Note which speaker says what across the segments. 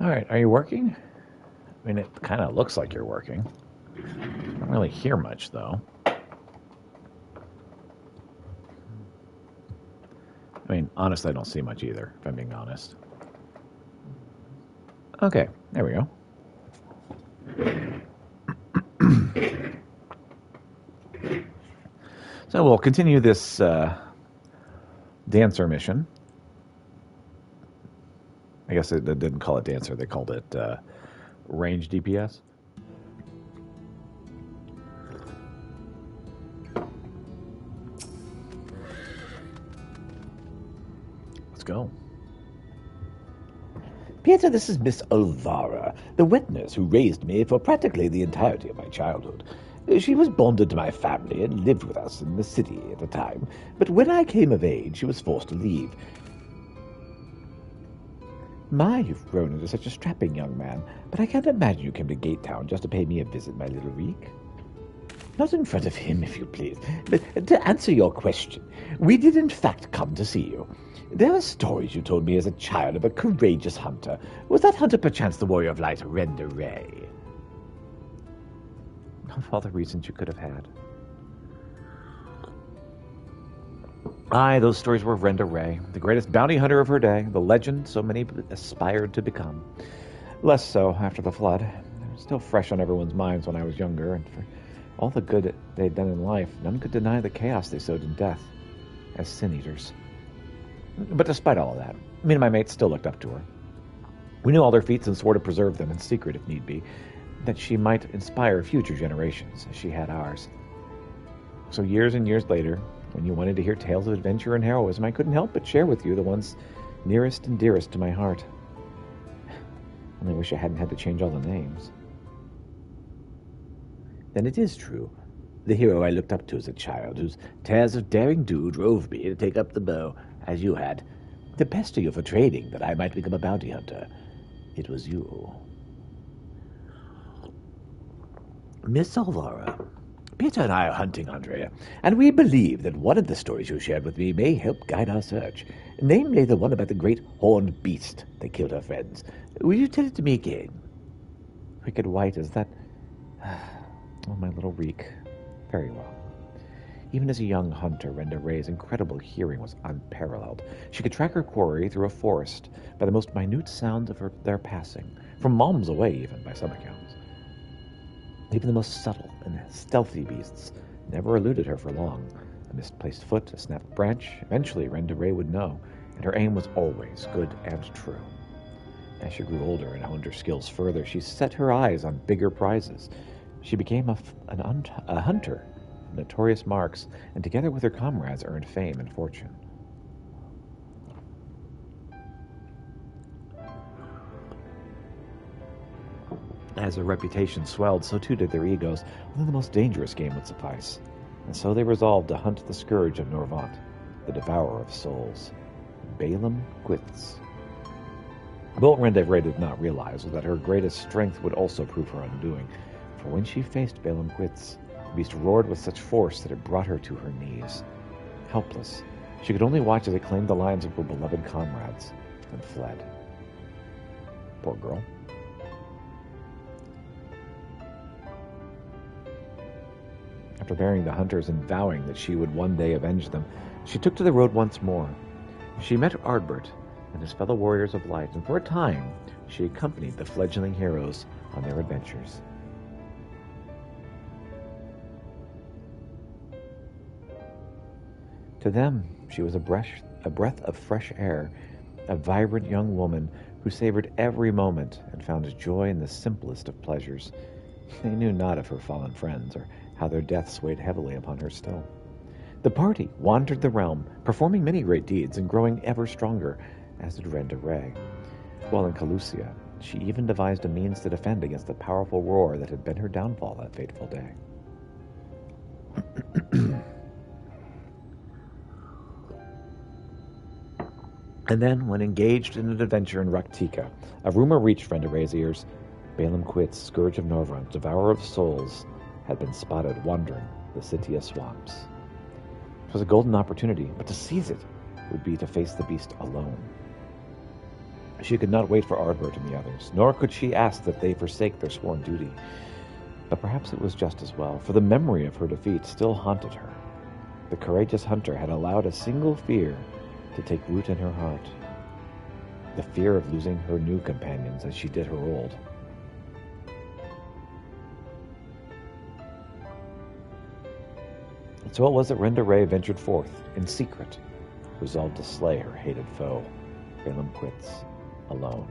Speaker 1: All right, are you working? I mean, it kind of looks like you're working. I don't really hear much, though. I mean, honestly, I don't see much either, if I'm being honest. Okay, there we go. So we'll continue this dancer mission. I guess they didn't call it dancer, they called it range DPS. Let's go.
Speaker 2: Peter, this is Miss Olvara, the wet nurse who raised me for practically the entirety of my childhood. She was bonded to my family and lived with us in the city at the time, but when I came of age, she was forced to leave. My, you've grown into such a strapping young man, but I can't imagine you came to Gate Town just to pay me a visit, my little Reek. Not in front of him, if you please. But to answer your question, we did in fact come to see you. There are stories you told me as a child of a courageous hunter. Was that hunter perchance the warrior of light, Render Ray?
Speaker 1: Of all the reasons you could have had. Aye, those stories were of Renda Ray, the greatest bounty hunter of her day, the legend so many aspired to become. Less so after the flood. They were still fresh on everyone's minds when I was younger, and for all the good they'd done in life, none could deny the chaos they sowed in death, as sin-eaters. But despite all of that, me and my mates still looked up to her. We knew all their feats and swore to preserve them in secret if need be, that she might inspire future generations, as she had ours. So years and years later, when you wanted to hear tales of adventure and heroism, I couldn't help but share with you the ones nearest and dearest to my heart. Only wish I hadn't had to change all the names.
Speaker 2: Then it is true. The hero I looked up to as a child, whose tales of daring do drove me to take up the bow, as you had, to pester you for trading that I might become a bounty hunter. It was you. Miss Alvara, Peter and I are hunting Andrea, and we believe that one of the stories you shared with me may help guide our search, namely the one about the great horned beast that killed her friends. Will you tell it to me again?
Speaker 1: Wicked White, is that... Oh, my little Reek. Very well. Even as a young hunter, Renda Ray's incredible hearing was unparalleled. She could track her quarry through a forest by the most minute sound of their passing, from miles away even, by some accounts. Even the most subtle and stealthy beasts never eluded her for long. A misplaced foot, a snapped branch, eventually Renda Ray would know, and her aim was always good and true. As she grew older and honed her skills further, she set her eyes on bigger prizes. She became a hunter of notorious marks, and together with her comrades earned fame and fortune. As their reputation swelled, so too did their egos. Only the most dangerous game would suffice. And so they resolved to hunt the scourge of Norvant, the devourer of souls, Balaam Gwitz. What Renda Ray did not realize was that her greatest strength would also prove her undoing, for when she faced Balaam Gwitz, the beast roared with such force that it brought her to her knees. Helpless, she could only watch as it claimed the lives of her beloved comrades and fled. Poor girl. After burying the hunters and vowing that she would one day avenge them, she took to the road once more. She met Ardbert and his fellow warriors of light, and for a time she accompanied the fledgling heroes on their adventures. To them, she was a breath of fresh air, a vibrant young woman who savored every moment and found joy in the simplest of pleasures. They knew not of her fallen friends, or how their deaths weighed heavily upon her still. The party wandered the realm, performing many great deeds and growing ever stronger, as did Renda Ray. While in Calusia, she even devised a means to defend against the powerful roar that had been her downfall that fateful day. And then, when engaged in an adventure in Raktika, a rumor reached Renda Ray's ears. Balaam Gwitz, Scourge of Norvrant, Devourer of Souls, had been spotted wandering the Sitia swamps. It was a golden opportunity, but to seize it would be to face the beast alone. She could not wait for Ardbert and the others, nor could she ask that they forsake their sworn duty. But perhaps it was just as well, for the memory of her defeat still haunted her. The courageous hunter had allowed a single fear to take root in her heart. The fear of losing her new companions as she did her old. And so it was that Renda Ray ventured forth, in secret, resolved to slay her hated foe, Balaam Quits, alone.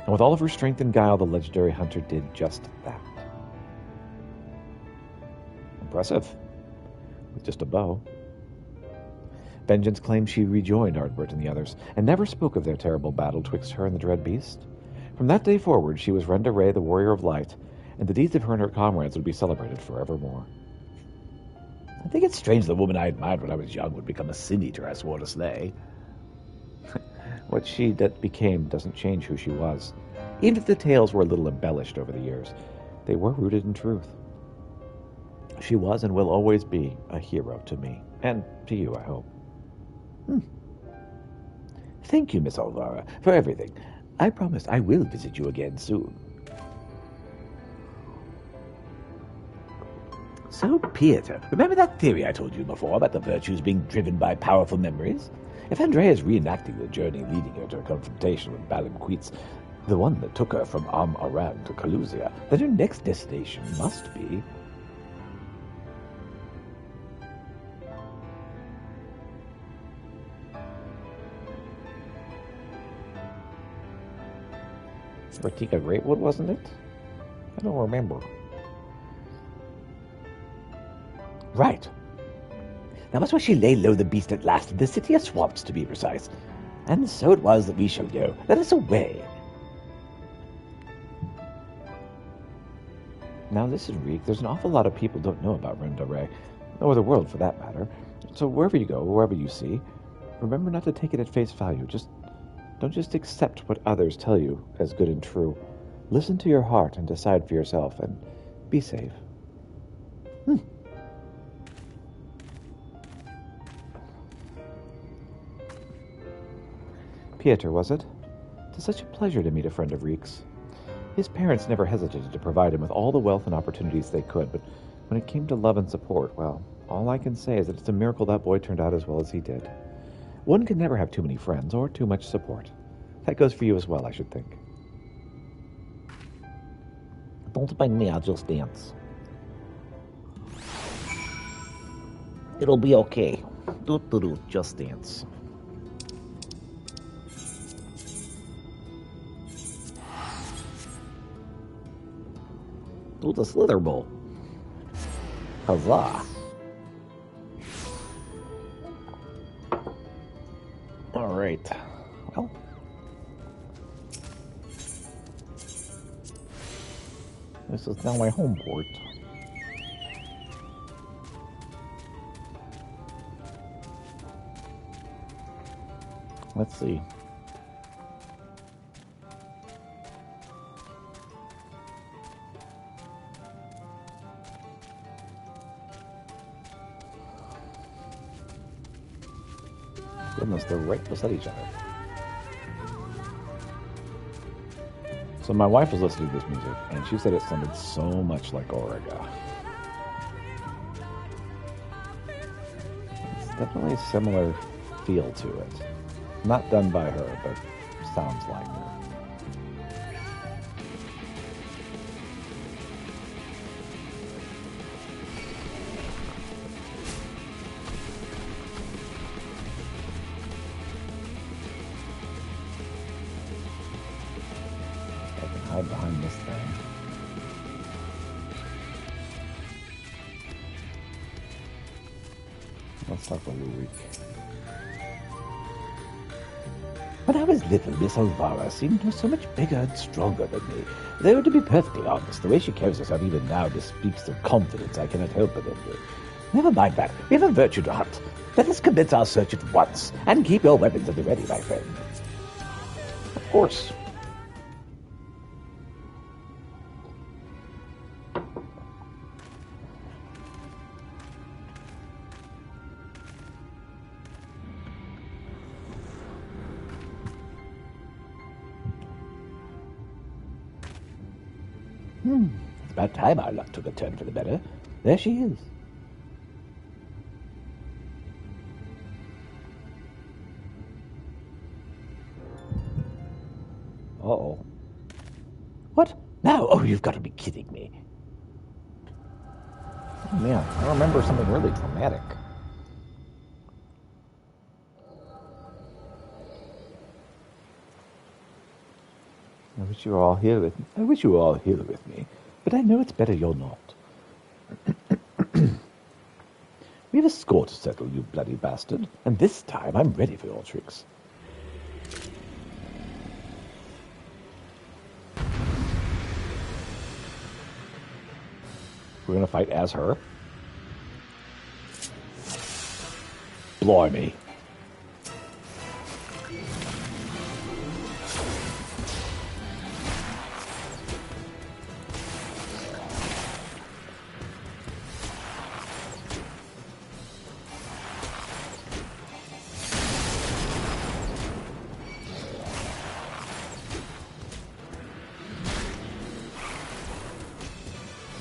Speaker 1: And with all of her strength and guile, the legendary hunter did just that. Impressive. With just a bow. Vengeance claimed she rejoined Ardbert and the others, and never spoke of their terrible battle twixt her and the dread beast. From that day forward, she was Renda Ray, the warrior of light, and the deeds of her and her comrades would be celebrated forevermore.
Speaker 2: I think it's strange the woman I admired when I was young would become a sin-eater I swore to slay.
Speaker 1: What she became doesn't change who she was. Even if the tales were a little embellished over the years, they were rooted in truth. She was and will always be a hero to me, and to you, I hope.
Speaker 2: Thank you, Miss Alvara, for everything. I promise I will visit you again soon. So, Pieter, remember that theory I told you before about the virtues being driven by powerful memories? If Andrea is reenacting the journey leading her to a confrontation with Balaam Quits, the one that took her from Arang to Calusia, then her next destination must be...
Speaker 1: Ratika Greatwood, wasn't it? I don't remember.
Speaker 2: Right. That was where she lay low the beast at last, in the city of swamps, to be precise. And so it was that we shall go. Let us away.
Speaker 1: Now listen, Reek, there's an awful lot of people don't know about Renda Ray, or the world for that matter. So wherever you go, wherever you see, remember not to take it at face value. Don't just accept what others tell you as good and true. Listen to your heart and decide for yourself, and be safe. Pieter, was it? It's such a pleasure to meet a friend of Reek's. His parents never hesitated to provide him with all the wealth and opportunities they could, but when it came to love and support, well, all I can say is that it's a miracle that boy turned out as well as he did. One can never have too many friends or too much support. That goes for you as well, I should think.
Speaker 2: Don't mind me, I'll just dance. It'll be okay. Just dance. Do the slither bowl. Huzzah.
Speaker 1: Alright. Well. This is now my home port. Let's see. Goodness, they're right beside each other. So my wife was listening to this music, and she said it sounded so much like Auriga. It's definitely a similar feel to it. Not done by her, but sounds like her. Hide behind this thing. Let's talk to Lurik.
Speaker 2: When I was little, Miss Alvara seemed so much bigger and stronger than me. Though, to be perfectly honest, the way she carries herself even now bespeaks of confidence I cannot help but envy. Never mind that. We have a virtue to hunt. Let us commence our search at once, and keep your weapons at the ready, my friend.
Speaker 1: Of course.
Speaker 2: It's about time our luck took a turn for the better. There she is. Uh-oh. What? Now? Oh, you've got to be kidding me. Oh, man, I remember something really traumatic. I wish you were all here with me. But I know it's better you're not. We have a score to settle, you bloody bastard. And this time I'm ready for your tricks. We're gonna fight as her. Blimey.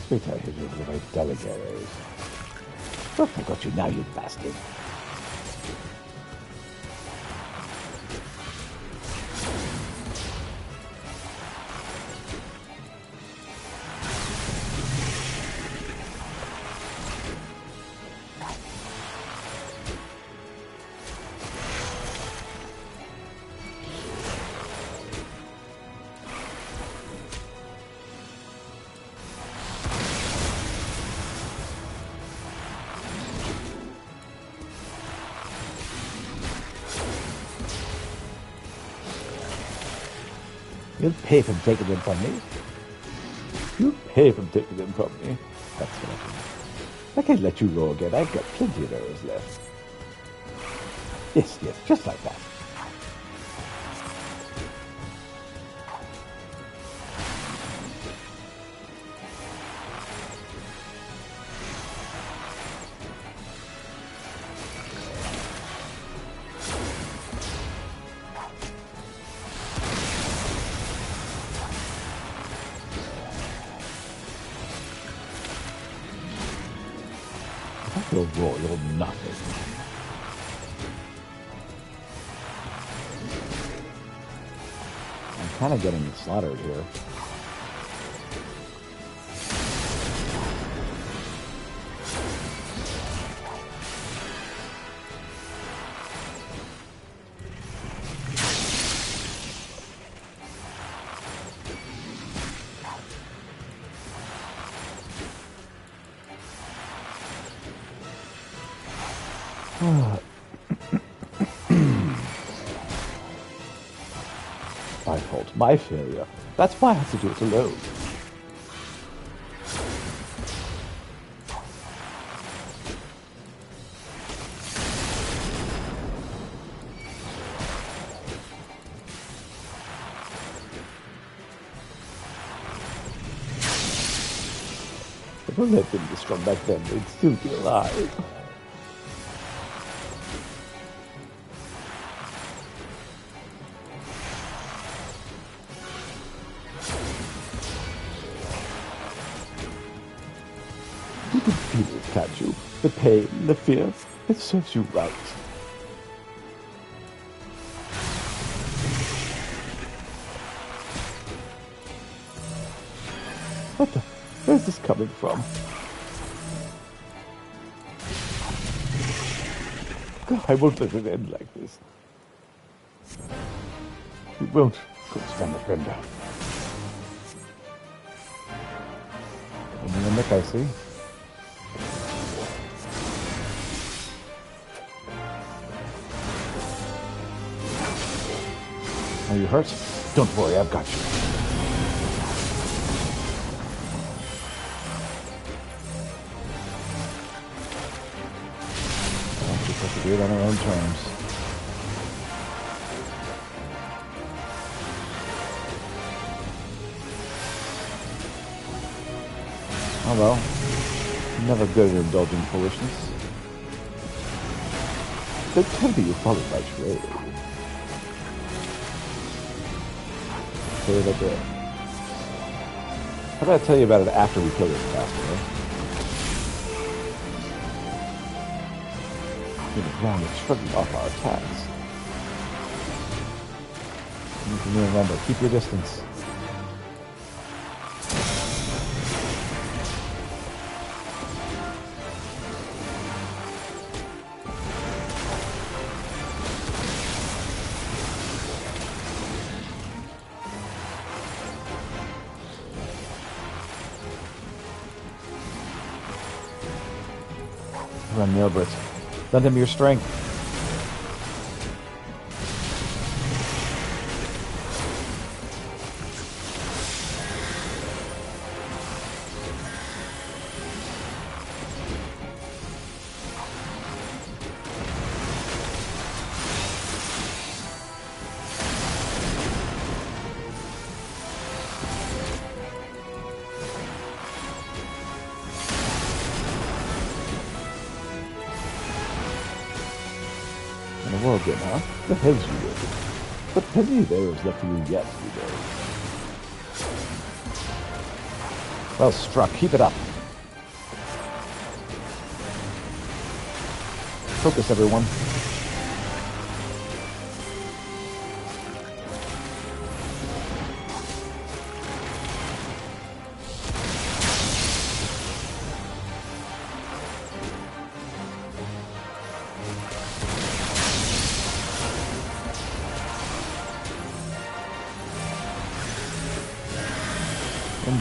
Speaker 2: Sweet, I hit you with the right delegates. Oh, I got you now, you bastard. You'll pay for taking them from me. You'll pay for taking them from me. That's what I think. I can't let you go again. I've got plenty of arrows left. Yes, just like that. You're raw, you're nothing. I'm kind of getting slaughtered here. My fault, my failure. That's why I have to do it alone. If I let them be strong back then, they'd still be alive. You can feel it, can't you? The pain, the fear. It serves you right. What the? Where's this coming from? God, I won't let it end like this. We won't. Couldn't stand it, Brenda. And the neck, I see. Are you hurt? Don't worry, I've got you. We'll have to do it on our own terms. Oh well. Never good at indulging foolishness. Don't tell me you followed my trade. Clear the door.
Speaker 1: How about I tell you about it after we kill this bastard, right? It was wrong. It's shrugging off our attacks. You can remember, keep your distance. Run, Milbert. Lend him your strength. Well then, huh? The hell's you doing? But plenty there is left for you yet, you know. Well struck. Keep it up. Focus, everyone.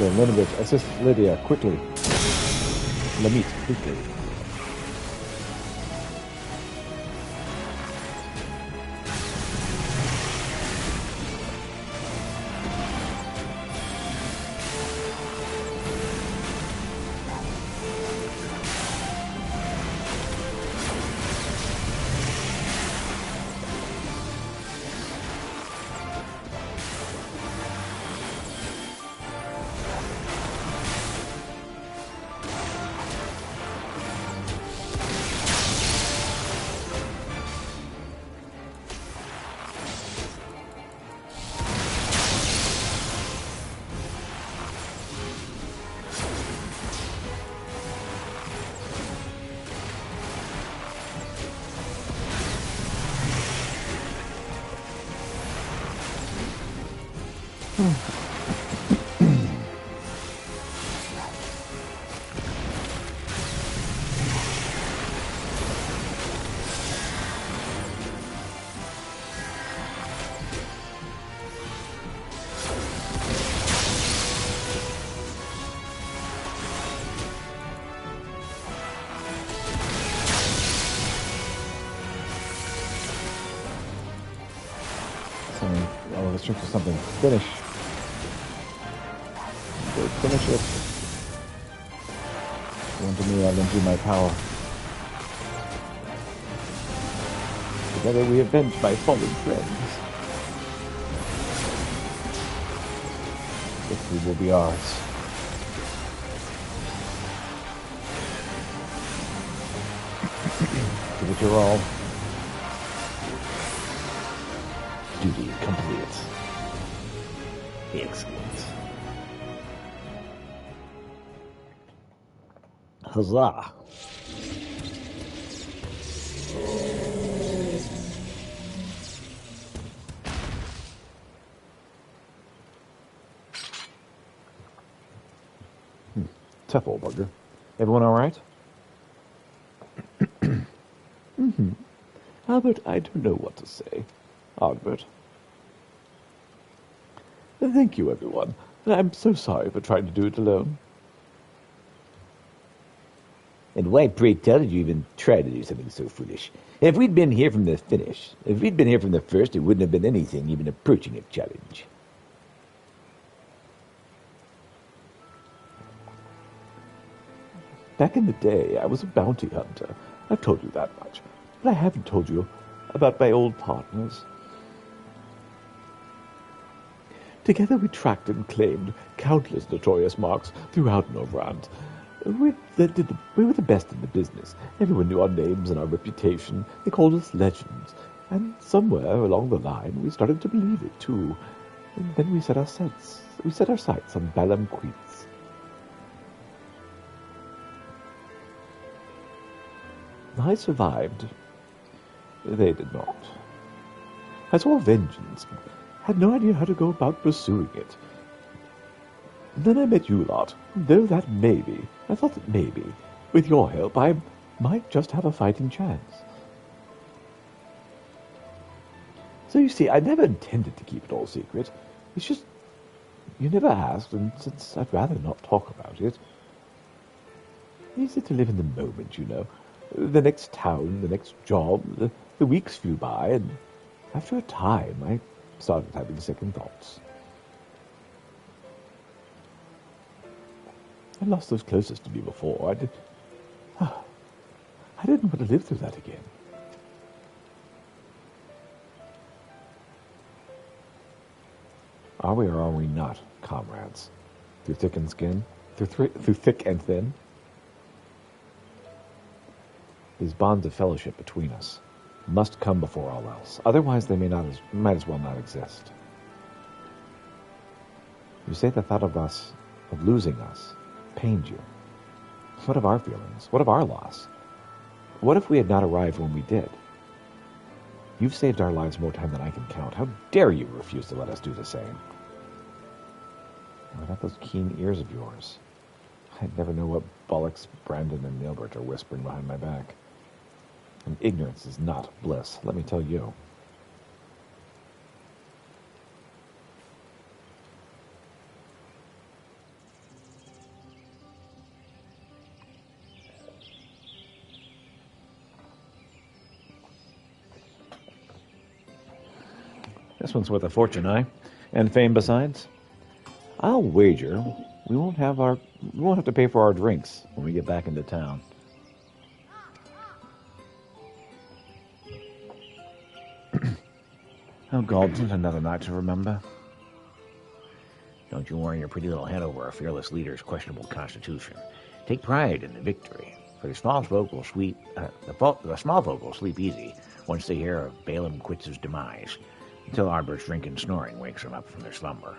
Speaker 1: Linda, assist Lydia, quickly. Lamit, quickly. Let's drink to something. Finish. Go finish it. Lend to me, I lend you my power. Together we avenge my fallen friends. Victory will be ours. Give it your all. Duty complete. Excellent. Huzzah! Tough old bugger. Everyone all right? Albert, I don't know what to say. Albert. Thank you, everyone. I'm so sorry for trying to do it alone.
Speaker 2: And why, pray tell, did you even try to do something so foolish? If we'd been here from the finish, if we'd been here from the first, it wouldn't have been anything even approaching a challenge.
Speaker 1: Back in the day, I was a bounty hunter. I've told you that much. But I haven't told you about my old partners. Together we tracked and claimed countless notorious marks throughout Novrand. We were the best in the business. Everyone knew our names and our reputation. They called us legends. And somewhere along the line, we started to believe it, too.
Speaker 2: And then we set our sights on Balam Queets. I survived. They did not. I swore vengeance, but had no idea how to go about pursuing it. And then I met you lot. Though that maybe, I thought that maybe, with your help, I might just have a fighting chance. So you see, I never intended to keep it all secret. It's just, you never asked, and since I'd rather not talk about it. Easy to live in the moment, you know. The next town, the next job, the weeks flew by, and after a time, I started having second thoughts. I lost those closest to me before. I didn't want to live through that again. Are we or are we not comrades? Through thick and skin? Through thick and thin? These bonds of fellowship between us must come before all else. Otherwise, they might as well not exist. You say the thought of losing us, pained you. What of our feelings? What of our loss? What if we had not arrived when we did? You've saved our lives more time than I can count. How dare you refuse to let us do the same? What about those keen ears of yours? I'd never know what bollocks Brandon and Nilbert are whispering behind my back. And ignorance is not bliss, let me tell you.
Speaker 1: This one's worth a fortune, and fame besides. I'll wager we won't have to pay for our drinks when we get back into town. Oh, God, another night to remember.
Speaker 3: Don't you worry your pretty little head over our fearless leader's questionable constitution. Take pride in the victory, for the small folk will sleep. The small folk will sleep easy once they hear of Balaam Quitz's demise, until Arbert's drinking and snoring wakes them up from their slumber.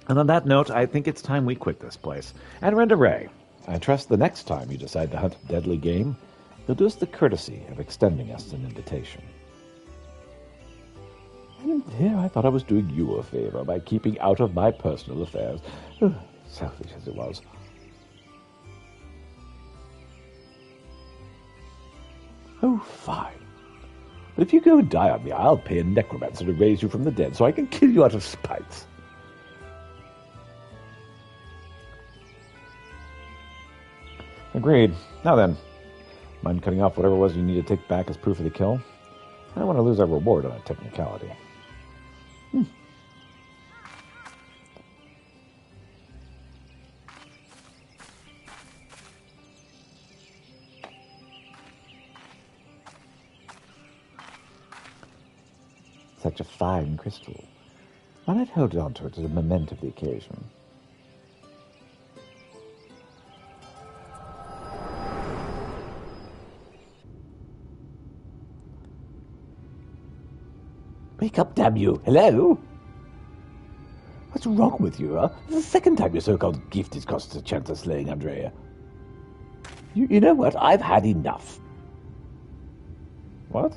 Speaker 1: And on that note, I think it's time we quit this place. And Renda Ray, I trust the next time you decide to hunt deadly game, you'll do us the courtesy of extending us an invitation. And here I thought I was doing you a favor by keeping out of my personal affairs, selfish as it was. Oh, fine. But if you go and die on me, I'll pay a necromancer to raise you from the dead so I can kill you out of spite. Agreed. Now then, mind cutting off whatever it was you need to take back as proof of the kill? I don't want to lose our reward on a technicality. Such a fine crystal. Why not hold on to it as a memento of the occasion? Wake up, damn you! Hello? What's wrong with you, huh? It's the second time your so-called gift has cost us a chance of slaying Andrea. You know what? I've had enough. What?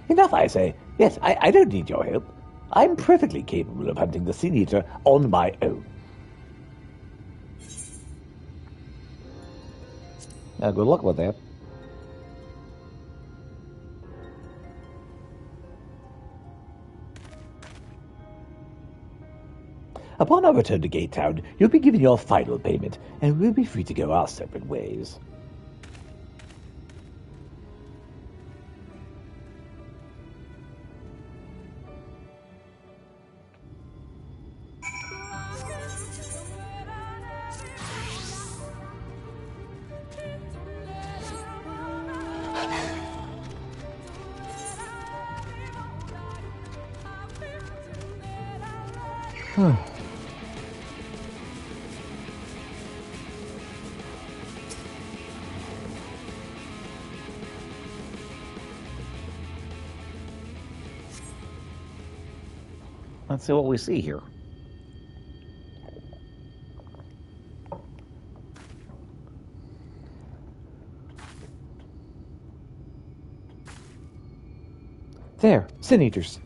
Speaker 1: Enough, I say. Yes, I don't need your help. I'm perfectly capable of hunting the Sin Eater on my own. Good luck with that. Upon our return to Gate Town, you'll be given your final payment, and we'll be free to go our separate ways.
Speaker 3: Let's see what we see here.
Speaker 1: There, Sin Eaters.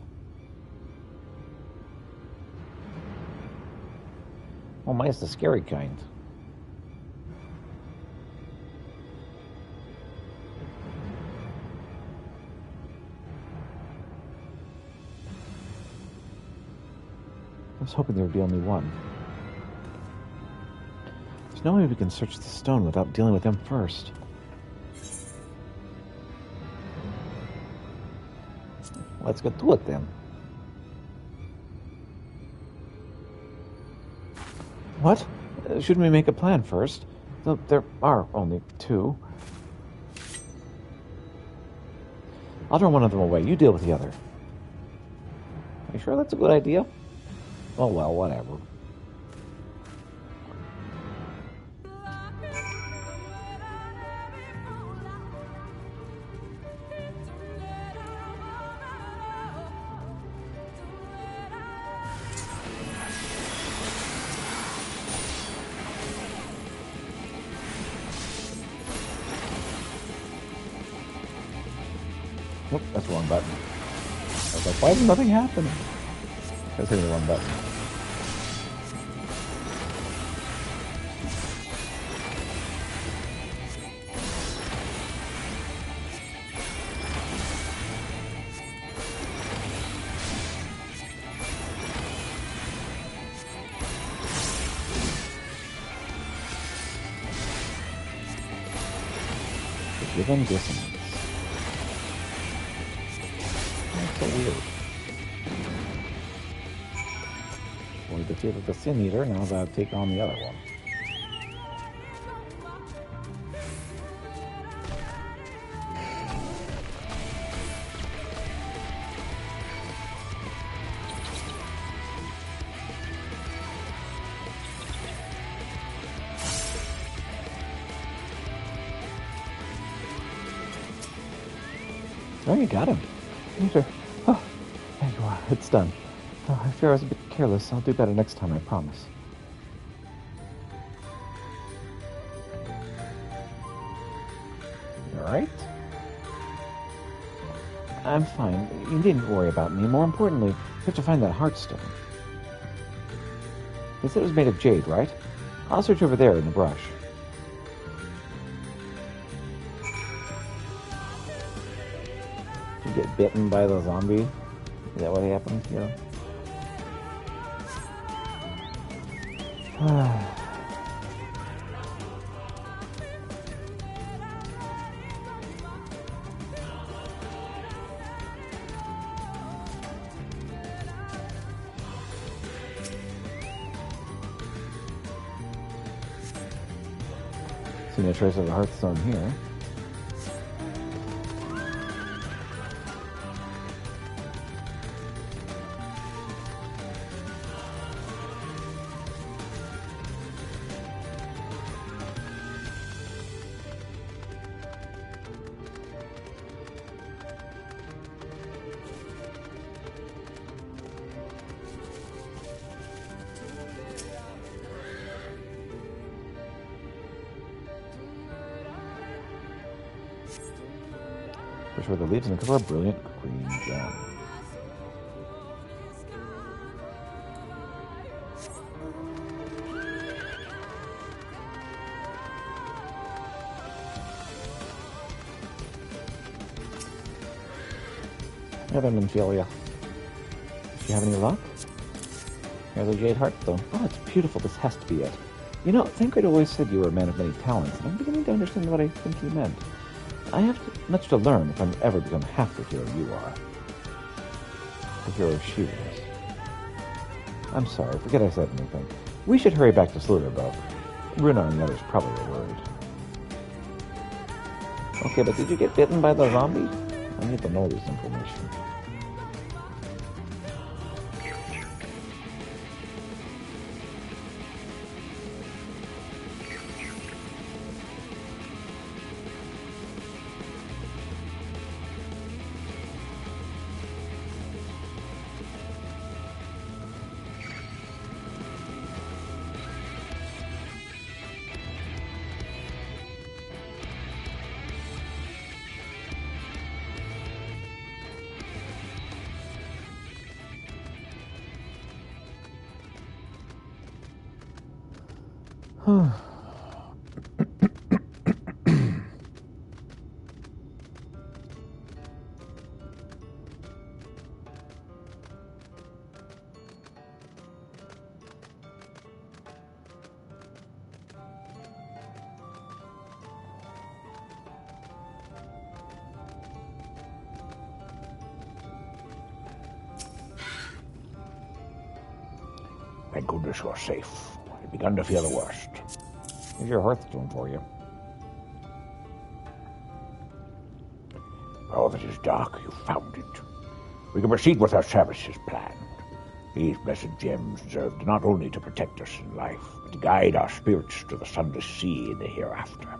Speaker 3: Oh, mine's the scary kind.
Speaker 1: I was hoping there would be only one. There's no way we can search the stone without dealing with them first.
Speaker 3: Let's get to it then.
Speaker 1: What? Shouldn't we make a plan first? Though there are only two. I'll turn one of them away. You deal with the other.
Speaker 3: Are you sure that's a good idea? Oh well, whatever.
Speaker 1: Nope, that's the wrong button. I was like, why is nothing happening? I was hitting the wrong button. Given dissonance. That's so weird. We defeated the Sin Eater, now I've taken on the other one. Oh, you got him. Peter. Oh, there you are. It's done. Oh, I fear I was a bit careless. I'll do better next time, I promise.
Speaker 3: You alright?
Speaker 1: I'm fine. You needn't worry about me. More importantly, you have to find that heartstone. They said it was made of jade, right? I'll search over there in the brush.
Speaker 3: You get bitten by the zombie? Is that what happened? Yeah.
Speaker 1: See no trace of a heartstone here. Push where the leaves and cover a brilliant green gem.
Speaker 3: Never Minfilia.
Speaker 1: Do you have any luck?
Speaker 3: Here's a jade heartstone.
Speaker 1: Oh, it's beautiful. This has to be it. You know, Thancred always said you were a man of many talents, and I'm beginning to understand what I think he meant. I have much to learn if I'm ever become half the hero you are. The hero she was. I'm sorry, forget I said anything. We should hurry back to Sluderbo. Runa and the others probably are worried.
Speaker 3: Okay, but did you get bitten by the zombie? I need to know this information. Thank goodness you're safe. I've begun to fear the worst.
Speaker 1: Here's your hearthstone for you.
Speaker 3: All that is dark, you found it. We can proceed with our service as planned. These blessed gems served not only to protect us in life, but to guide our spirits to the sunless sea in the hereafter.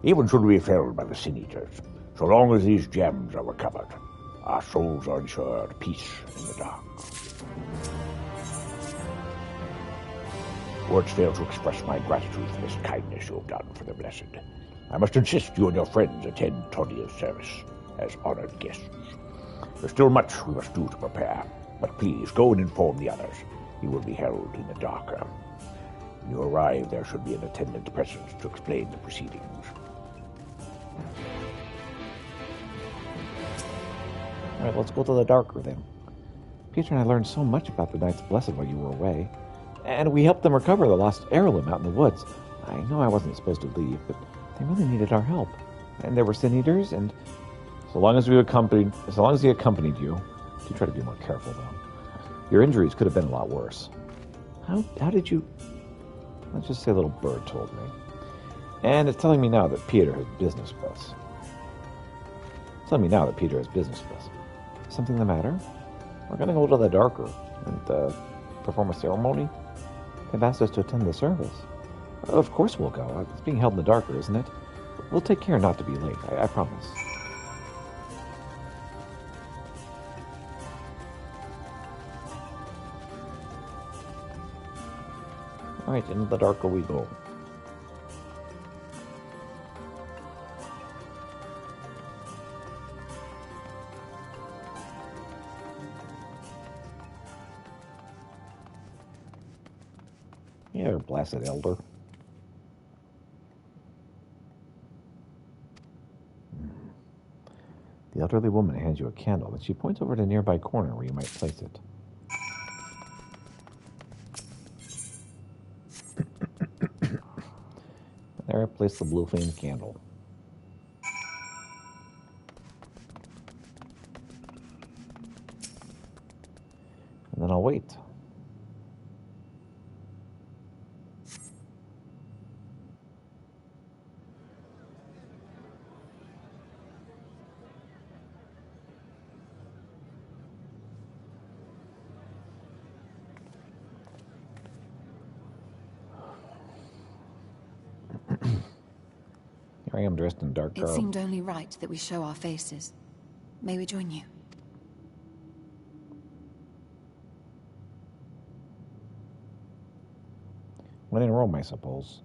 Speaker 3: Even should we be felled by the Sin Eaters, so long as these gems are recovered, our souls are ensured peace in the dark. Words fail to express my gratitude for this kindness you have done for the blessed. I must insist you and your friends attend Todia's service as honored guests. There's still much we must do to prepare, but please go and inform the others. He will be held in the darker. When you arrive, there should be an attendant present to explain the proceedings.
Speaker 1: All right, let's go to the darker then. Peter and I learned so much about the Knights Blessed while you were away. And we helped them recover the lost heirloom out in the woods. I know I wasn't supposed to leave, but they really needed our help. And there were Sin Eaters, and so long as he accompanied you, do try to be more careful, though. Your injuries could have been a lot worse. How did you... Let's just say a little bird told me. And it's telling me now that Peter has business with us. Something the matter? We're going to go to the darker and perform a ceremony. They've asked us to attend the service. Of course we'll go. It's being held in the darker, isn't it? We'll take care not to be late, I promise. All right, into the darker we go. Yeah, blessed elder. The elderly woman hands you a candle, and she points over to a nearby corner where you might place it. There I place the blue flame candle. And then I'll wait. Here I am dressed in dark garb.
Speaker 4: It seemed only right that we show our faces. May we join you?
Speaker 1: When in Rome, I suppose.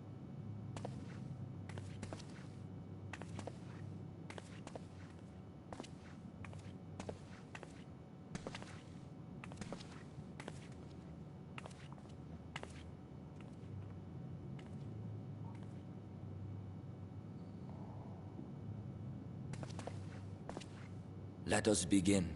Speaker 5: Let us begin.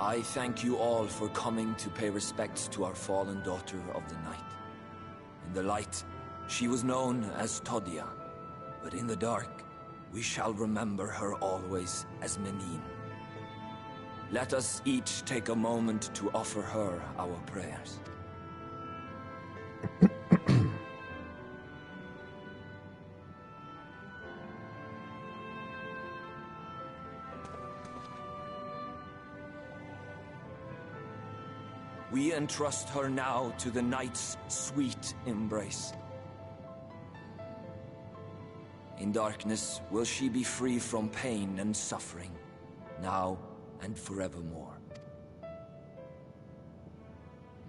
Speaker 5: I thank you all for coming to pay respects to our fallen daughter of the night. In the light, she was known as Todia, but in the dark, we shall remember her always as Menine. Let us each take a moment to offer her our prayers. We entrust her now to the night's sweet embrace. In darkness will she be free from pain and suffering, now and forevermore.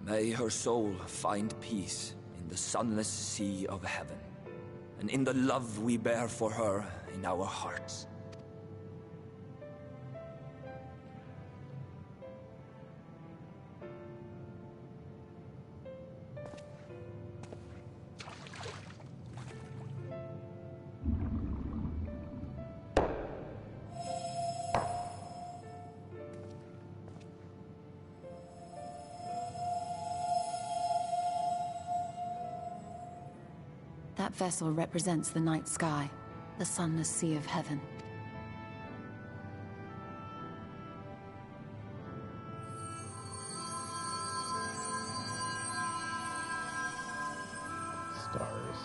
Speaker 5: May her soul find peace in the sunless sea of heaven, and in the love we bear for her in our hearts.
Speaker 4: That vessel represents the night sky, the sunless sea of heaven.
Speaker 2: Stars.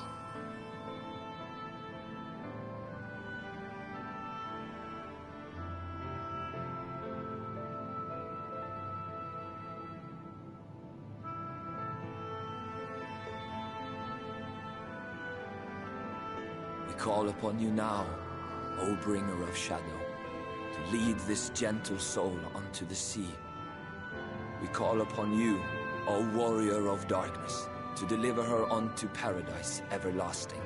Speaker 5: We call upon you now, O bringer of shadow, to lead this gentle soul unto the sea. We call upon you, O warrior of darkness, to deliver her unto paradise everlasting.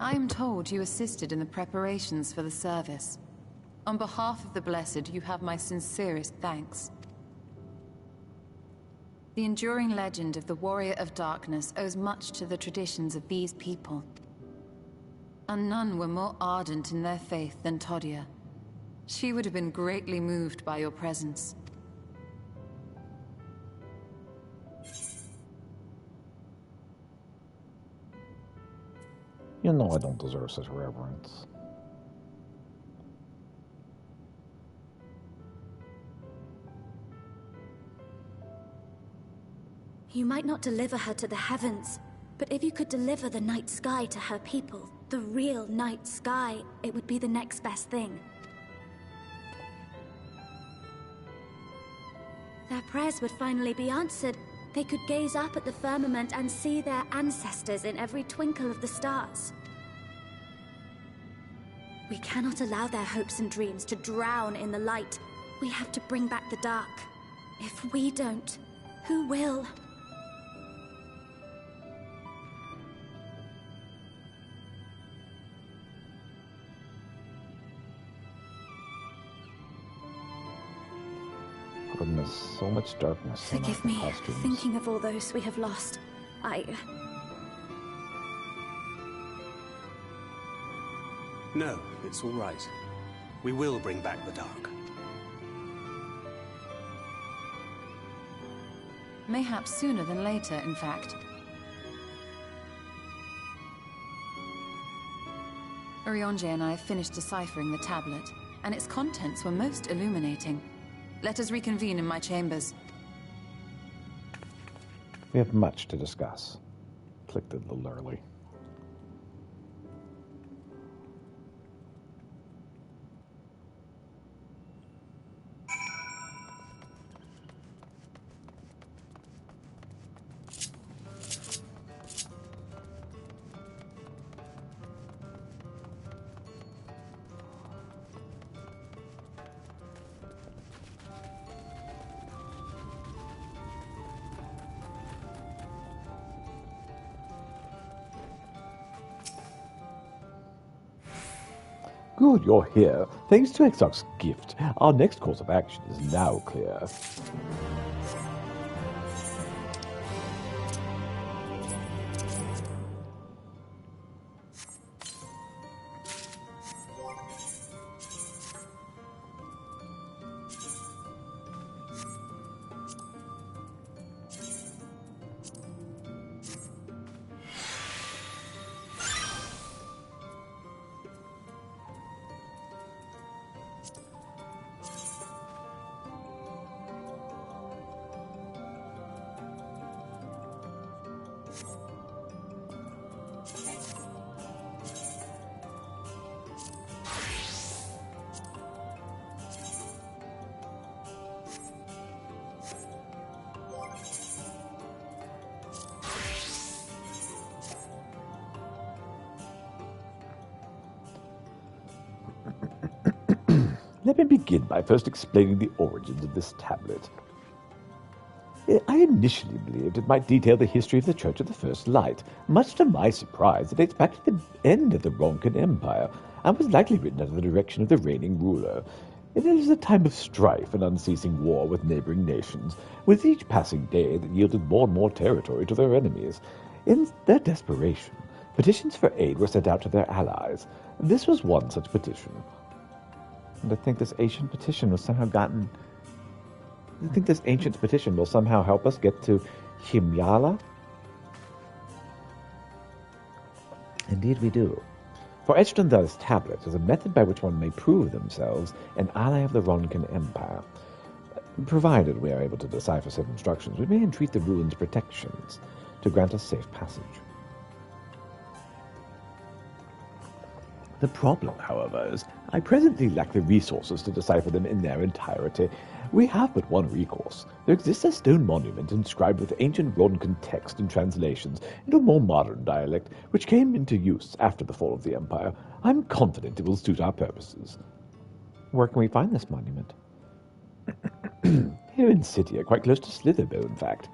Speaker 4: I am told you assisted in the preparations for the service. On behalf of the Blessed, you have my sincerest thanks. The enduring legend of the Warrior of Darkness owes much to the traditions of these people. And none were more ardent in their faith than Todia. She would have been greatly moved by your presence.
Speaker 2: You know I don't deserve such reverence.
Speaker 6: You might not deliver her to the heavens, but if you could deliver the night sky to her people, the real night sky, it would be the next best thing. Their prayers would finally be answered. They could gaze up at the firmament and see their ancestors in every twinkle of the stars. We cannot allow their hopes and dreams to drown in the light. We have to bring back the dark. If we don't, who will?
Speaker 2: Goodness, so much darkness.
Speaker 6: Forgive me, thinking of all those we have lost.
Speaker 7: No, it's all right. We will bring back the dark.
Speaker 4: Mayhaps sooner than later, in fact. Orionje and I have finished deciphering the tablet, and its contents were most illuminating. Let us reconvene in my chambers.
Speaker 2: We have much to discuss. Clicked it a little early. Good, you're here. Thanks to XIV's gift, our next course of action is now clear. Let me begin by first explaining the origins of this tablet. I initially believed it might detail the history of the Church of the First Light. Much to my surprise, it dates back to the end of the Ronkan Empire, and was likely written under the direction of the reigning ruler. It is a time of strife and unceasing war with neighboring nations, with each passing day that yielded more and more territory to their enemies. In their desperation, petitions for aid were sent out to their allies. This was one such petition.
Speaker 1: And I think this ancient petition was somehow gotten... I think this ancient petition will somehow help us get to Himyala.
Speaker 2: Indeed we do. For etched on those tablets is a method by which one may prove themselves an ally of the Ronkan Empire. Provided we are able to decipher said instructions, we may entreat the ruins' protections to grant us safe passage. The problem, however, is I presently lack the resources to decipher them in their entirety. We have but one recourse. There exists a stone monument inscribed with ancient Ronkan text and translations into a more modern dialect, which came into use after the fall of the Empire. I'm confident it will suit our purposes.
Speaker 1: Where can we find this monument?
Speaker 2: Here in Cydia, quite close to Slitherbow, in fact.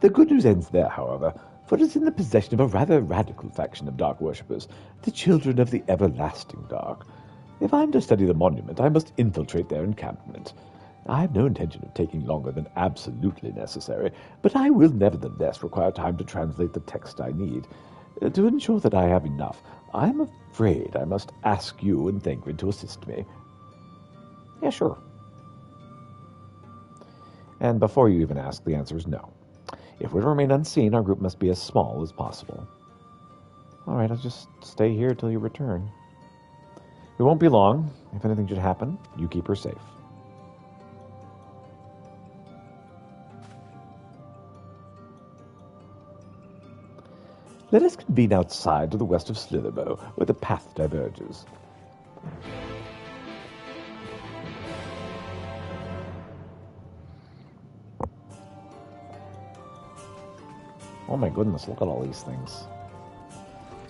Speaker 2: The good news ends there, however, for it is in the possession of a rather radical faction of Dark worshippers, the Children of the Everlasting Dark. If I am to study the monument, I must infiltrate their encampment. I have no intention of taking longer than absolutely necessary, but I will nevertheless require time to translate the text I need. To ensure that I have enough, I am afraid I must ask you and Thangrid to assist me.
Speaker 1: Yeah, sure. And before you even ask, the answer is no. If we're to remain unseen, our group must be as small as possible. All right, I'll just stay here till you return. We won't be long. If anything should happen, you keep her safe.
Speaker 2: Let us convene outside to the west of Slitherbow, where the path diverges.
Speaker 1: Oh my goodness, look at all these things.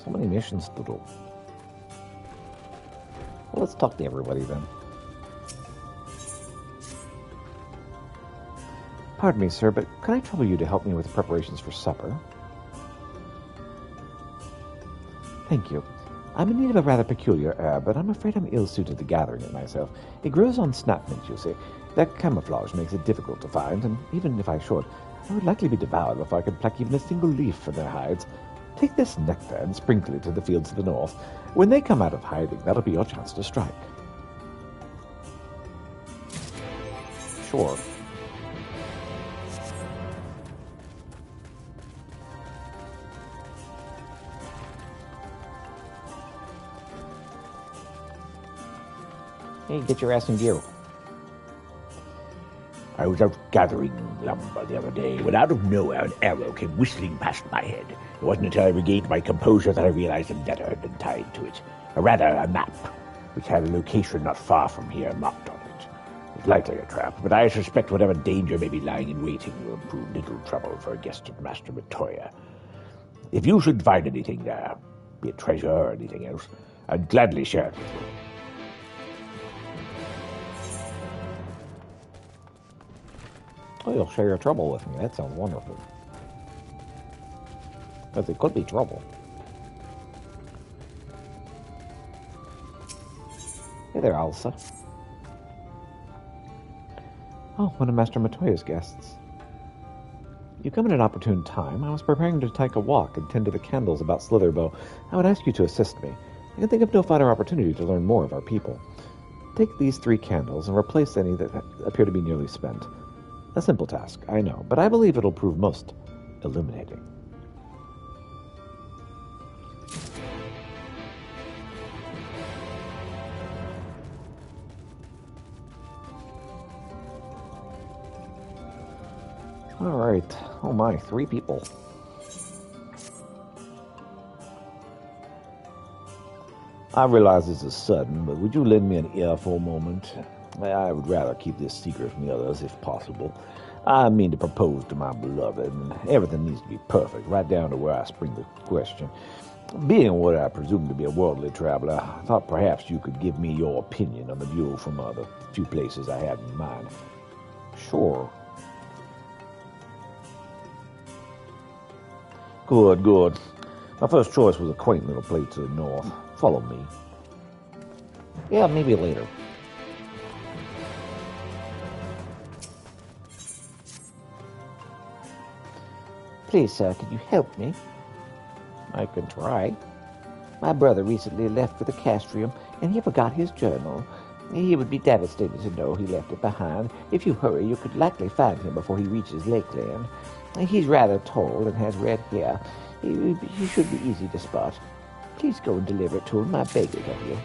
Speaker 1: So many missions to do. Well, let's talk to everybody then. Pardon me, sir, but can I trouble you to help me with preparations for supper? Thank you. I'm in need of a rather peculiar herb, but I'm afraid I'm ill-suited to gathering it myself. It grows on snapmint, you see. That camouflage makes it difficult to find, and even if I should, I would likely be devoured before I could pluck even a single leaf from their hides. Take this nectar and sprinkle it to the fields to the north. When they come out of hiding, that'll be your chance to strike. Sure. Hey, get your ass in gear.
Speaker 3: I was out gathering lumber the other day when out of nowhere an arrow came whistling past my head. It wasn't until I regained my composure that I realized a letter had been tied to it. Or rather, a map, which had a location not far from here marked on it. It's likely a trap, but I suspect whatever danger may be lying in waiting will prove little trouble for a guest of Master Matoya. If you should find anything there, be it treasure or anything else, I'd gladly share it with you.
Speaker 1: Oh, you'll share your trouble with me. That sounds wonderful. Because it could be trouble. Hey there, Elsa. Oh, one of Master Matoya's guests. You come at an opportune time. I was preparing to take a walk and tend to the candles about Slitherbow. I would ask you to assist me. I can think of no finer opportunity to learn more of our people. Take these 3 candles and replace any that appear to be nearly spent. A simple task, I know, but I believe it'll prove most illuminating. All right. Oh my, 3 people.
Speaker 3: I realize this is sudden, but would you lend me an ear for a moment? I would rather keep this secret from the others, if possible. I mean to propose to my beloved, and everything needs to be perfect, right down to where I spring the question.
Speaker 2: Being what I presume to be a worldly traveler, I thought perhaps you could give me your opinion on the view from the few places I had in mind.
Speaker 1: Sure.
Speaker 2: Good, good. My first choice was a quaint little place to the north. Follow me.
Speaker 1: Yeah, maybe later.
Speaker 8: Please, sir, can you help me?
Speaker 1: I can try.
Speaker 8: My brother recently left for the castrium, and he forgot his journal. He would be devastated to know he left it behind. If you hurry, you could likely find him before he reaches Lakeland. He's rather tall and has red hair. He should be easy to spot. Please go and deliver it to him. I beg it of you.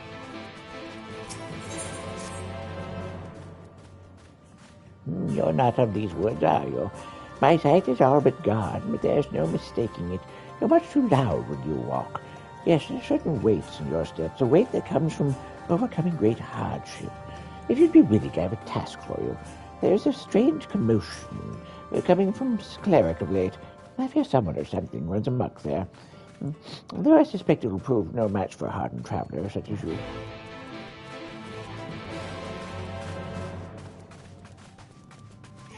Speaker 3: You're not of these woods, are you? My sight is all but gone, but there's no mistaking it. You're much too loud when you walk. Yes, there's certain weights in your steps, a weight that comes from overcoming great hardship. If you'd be willing, I have a task for you. There's a strange commotion coming from Cleric of late. I fear someone or something runs amok there. Though I suspect it will prove no match for a hardened traveler such as you.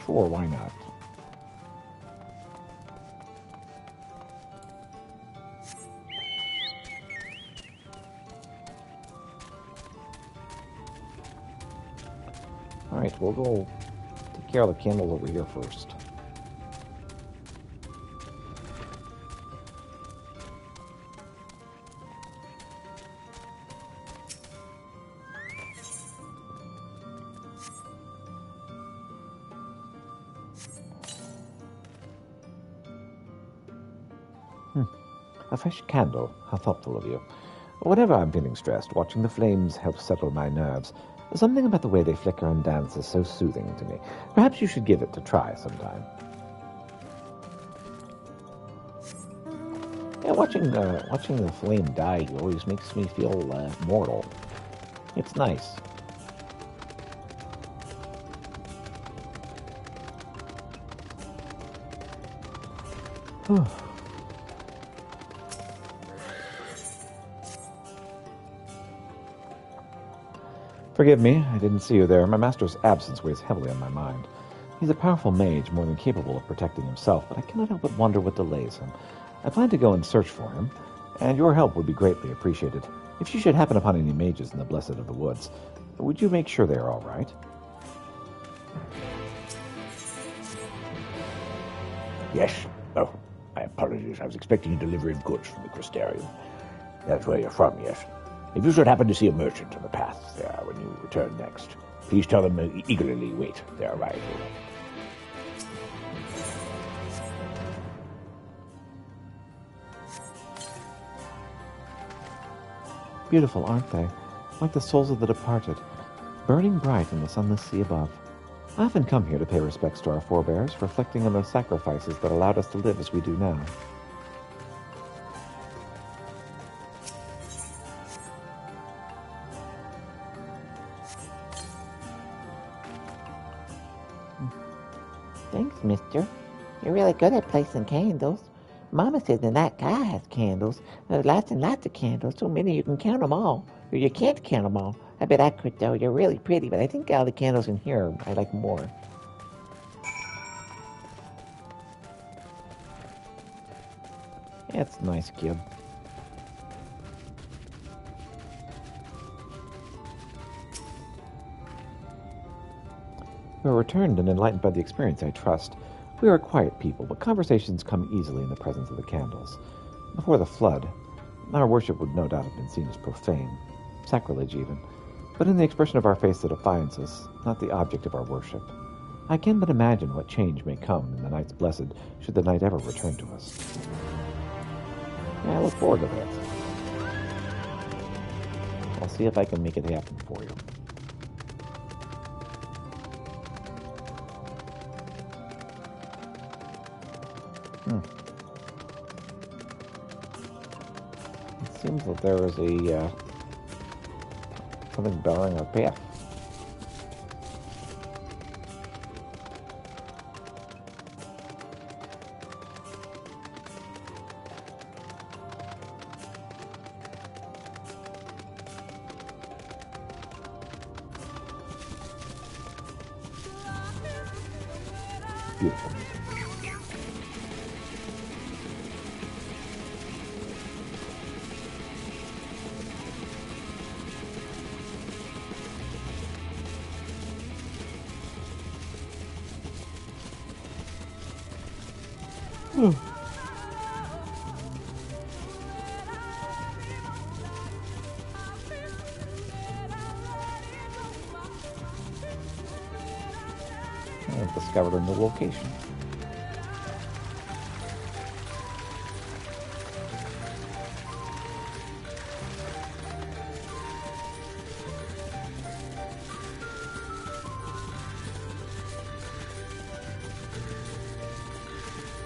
Speaker 1: Sure, why not? Alright, we'll go take care of the candle over here first. A fresh candle. How thoughtful of you. Whenever I'm feeling stressed, watching the flames helps settle my nerves. Something about the way they flicker and dance is so soothing to me. Perhaps you should give it a try sometime. Yeah, watching the flame die always makes me feel mortal. It's nice. Forgive me, I didn't see you there. My master's absence weighs heavily on my mind. He's a powerful mage, more than capable of protecting himself, but I cannot help but wonder what delays him. I plan to go and search for him, and your help would be greatly appreciated. If you should happen upon any mages in the Blessed of the Woods, would you make sure they are all right?
Speaker 3: Yes. Oh, I apologize. I was expecting a delivery of goods from the Crystarium. That's where you're from, yes. If you should happen to see a merchant on the path there when you return next, please tell them to eagerly wait their arrival.
Speaker 1: Beautiful, aren't they? Like the souls of the departed, burning bright in the sunless sea above. I often come here to pay respects to our forebears, reflecting on the sacrifices that allowed us to live as we do now.
Speaker 8: Thanks, mister. You're really good at placing candles. Mama says the night guy has candles. Lots and lots of candles. So many you can count them all. Or you can't count them all. I bet I could, though. You're really pretty, but I think all the candles in here I like more.
Speaker 1: It's nice, kid. We are returned and enlightened by the experience, I trust. We are a quiet people, but conversations come easily in the presence of the candles. Before the flood, our worship would no doubt have been seen as profane, sacrilege even, but in the expression of our faith, the defiance is not the object of our worship. I can but imagine what change may come in the night's blessed, should the night ever return to us. Yeah, I look forward to that. I'll see if I can make it happen for you. It seems that there is a something barring our path.
Speaker 2: beautiful. I've discovered a new location.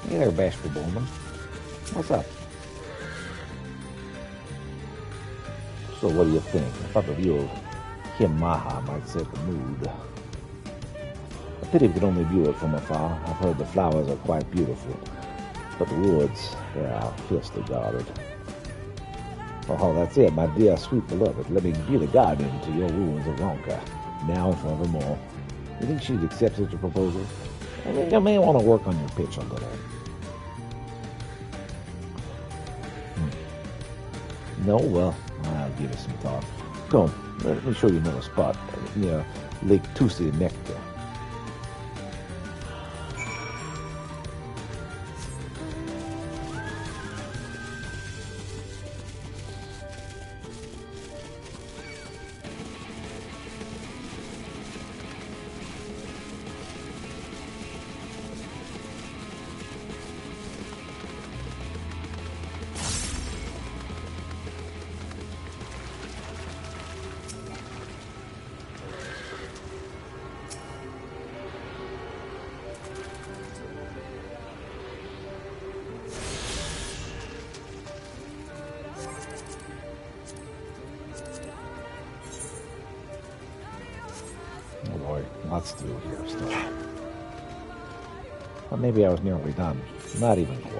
Speaker 2: Hey there, bashful bowman. What's up? So what do you think? I thought the view of Himaha might set the mood. A pity we could only view it from afar. I've heard the flowers are quite beautiful, but the woods, they are fiercely guarded. Oh, that's it, my dear sweet beloved. Let me be the guardian to your ruins of Ronka, now and forevermore. You think she'd accept such a proposal? I mean, you may want to work on your pitch a little. No? Well, I'll give it some thought. Come, let me show you another spot near Lake Tusi Nectar. Oh boy, lots to do here still. But maybe I was nearly done. Not even close.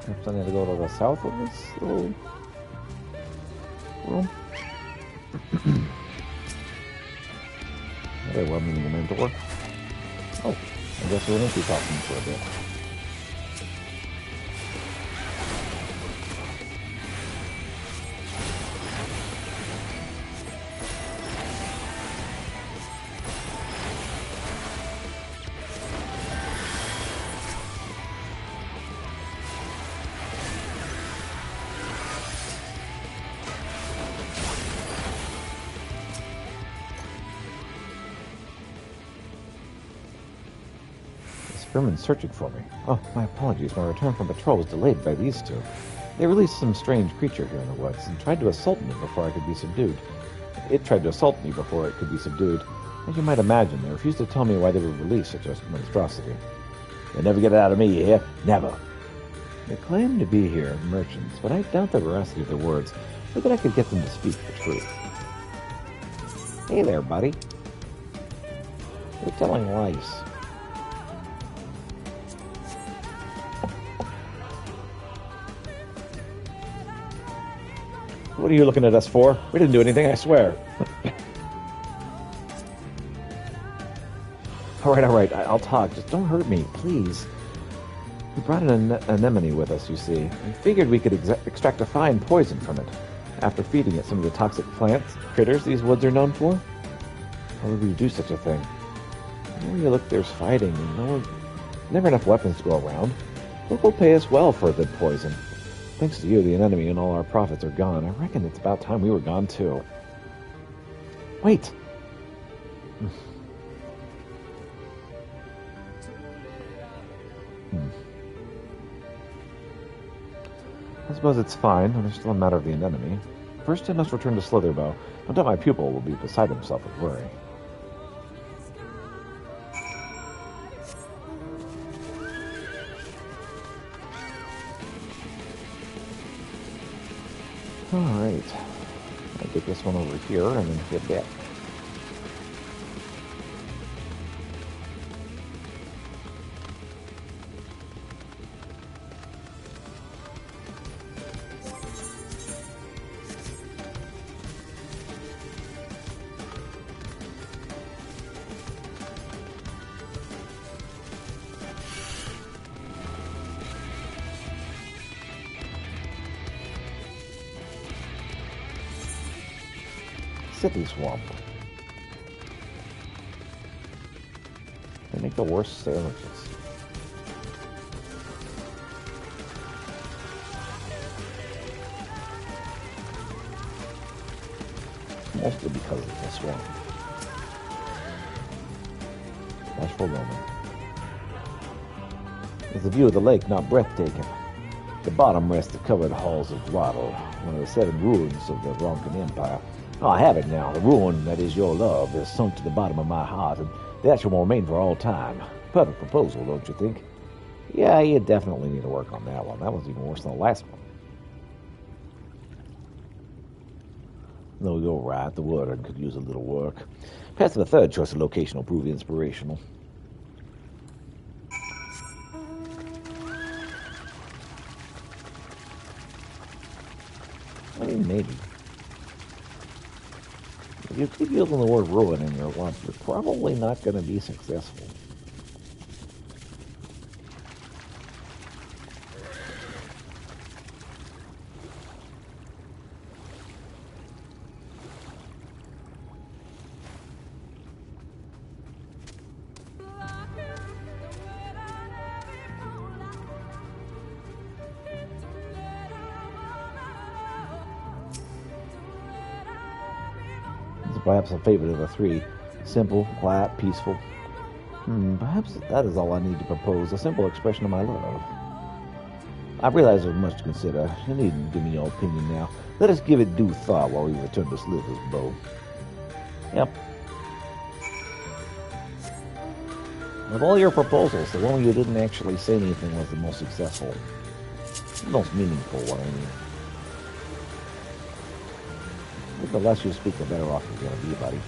Speaker 1: Perhaps I need to go to the south of this little room. Very well meaning a mentor. Oh, I guess we won't be talking for a bit. Vermin's searching for me. Oh, my apologies. My return from patrol was delayed by these two. They released some strange creature here in the woods and tried to assault me before I could be subdued. It tried to assault me before it could be subdued. As you might imagine, they refused to tell me why they would release such a monstrosity.
Speaker 2: You'll never get it out of me, you hear? Never.
Speaker 1: They claimed to be here, merchants, but I doubt the veracity of their words, or that I could get them to speak the truth. Hey there, buddy. You're telling lies. What are you looking at us for? We didn't do anything, I swear. All right, I'll talk. Just don't hurt me, please. We brought an anemone with us, you see. We figured we could extract a fine poison from it. After feeding it some of the toxic plants, critters these woods are known for. Why would we do such a thing? Where you look, there's fighting, and never enough weapons to go around. Folk will pay us well for a good poison. Thanks to you, the enemy and all our profits are gone. I reckon it's about time we were gone, too. Wait! I suppose it's fine, but there's still a matter of the enemy. First, I must return to Slitherbow. No doubt my pupil will be beside himself with worry. Alright. I'll get this one over here and then get that. City Swamp. They make the worst sandwiches. Mostly because of the swamp. Bashful moment. With the view of the lake not breathtaking. The bottom rests the covered halls of Dwaddle, one of the 7 ruins of the Ronkan Empire. Oh, I have it now. The ruin that is your love is sunk to the bottom of my heart, and that shall remain for all time. Perfect proposal, don't you think? Yeah, you definitely need to work on that one. That was even worse than the last one. No, you're right. The word could use a little work. Perhaps the third choice of location will prove inspirational. I mean, maybe. If you keep using the word ruin in your lunch, you're probably not going to be successful. Perhaps a favorite of the 3. Simple, quiet, peaceful. Perhaps that is all I need to propose. A simple expression of my love. I realize there's much to consider. You needn't give me your opinion now. Let us give it due thought while we return to Slither's bow. Yep. Of all your proposals, the one you didn't actually say anything was the most successful. The most meaningful one, I mean. The less you speak, the better off you're going to be, buddy.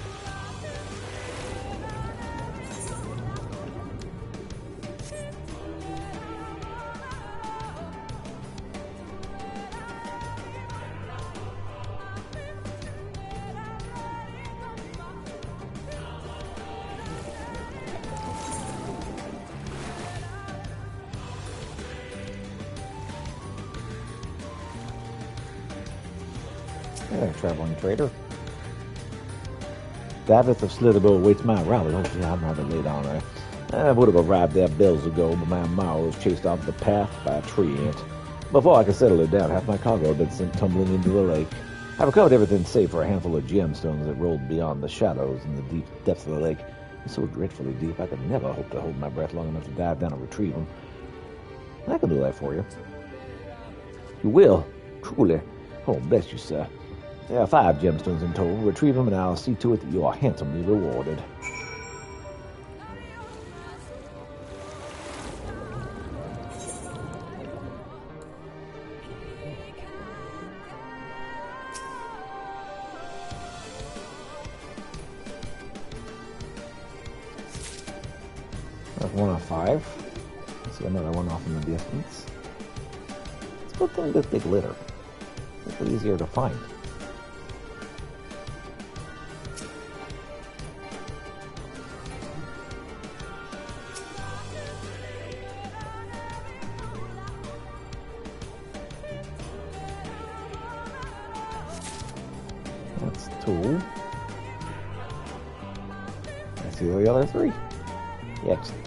Speaker 2: Traveling trader. Davith of Slitherbow waits my arrival. Oh, yeah, I'm rather late on her. I would have arrived there bells ago, but my Mara was chased off the path by a tree ant. Before I could settle it down, half my cargo had been sent tumbling into the lake. I recovered everything save for a handful of gemstones that rolled beyond the shadows in the deep depths of the lake. It's so dreadfully deep, I could never hope to hold my breath long enough to dive down and retrieve them. I can do that for you. You will? Truly? Oh, bless you, sir. There are 5 gemstones in total. Retrieve them, and I'll see to it that you are handsomely rewarded. That's 1 of 5. See another one off in the distance. It's a good thing that they glitter. It's a little easier to find. That's 2. I see the other 3. Excellent.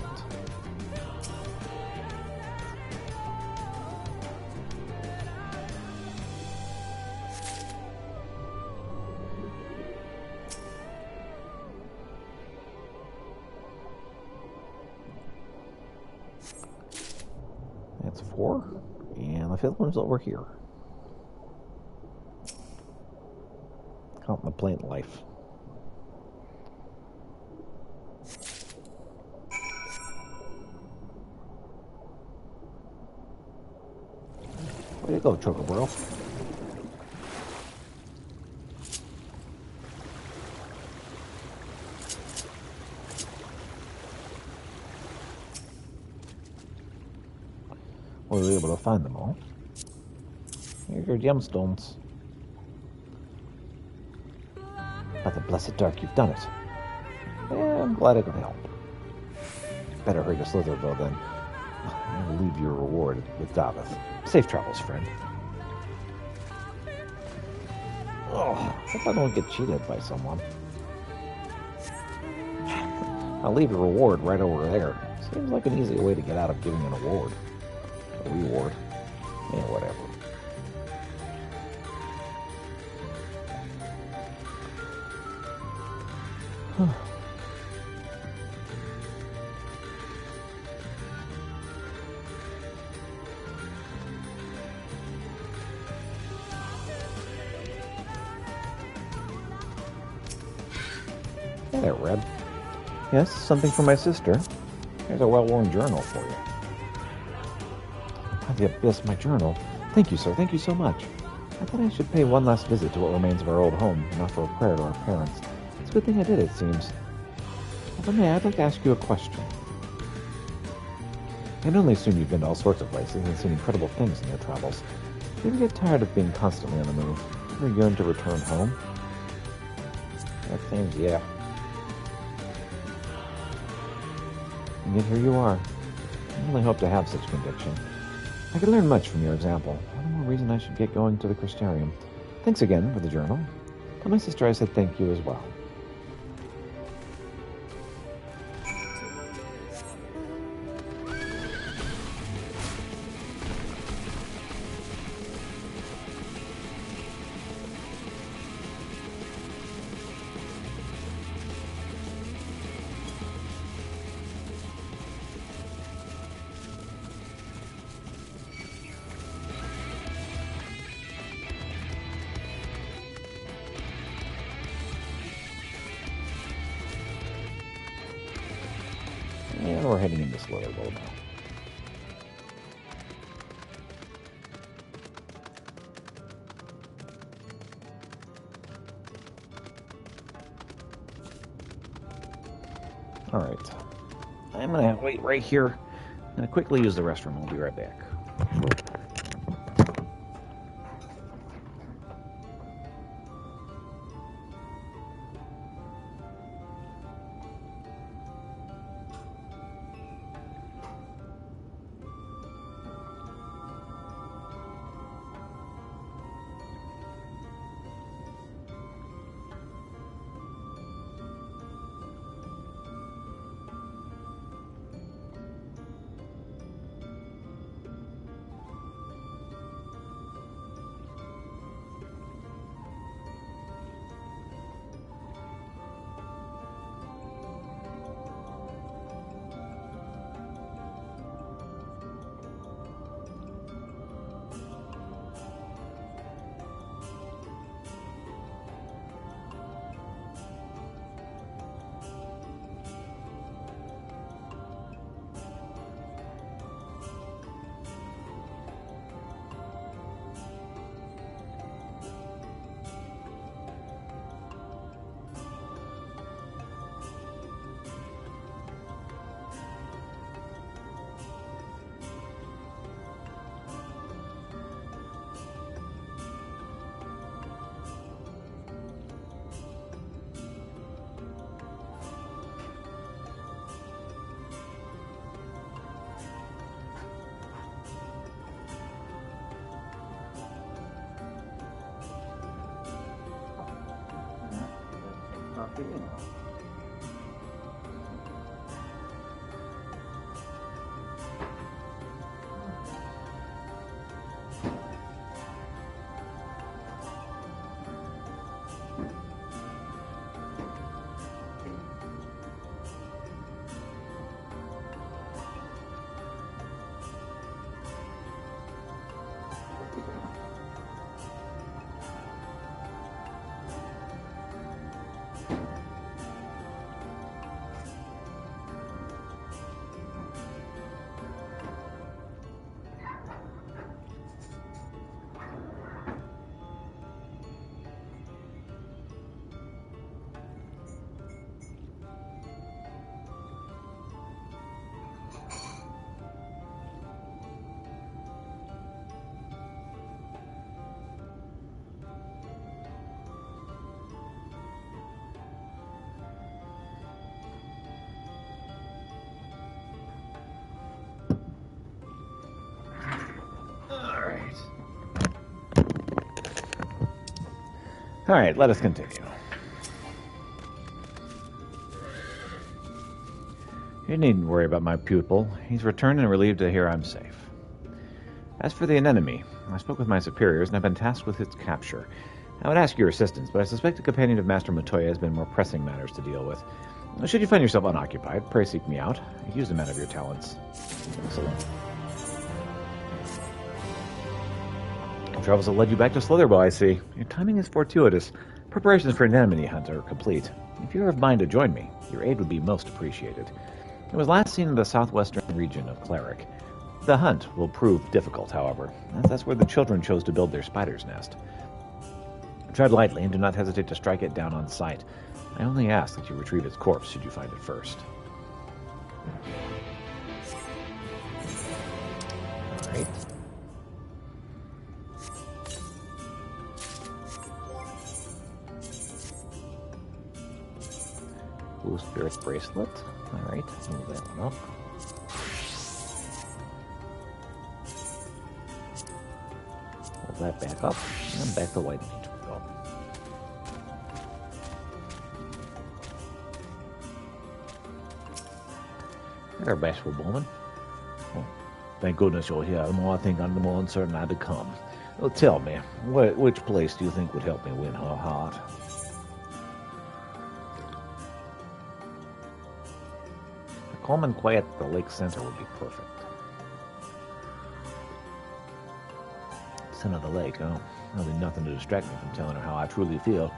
Speaker 2: That's 4. And the 5th one's over here. Counting the plant life. Way to go, Chocobro. We were able to find them all. Here's your gemstones. By the blessed dark, you've done it. Yeah, I'm glad I could help. Better hurry to Slitherville then. I'll leave your reward with Davith. Safe travels, friend. Oh, hope I don't get cheated by someone. I'll leave your reward right over there. Seems like an easy way to get out of giving an award. A reward. Yeah, whatever. Hey there, Red. Yes, something for my sister. Here's a well-worn journal for you. By the abyss, my journal. Thank you, sir. Thank you so much. I thought I should pay one last visit to what remains of our old home and offer a prayer to our parents. It's a good thing I did, it seems. If I may, I'd like to ask you a question. I can only assume you've been to all sorts of places and seen incredible things in your travels. Do you ever get tired of being constantly on the move? Do you ever yearn to return home? That seems, yeah. And yet here you are. I only hope to have such conviction. I could learn much from your example. One more reason I should get going to the Christarium. Thanks again for the journal. Tell my sister I said thank you as well. And we're heading into Slitherville now. Alright. I'm going to wait right here. I'm going to quickly use the restroom. I'll be right back.
Speaker 1: All right, let us continue. You needn't worry about my pupil. He's returned and relieved to hear I'm safe. As for the anemone, I spoke with my superiors and have been tasked with its capture. I would ask your assistance, but I suspect a companion of Master Matoya has been more pressing matters to deal with. Should you find yourself unoccupied, pray seek me out. Use the man of your talents. Excellent. Travels have led you back to Slitherbow, I see. Your timing is fortuitous. Preparations for an anemone hunt are complete. If you're of mind to join me, your aid would be most appreciated. It was last seen in the southwestern region of Cleric. The hunt will prove difficult, however, as that's where the children chose to build their spider's nest. Tread lightly and do not hesitate to strike it down on sight. I only ask that you retrieve its corpse should you find it first. All right. Blue Spirit Bracelet. Alright, move that one up. Hold that back up, and back to white meat. Go. There, bashful woman. Well, thank goodness you're here. The more I think on, the more uncertain I become. Well, tell me, which place do you think would help me win her heart? Calm and quiet at the lake center would be perfect. Center of the lake, oh. There'll be nothing to distract me from telling her how I truly feel.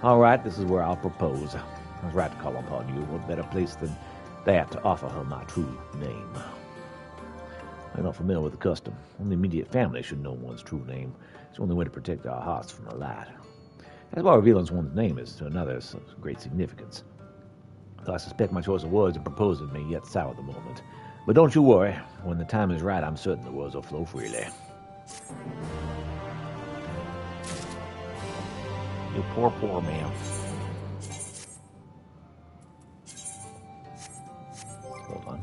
Speaker 1: All right, this is where I'll propose. I was right to call upon you. What better place than that to offer her my true name? I'm not familiar with the custom. Only immediate family should know one's true name. It's the only way to protect our hearts from the light. That's why revealing one's name is to another's of great significance. Though I suspect my choice of words and proposal may yet sour the moment. But don't you worry. When the time is right, I'm certain the words will flow freely. You poor, poor man. Hold on.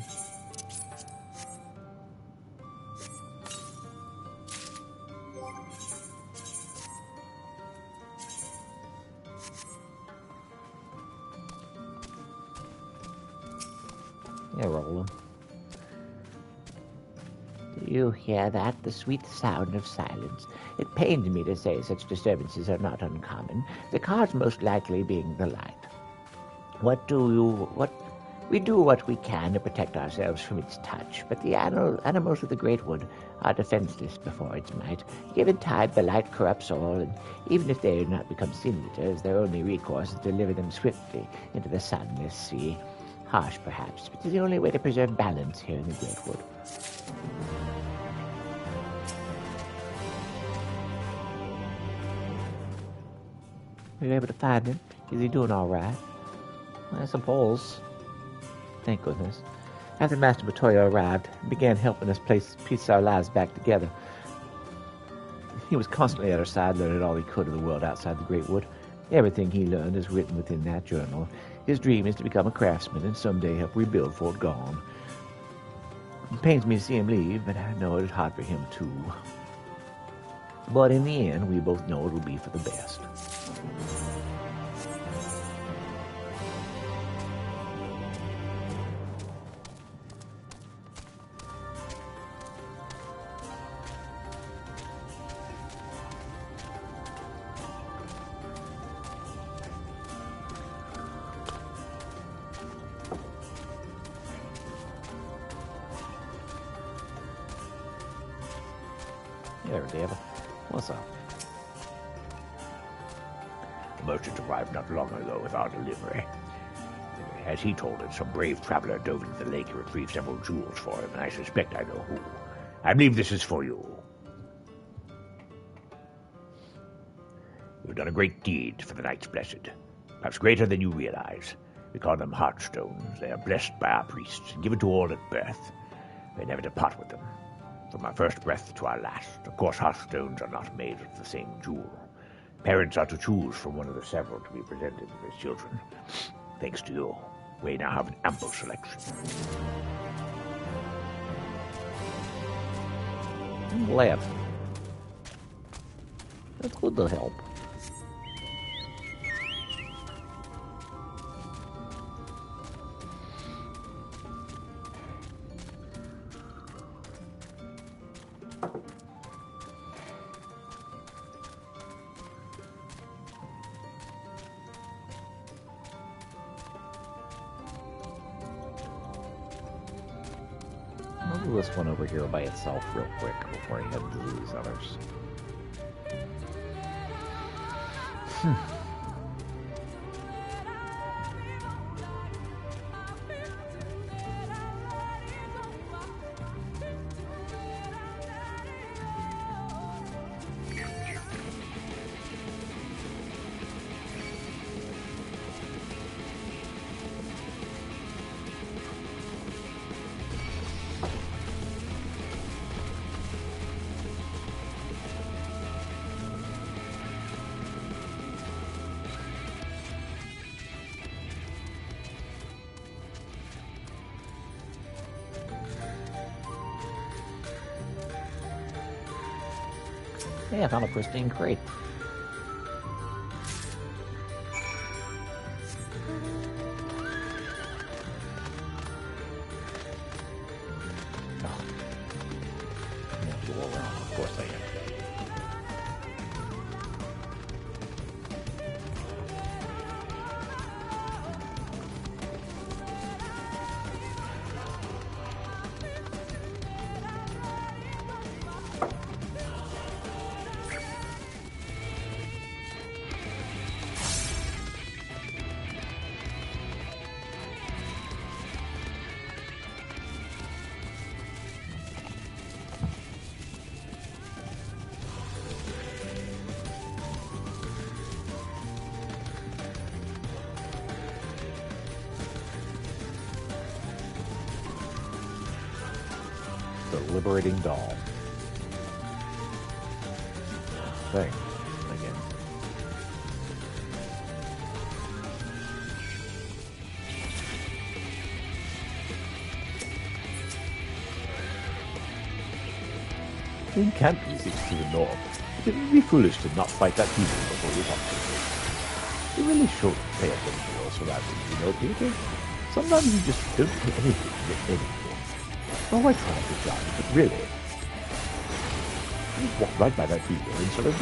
Speaker 1: Yeah, Roland.
Speaker 8: Do you hear that? The sweet sound of silence. It pains me to say such disturbances are not uncommon, the cause most likely being the light. We do what we can to protect ourselves from its touch, but the animals of the Great Wood are defenseless before its might. Given time, the light corrupts all, and even if they do not become sin eaters, their only recourse is to deliver them swiftly into the sunless sea. Harsh, perhaps, but it's the only way to preserve balance here in the Great Wood. Were you able to find him? Is he doing all right?
Speaker 1: I suppose.
Speaker 8: Thank goodness. After Master Matoya arrived and began helping us piece our lives back together, he was constantly at our side, learning all he could of the world outside the Great Wood. Everything he learned is written within that journal. His dream is to become a craftsman and someday help rebuild Fort Gone. It pains me to see him leave, but I know it is hard for him too. But in the end, we both know it will be for the best.
Speaker 1: Hey there, David. What's up?
Speaker 3: The merchant arrived not long ago with our delivery. As he told it, some brave traveler dove into the lake and retrieved several jewels for him, and I suspect I know who. I believe this is for you. You've done a great deed for the Knights Blessed, perhaps greater than you realize. We call them heartstones. They are blessed by our priests and given to all at birth. They never depart with them, from our first breath to our last. Of course, heartstones are not made of the same jewel. Parents are to choose from one of the several to be presented to their children. Thanks to you, we now have an ample selection.
Speaker 1: I'm glad. That's good to help. I'll do this one over here by itself real quick before I head to these others. Hey, I found a pristine crate. Oh. I have to go around. Of course I am. The liberating doll. Thing. Again. The encampment is to the north. It would be foolish to not fight that people before you talk to them. You really should pay attention to your surroundings, you know, Peter. Sometimes you just don't pay anything to anything. Oh, I tried to judge, but really. I just walked right by that video instead of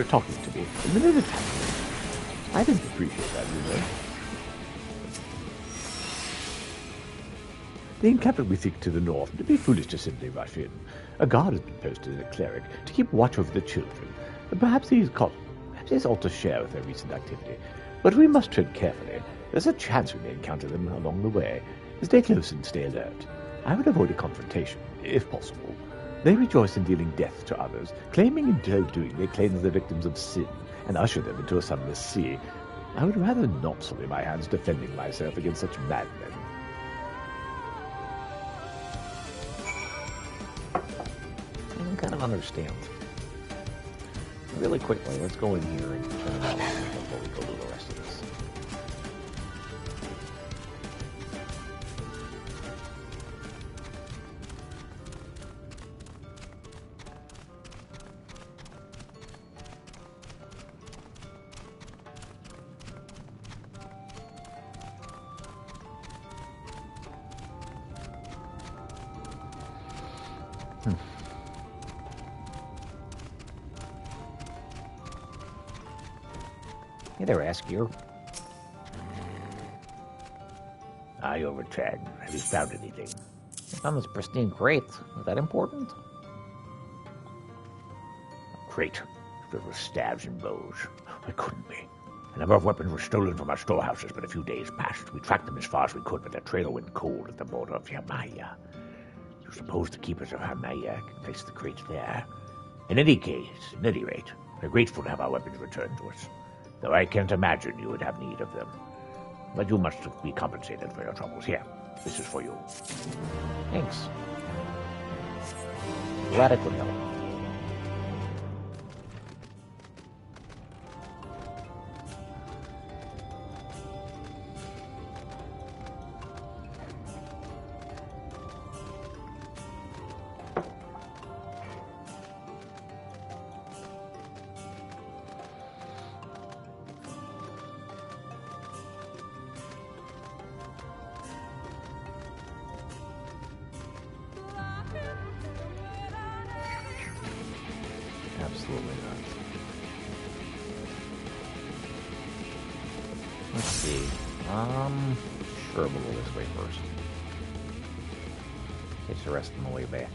Speaker 1: talking to me. And then it attacked me. I didn't appreciate that, you know. The encampment we think to the north, it'd be foolish to simply rush in. A guard has been posted as a cleric to keep watch over the children. And perhaps he's ought to share with their recent activity. But we must tread carefully. There's a chance we may encounter them along the way. Stay close and stay alert. I would avoid a confrontation, if possible. They rejoice in dealing death to others, claiming in so doing they cleanse the victims of sin and usher them into a sunless sea. I would rather not soil my hands defending myself against such madmen. I don't kind of understand. Really quickly, let's go in here and turn it off before we go to the rest of this. Hey there, Askew.
Speaker 3: Aye, Overtag. Have you found anything?
Speaker 1: I found this pristine crate. Is that important?
Speaker 3: crate filled with staves and bows. Why couldn't we? A number of weapons were stolen from our storehouses, but a few days passed. We tracked them as far as we could, but their trail went cold at the border of Yamaya. You suppose the keepers of Yamaya placed the crates there? In any rate, we're grateful to have our weapons returned to us, though I can't imagine you would have need of them. But you must be compensated for your troubles. Here, this is for you.
Speaker 8: Thanks. Glad I could help.
Speaker 1: Absolutely not. Let's see. Sure, we'll go this way first. Catch the rest on the way back.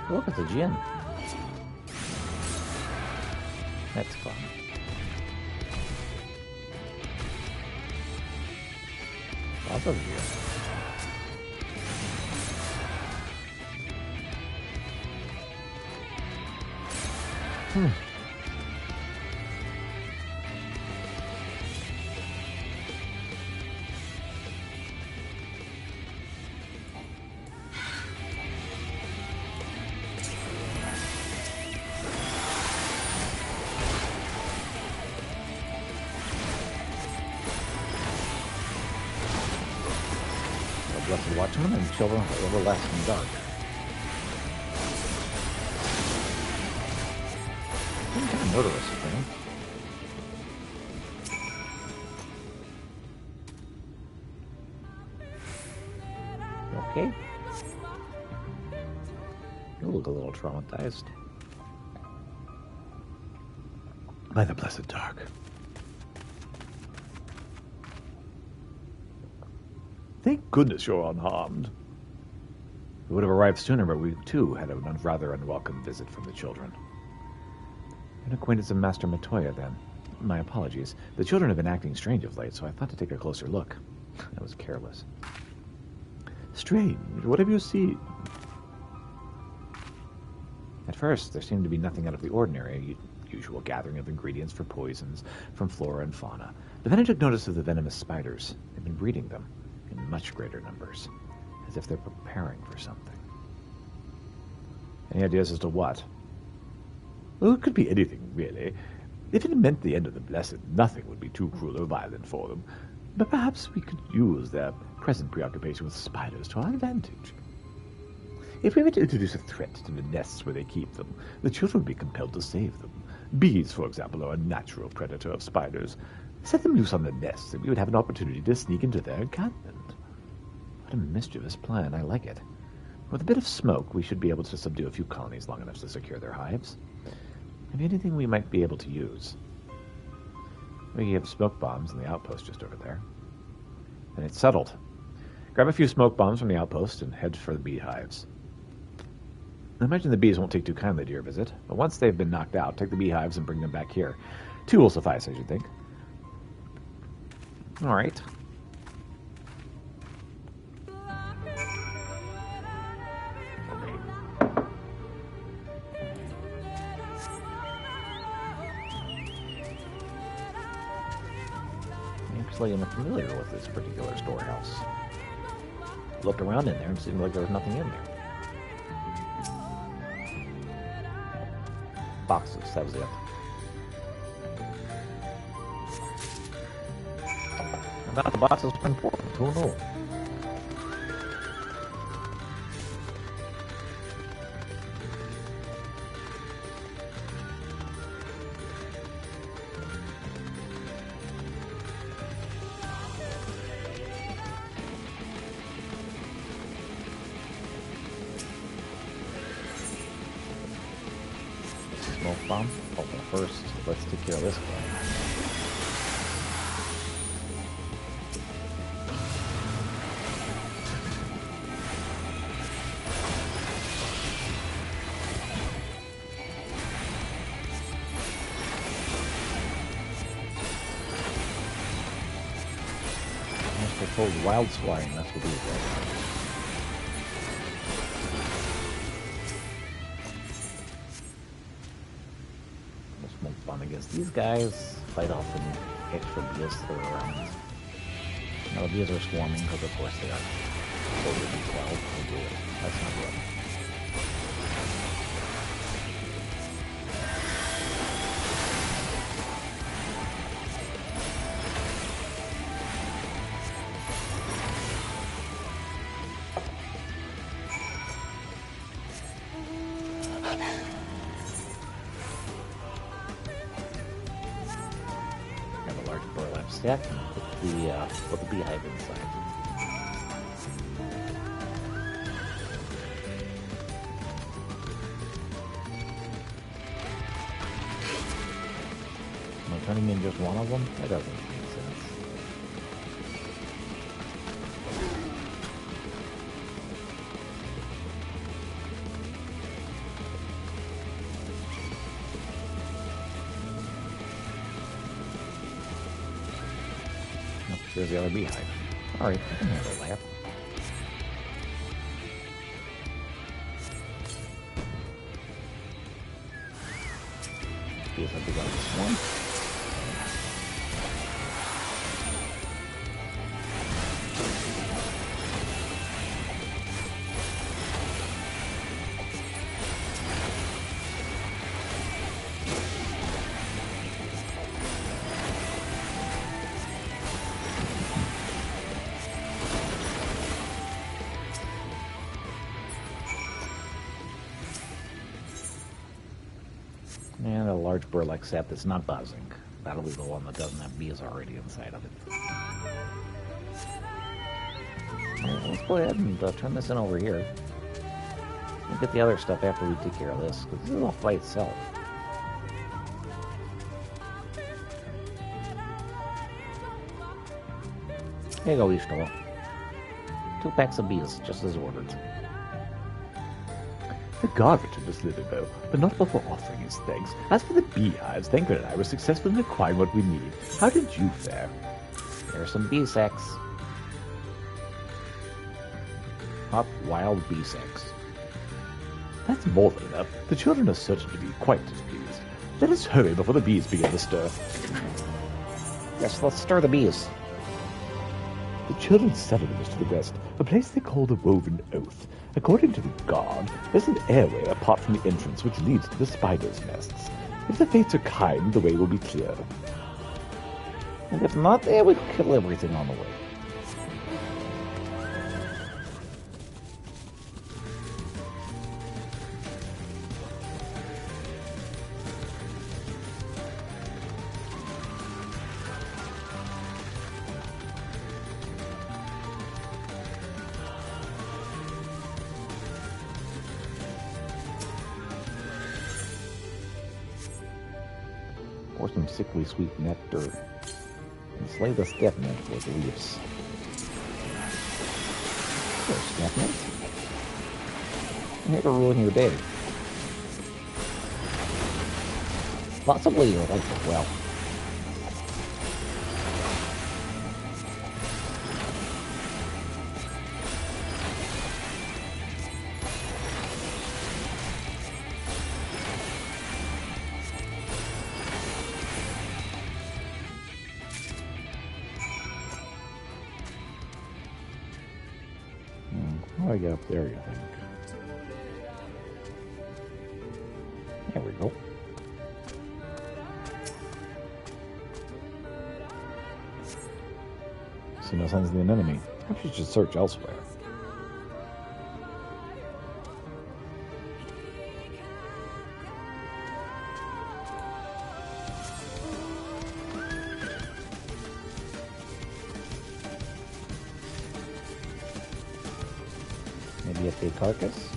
Speaker 1: Look at the gym. That's fun. Lots of gym. The Blessed Watchman and Children of Everlasting Dark. Some kind of murderous thing. Okay. You look a little traumatized. By the Blessed Dark. Thank goodness you're unharmed. We would have arrived sooner, but we too had a rather unwelcome visit from the children. An acquaintance of Master Matoya, then. My apologies. The children have been acting strange of late, so I thought to take a closer look. I was careless. Strange? What have you seen? At first, there seemed to be nothing out of the ordinary, usual gathering of ingredients for poisons from flora and fauna. But then I took notice of the venomous spiders. They've been breeding them in much greater numbers, as if they're preparing for something. Any ideas as to what? Well, it could be anything, really. If it meant the end of the Blessed, nothing would be too cruel or violent for them. But perhaps we could use their present preoccupation with spiders to our advantage. If we were to introduce a threat to the nests where they keep them, the children would be compelled to save them. Bees, for example, are a natural predator of spiders. Set them loose on the nests, and we would have an opportunity to sneak into their encampment. What a mischievous plan. I like it. With a bit of smoke, we should be able to subdue a few colonies long enough to secure their hives. Maybe anything we might be able to use. We have smoke bombs in the outpost just over there. And it's settled. Grab a few smoke bombs from the outpost and head for the beehives. I imagine the bees won't take too kindly to your visit, but once they've been knocked out, take the beehives and bring them back here. 2 will suffice, I should think. All right. Actually, I'm familiar with this particular storehouse. Looked around in there and it seemed like there was nothing in there. Boxes, that was it. About the boxes were important, who knows? Smoke bomb? Oh, but first, let's take care of this guy.
Speaker 3: told wild swine, that's what these guys are. We'll smoke bomb against these guys, fight off any extra bees that are around. Now the bees are swarming, because of course they are. So we'll be 12, we'll do it. That's not good. Stack and put the beehive inside. Am I turning in just one of them? That doesn't make sense. There's the other beehive. Alright, I can handle that. See if I dig out this one. And a large burlap sack that's not buzzing. That'll be the one that doesn't have bees already inside of it. Well, let's go ahead and turn this in over here. We'll get the other stuff after we take care of this, because this is all by itself. There you go, Ishtola. 2 packs of bees, just as ordered.
Speaker 2: The guard returned us Liverpool, but not before offering his thanks. As for the beehives, Thanker and I were successful in acquiring what we need. How did you fare?
Speaker 3: There are some bee sacks. Hot wild bee sacks.
Speaker 2: That's more than enough. The children are certain to be quite displeased. Let us hurry before the bees begin to stir.
Speaker 3: Yes, let's stir the bees.
Speaker 2: The children's settlement is to the west, a place they call the Woven Oath. According to the guard, there's an airway apart from the entrance which leads to the spiders' nests. If the fates are kind, the way will be clear.
Speaker 3: And if not, they would kill everything on the way.
Speaker 2: Pour some sickly sweet nectar, and slay the stepnet with leaves. There's stepnet. I'm here to ruin your day.
Speaker 3: Possibly your life as well.
Speaker 2: How do I get up there, you think? There we go. See no signs of the enemy. Perhaps we should search elsewhere. Maybe a big carcass?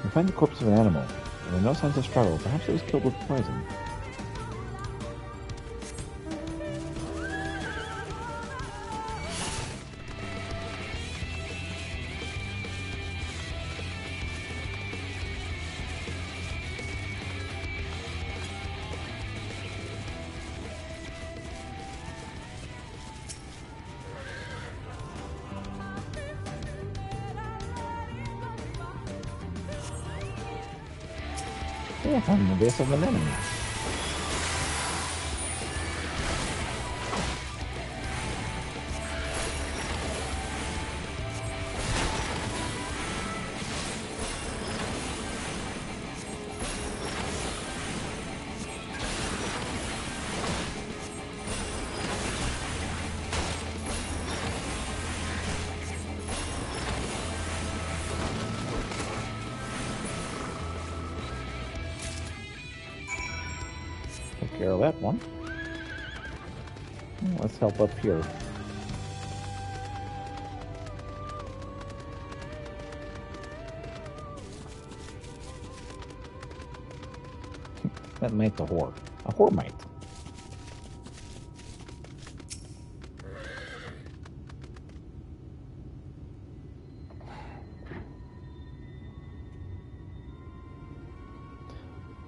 Speaker 2: We find the corpse of an animal. There are no signs of struggle. Perhaps it was killed with poison. Yeah, from the base of an enemy. Take care of that one. Let's help up here. That might's a whore. A whore might.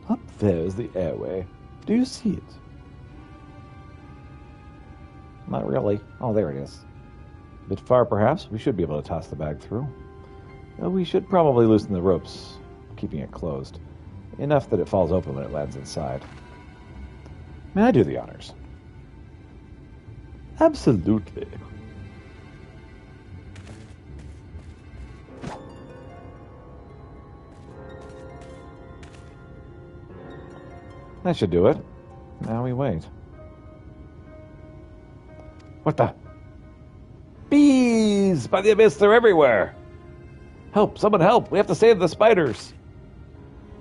Speaker 2: Up there is the airway. Do you see it? Not really. Oh, there it is. A bit far, perhaps. We should be able to toss the bag through. We should probably loosen the ropes, keeping it closed. Enough that it falls open when it lands inside. May I do the honors? Absolutely. That should do it. Now we wait. What the? Bees! By the abyss, they're everywhere! Help! Someone help! We have to save the spiders!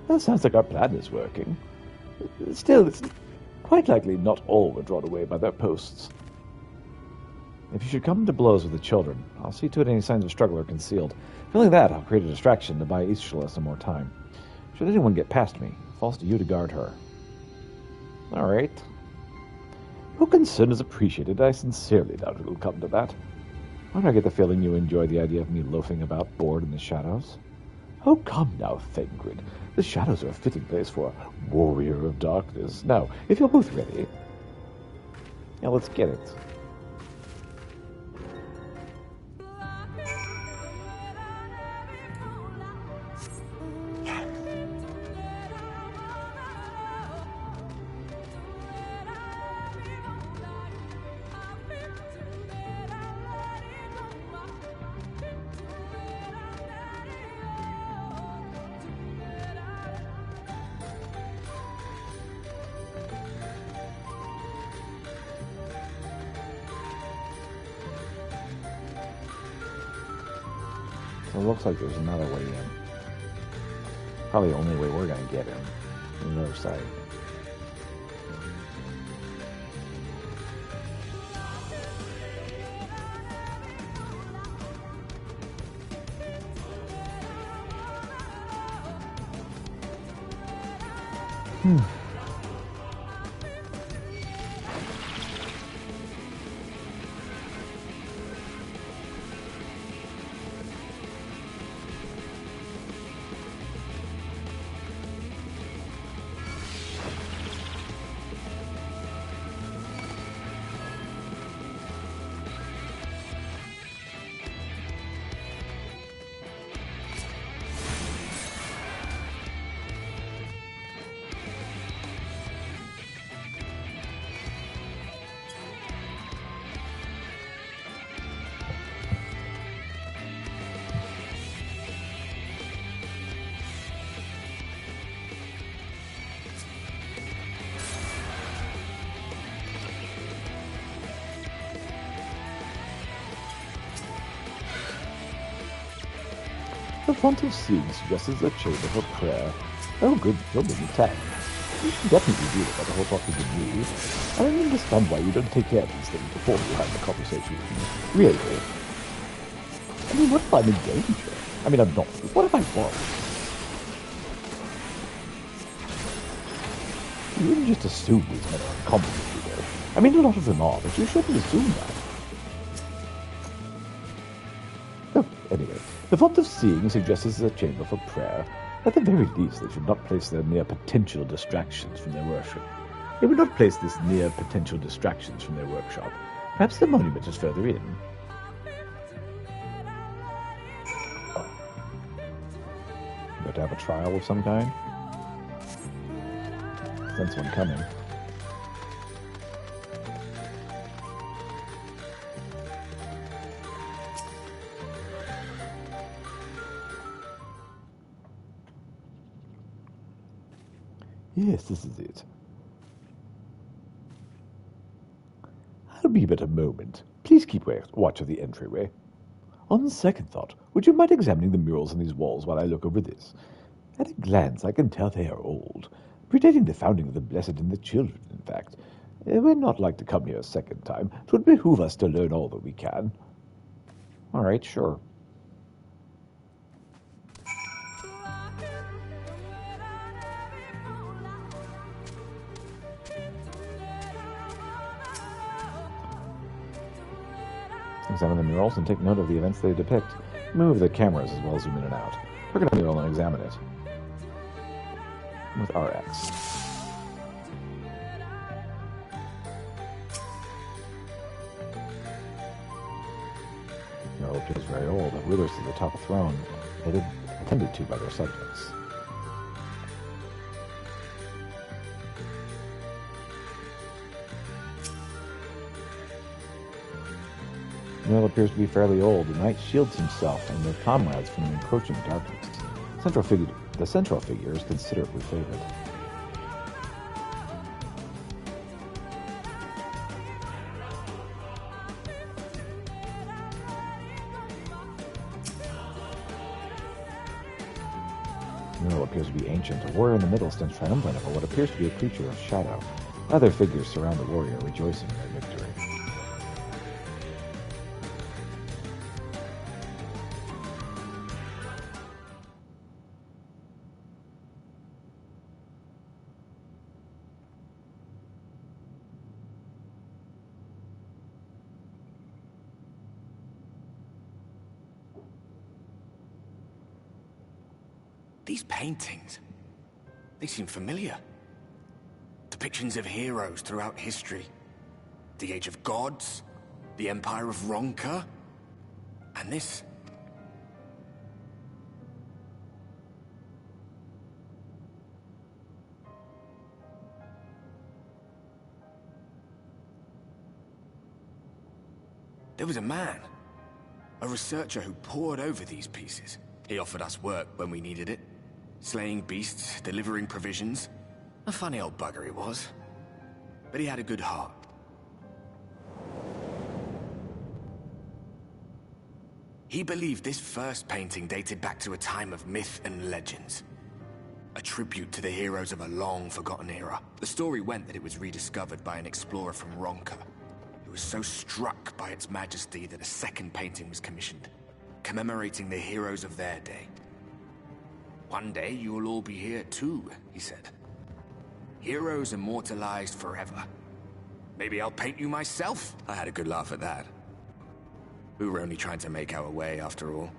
Speaker 2: That sounds like our plan is working. Still, it's quite likely not all were drawn away by their posts. If you should come to blows with the children, I'll see to it any signs of struggle are concealed. Failing that, I'll create a distraction to buy Ischala some more time. Should anyone get past me, it falls to you to guard her. All right. Your concern is appreciated. I sincerely doubt it'll come to that. Why do I get the feeling you enjoy the idea of me loafing about bored in the shadows? Oh, come now, Thangrid. The shadows are a fitting place for a warrior of darkness. Now, if you're both ready... Yeah, let's get it. So it looks like there's another way in. Probably the only way we're going to get in. From the other side. The font of seeing suggests a chamber for prayer. Oh, good, you're being attacked. You should definitely do that, the whole talking to me. I don't understand why you don't take care of these things before you have the conversation with me. Really? I mean, what if I'm in danger? I mean, I'm not. What if I was? You wouldn't just assume these men are incompetent, you know. I mean, a lot of them are, but you shouldn't assume that. Oh, anyway. The font of seeing suggests this is a chamber for prayer. At the very least, they should not place their near potential distractions from their worship. They would not place this near potential distractions from their workshop. Perhaps the monument is further in. Got to have a trial of some kind?
Speaker 1: sense one coming.
Speaker 2: Yes, this is it. I'll be but a moment. Please keep watch of the entryway. On second thought, would you mind examining the murals on these walls while I look over this? At a glance, I can tell they are old, predating the founding of the Blessed and the Children, in fact. We're not like to come here a second time. 'Twould behoove us to learn all that we can.
Speaker 1: All right, sure. Examine the murals and take note of the events they depict. Move the cameras as well as zoom in and out. Look at a mural and examine it. With RX. The mural appears very old. The rulers at the top of the throne, attended to by their subjects. The mural appears to be fairly old. The knight shields himself and their comrades from the encroaching darkness. The central figure is considerably faded. The mural appears to be ancient. A warrior in the middle stands triumphant over what appears to be a creature of shadow. Other figures surround the warrior, rejoicing in their victory.
Speaker 9: These paintings, they seem familiar. Depictions of heroes throughout history. The Age of Gods, the Empire of Ronka, and this. There was a man, a researcher who pored over these pieces. He offered us work when we needed it. Slaying beasts, delivering provisions. A funny old bugger he was. But he had a good heart. He believed this first painting dated back to a time of myth and legends. A tribute to the heroes of a long-forgotten era. The story went that it was rediscovered by an explorer from Ronka, who was so struck by its majesty that a second painting was commissioned, commemorating the heroes of their day. One day you will all be here too, he said. Heroes immortalized forever. Maybe I'll paint you myself? I had a good laugh at that. We were only trying to make our way after all.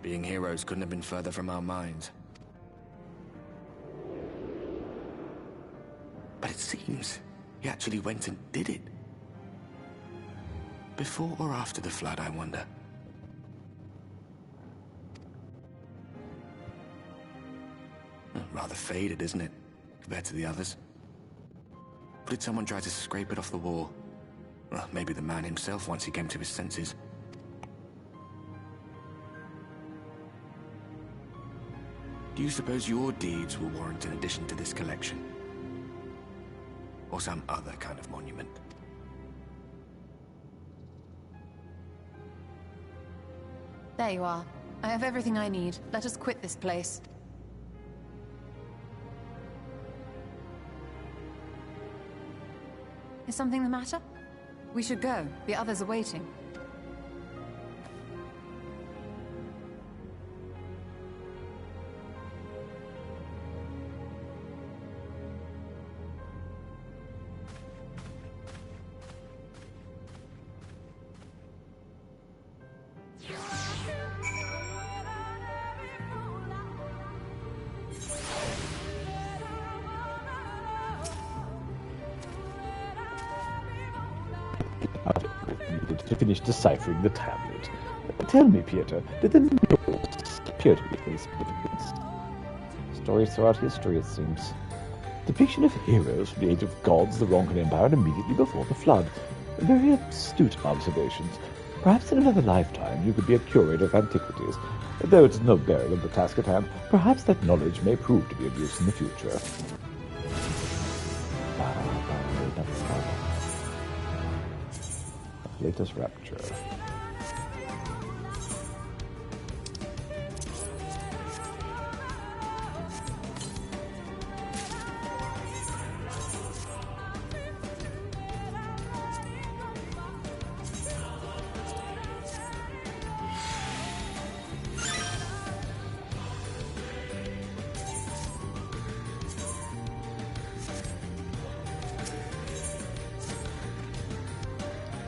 Speaker 9: Being heroes couldn't have been further from our minds. But it seems he actually went and did it. Before or after the flood, I wonder. Rather faded, isn't it, compared to the others? Or did someone try to scrape it off the wall? Well, maybe the man himself once he came to his senses. Do you suppose your deeds will warrant an addition to this collection? Or some other kind of monument?
Speaker 4: There you are. I have everything I need. Let us quit this place. Is something the matter? We should go. The others are waiting.
Speaker 2: To finish deciphering the tablet. Tell me, Peter, did the murals appear to be significant?
Speaker 1: Stories throughout history, it seems.
Speaker 2: Depiction of heroes from the age of gods, the Ronkan Empire, and immediately before the Flood. Very astute observations. Perhaps in another lifetime you could be a curator of antiquities. Though it's no bearing of the task at hand, perhaps that knowledge may prove to be of use in the future. Latest rapture.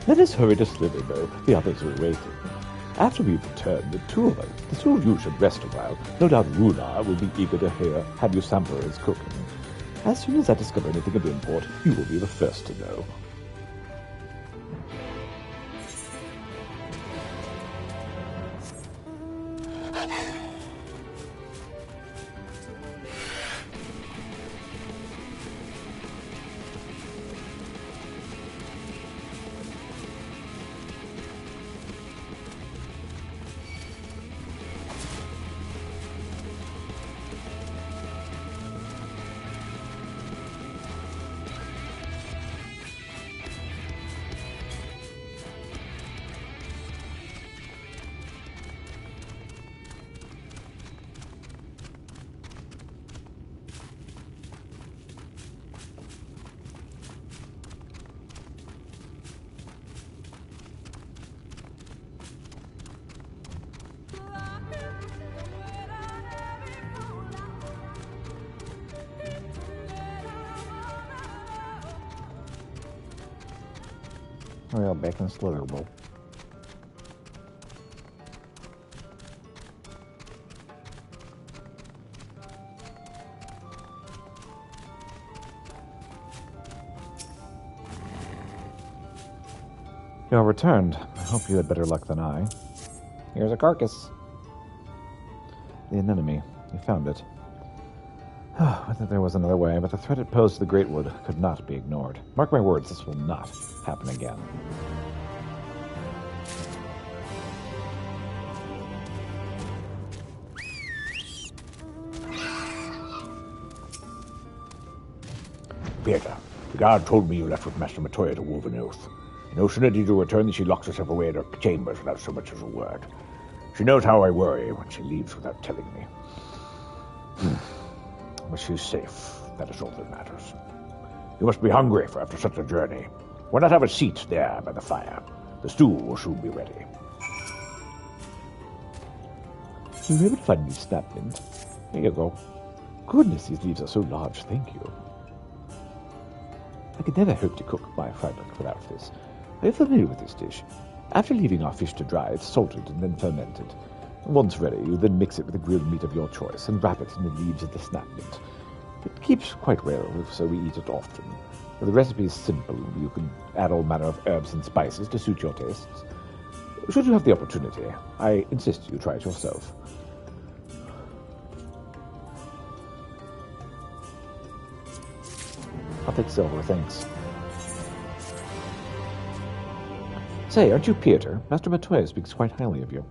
Speaker 2: Let us hurry to Sliverbow. The others are waiting. After we return, the two of you should rest a while. No doubt Runa will be eager to have you sample his cooking. As soon as I discover anything of import, you will be the first to know. Well, back in Sliverbow. You all returned. I hope you had better luck than I. Here's a carcass. The anemone. You found it. I thought there was another way, but the threat it posed to the Great Wood could not be ignored. Mark my words, this will not happen again.
Speaker 3: Peter, the guard told me you left with Master Matoya to wove an oath. No sooner did you return than she locks herself away in her chambers without so much as a word. She knows how I worry when she leaves without telling me. But she's safe. That is all that matters. You must be hungry for after such a journey. Why not have a seat there by the fire? The stew will soon be ready.
Speaker 2: You were able to find me snapmint. Here you go. Goodness, these leaves are so large, thank you. I could never hope to cook my Freiburg without this. Are you familiar with this dish? After leaving our fish to dry, it's salted and then fermented. Once ready, you then mix it with the grilled meat of your choice and wrap it in the leaves of the snapmint. It keeps quite well, so we eat it often. The recipe is simple. You can add all manner of herbs and spices to suit your tastes. Should you have the opportunity, I insist you try it yourself. I'll take silver, thanks. Say, aren't you Peter? Master Matoya speaks quite highly of you.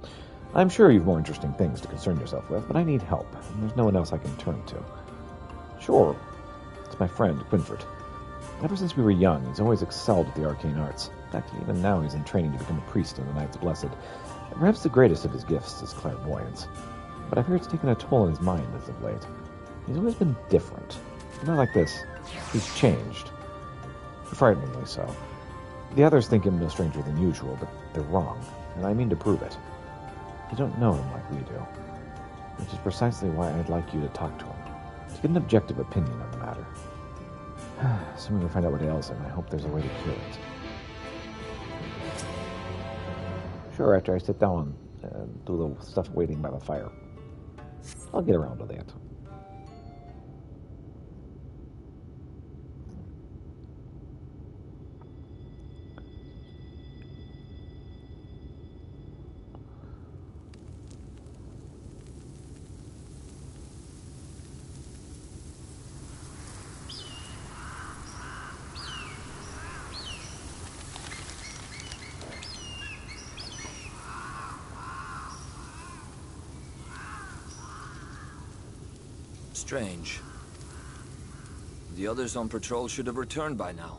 Speaker 2: I'm sure you've more interesting things to concern yourself with, but I need help, and there's no one else I can turn to. Sure. It's my friend, Quinford. Ever since we were young, he's always excelled at the arcane arts. In fact, even now he's in training to become a priest in the Knights Blessed. Perhaps the greatest of his gifts is clairvoyance. But I've heard it's taken a toll on his mind as of late. He's always been different. Not like this. He's changed. Frighteningly so. The others think him no stranger than usual, but they're wrong, and I mean to prove it. You don't know him like we do, which is precisely why I'd like you to talk to him, to get an objective opinion on the matter. Assuming we find out what ails him, I hope there's a way to cure it. Sure, after I sit down and do the stuff waiting by the fire. I'll get around to that.
Speaker 5: Strange. The others on patrol should have returned by now.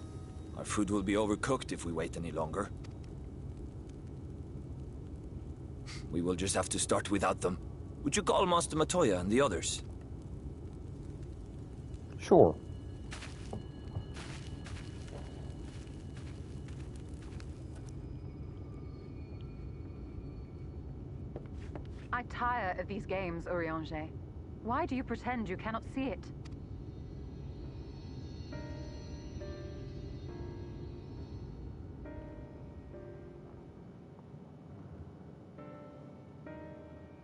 Speaker 5: Our food will be overcooked if we wait any longer. We will just have to start without them. Would you call Master Matoya and the others?
Speaker 1: Sure.
Speaker 4: I tire of these games, Urianger. Why do you pretend you cannot see it?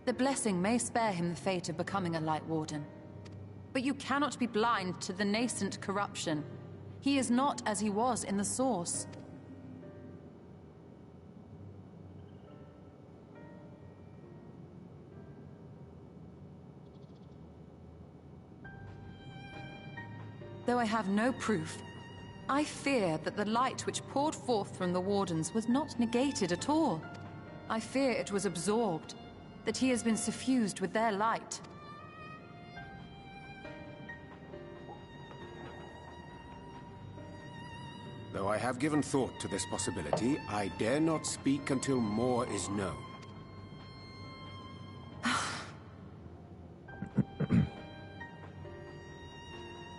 Speaker 4: The blessing may spare him the fate of becoming a Light Warden. But you cannot be blind to the nascent corruption. He is not as he was in the Source. Though I have no proof, I fear that the light which poured forth from the Wardens was not negated at all. I fear it was absorbed, that he has been suffused with their light.
Speaker 7: Though I have given thought to this possibility, I dare not speak until more is known.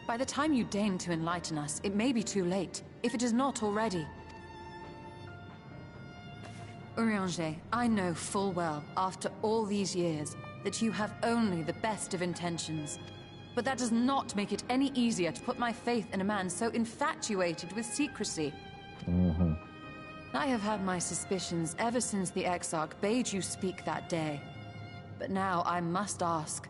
Speaker 4: By the time you deign to enlighten us, it may be too late, if it is not already. Urianger, I know full well, after all these years, that you have only the best of intentions. But that does not make it any easier to put my faith in a man so infatuated with secrecy. I have had my suspicions ever since the Exarch bade you speak that day. But now I must ask.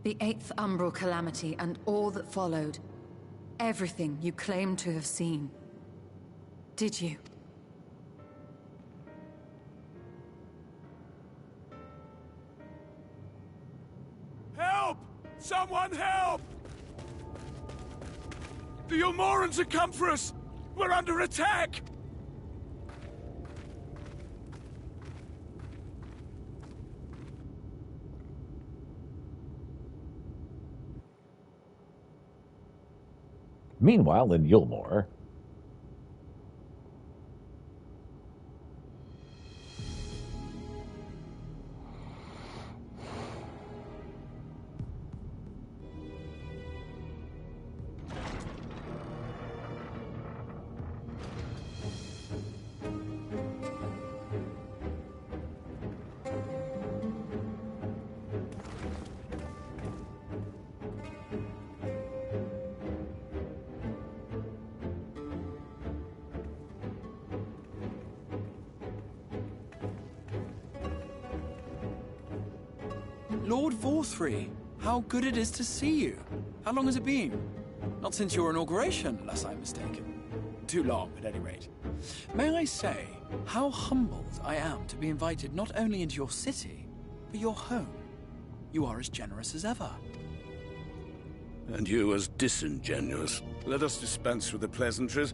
Speaker 4: The 8th Umbral Calamity and all that followed. Everything you claim to have seen. Did you?
Speaker 10: Help! Someone help! The Ilmorans have come for us! We're under attack!
Speaker 1: Meanwhile, in Yulmore,
Speaker 11: Lord Vorthry, how good it is to see you. How long has it been? Not since your inauguration, unless I'm mistaken. Too long, at any rate. May I say, how humbled I am to be invited not only into your city, but your home. You are as generous as ever.
Speaker 10: And you as disingenuous. Let us dispense with the pleasantries.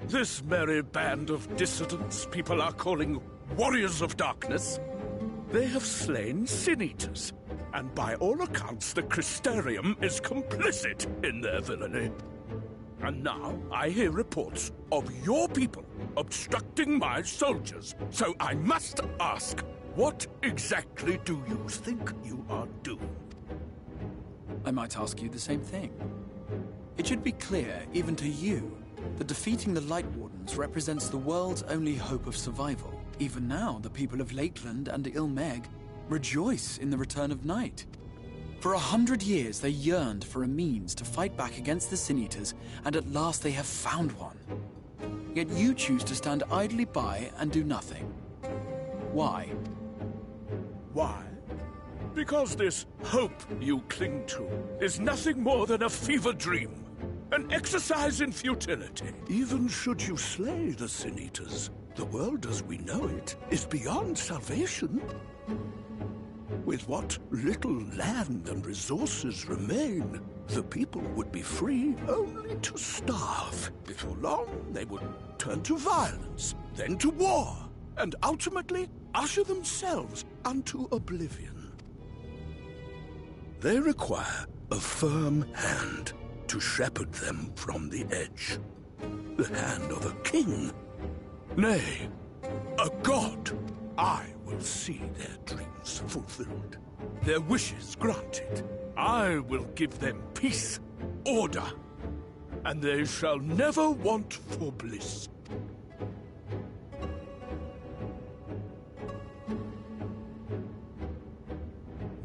Speaker 10: This merry band of dissidents people are calling Warriors of Darkness. They have slain Sin-Eaters, and by all accounts the Crystarium is complicit in their villainy. And now I hear reports of your people obstructing my soldiers, so I must ask, what exactly do you think you are doing?
Speaker 11: I might ask you the same thing. It should be clear, even to you, that defeating the Light Wardens represents the world's only hope of survival. Even now, the people of Lakeland and Ilmeg rejoice in the return of night. For 100 years, they yearned for a means to fight back against the Sin-Eaters, and at last they have found one. Yet you choose to stand idly by and do nothing. Why?
Speaker 10: Why? Because this hope you cling to is nothing more than a fever dream. An exercise in futility. Even should you slay the Sin-Eaters, the world as we know it is beyond salvation. With what little land and resources remain, the people would be free only to starve. Before long, they would turn to violence, then to war, and ultimately usher themselves unto oblivion. They require a firm hand to shepherd them from the edge. The hand of a king. Nay, a god. I will see their dreams fulfilled, their wishes granted. I will give them peace, order, and they shall never want for bliss.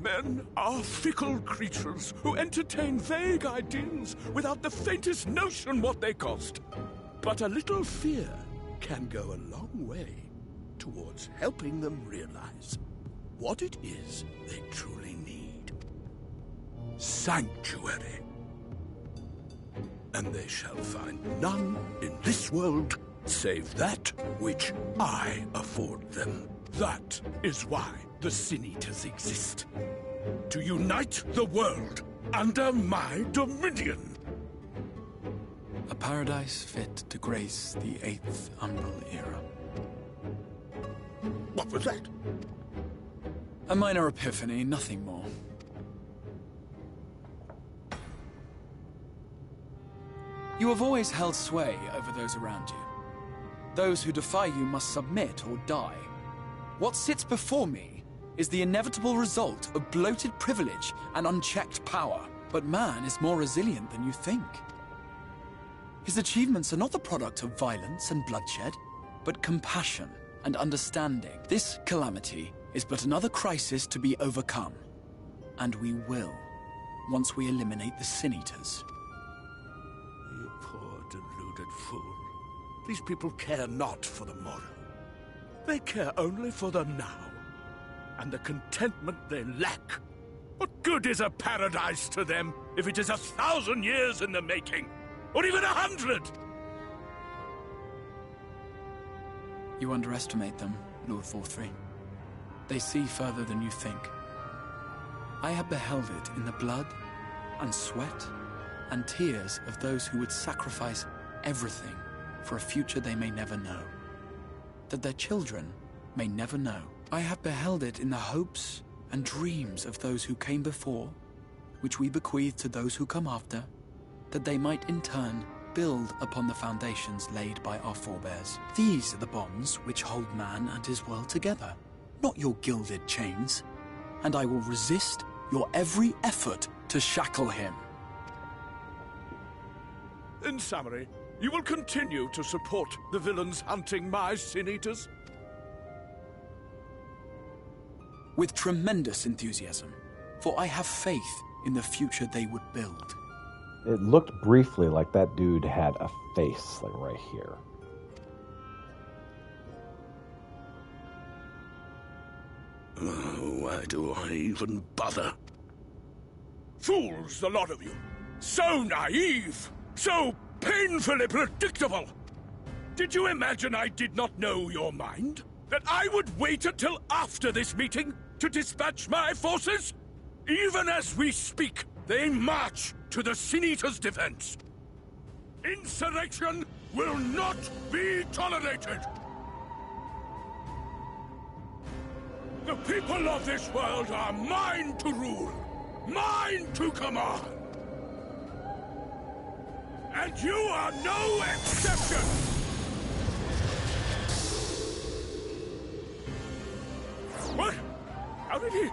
Speaker 10: Men are fickle creatures who entertain vague ideals without the faintest notion what they cost. But a little fear can go a long way towards helping them realize what it is they truly need. Sanctuary. And they shall find none in this world save that which I afford them. That is why the Sin Eaters exist. To unite the world under my dominion.
Speaker 11: A paradise fit to grace the 8th Umbral era.
Speaker 10: What was that?
Speaker 11: A minor epiphany, nothing more. You have always held sway over those around you. Those who defy you must submit or die. What sits before me is the inevitable result of bloated privilege and unchecked power. But man is more resilient than you think. His achievements are not the product of violence and bloodshed, but compassion and understanding. This calamity is but another crisis to be overcome. And we will, once we eliminate the Sin Eaters.
Speaker 10: You poor deluded fool. These people care not for the morrow. They care only for the now, and the contentment they lack. What good is a paradise to them if it is 1,000 years in the making, or even 100?
Speaker 11: You underestimate them, Lord Forthry. They see further than you think. I have beheld it in the blood and sweat and tears of those who would sacrifice everything for a future they may never know, that their children may never know. I have beheld it in the hopes and dreams of those who came before, which we bequeath to those who come after, that they might in turn build upon the foundations laid by our forebears. These are the bonds which hold man and his world together, not your gilded chains, and I will resist your every effort to shackle him.
Speaker 10: In summary, you will continue to support the villains hunting my Sin Eaters?
Speaker 11: With tremendous enthusiasm, for I have faith in the future they would build.
Speaker 1: It looked briefly like that dude had a face, like right here.
Speaker 10: Oh, why do I even bother? Fools, the lot of you! So naive! So painfully predictable! Did you imagine I did not know your mind? That I would wait until after this meeting to dispatch my forces? Even as we speak, they march to the Sin Eaters' defense. Insurrection will not be tolerated! The people of this world are mine to rule, mine to command. And you are no exception! What? How did he...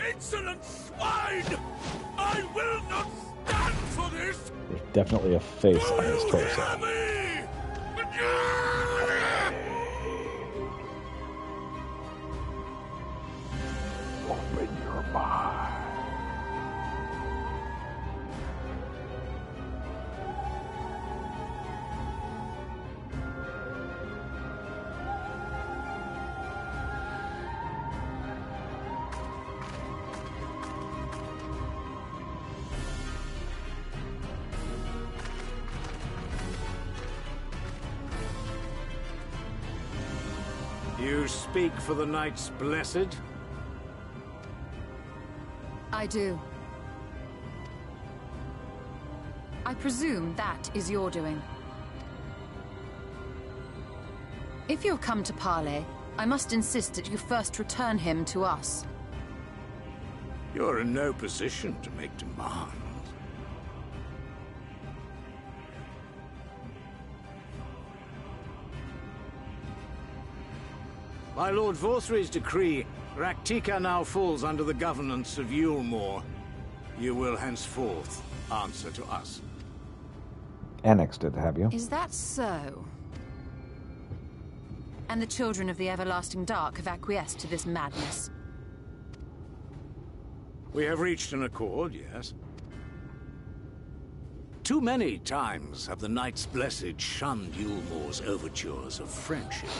Speaker 10: Insolent swine! I will not stand for this!
Speaker 1: There's definitely a face on his torso.
Speaker 2: Open your mind.
Speaker 12: You speak for the Knights Blessed?
Speaker 4: I do. I presume that is your doing. If you've come to parley, I must insist that you first return him to us.
Speaker 12: You're in no position to make demands. By Lord Vorthry's decree, Raktika now falls under the governance of Yulmore. You will henceforth answer to us.
Speaker 1: Annexed it, have you?
Speaker 4: Is that so? And the children of the Everlasting Dark have acquiesced to this madness?
Speaker 12: We have reached an accord, yes. Too many times have the Knights Blessed shunned Yulmore's overtures of friendship.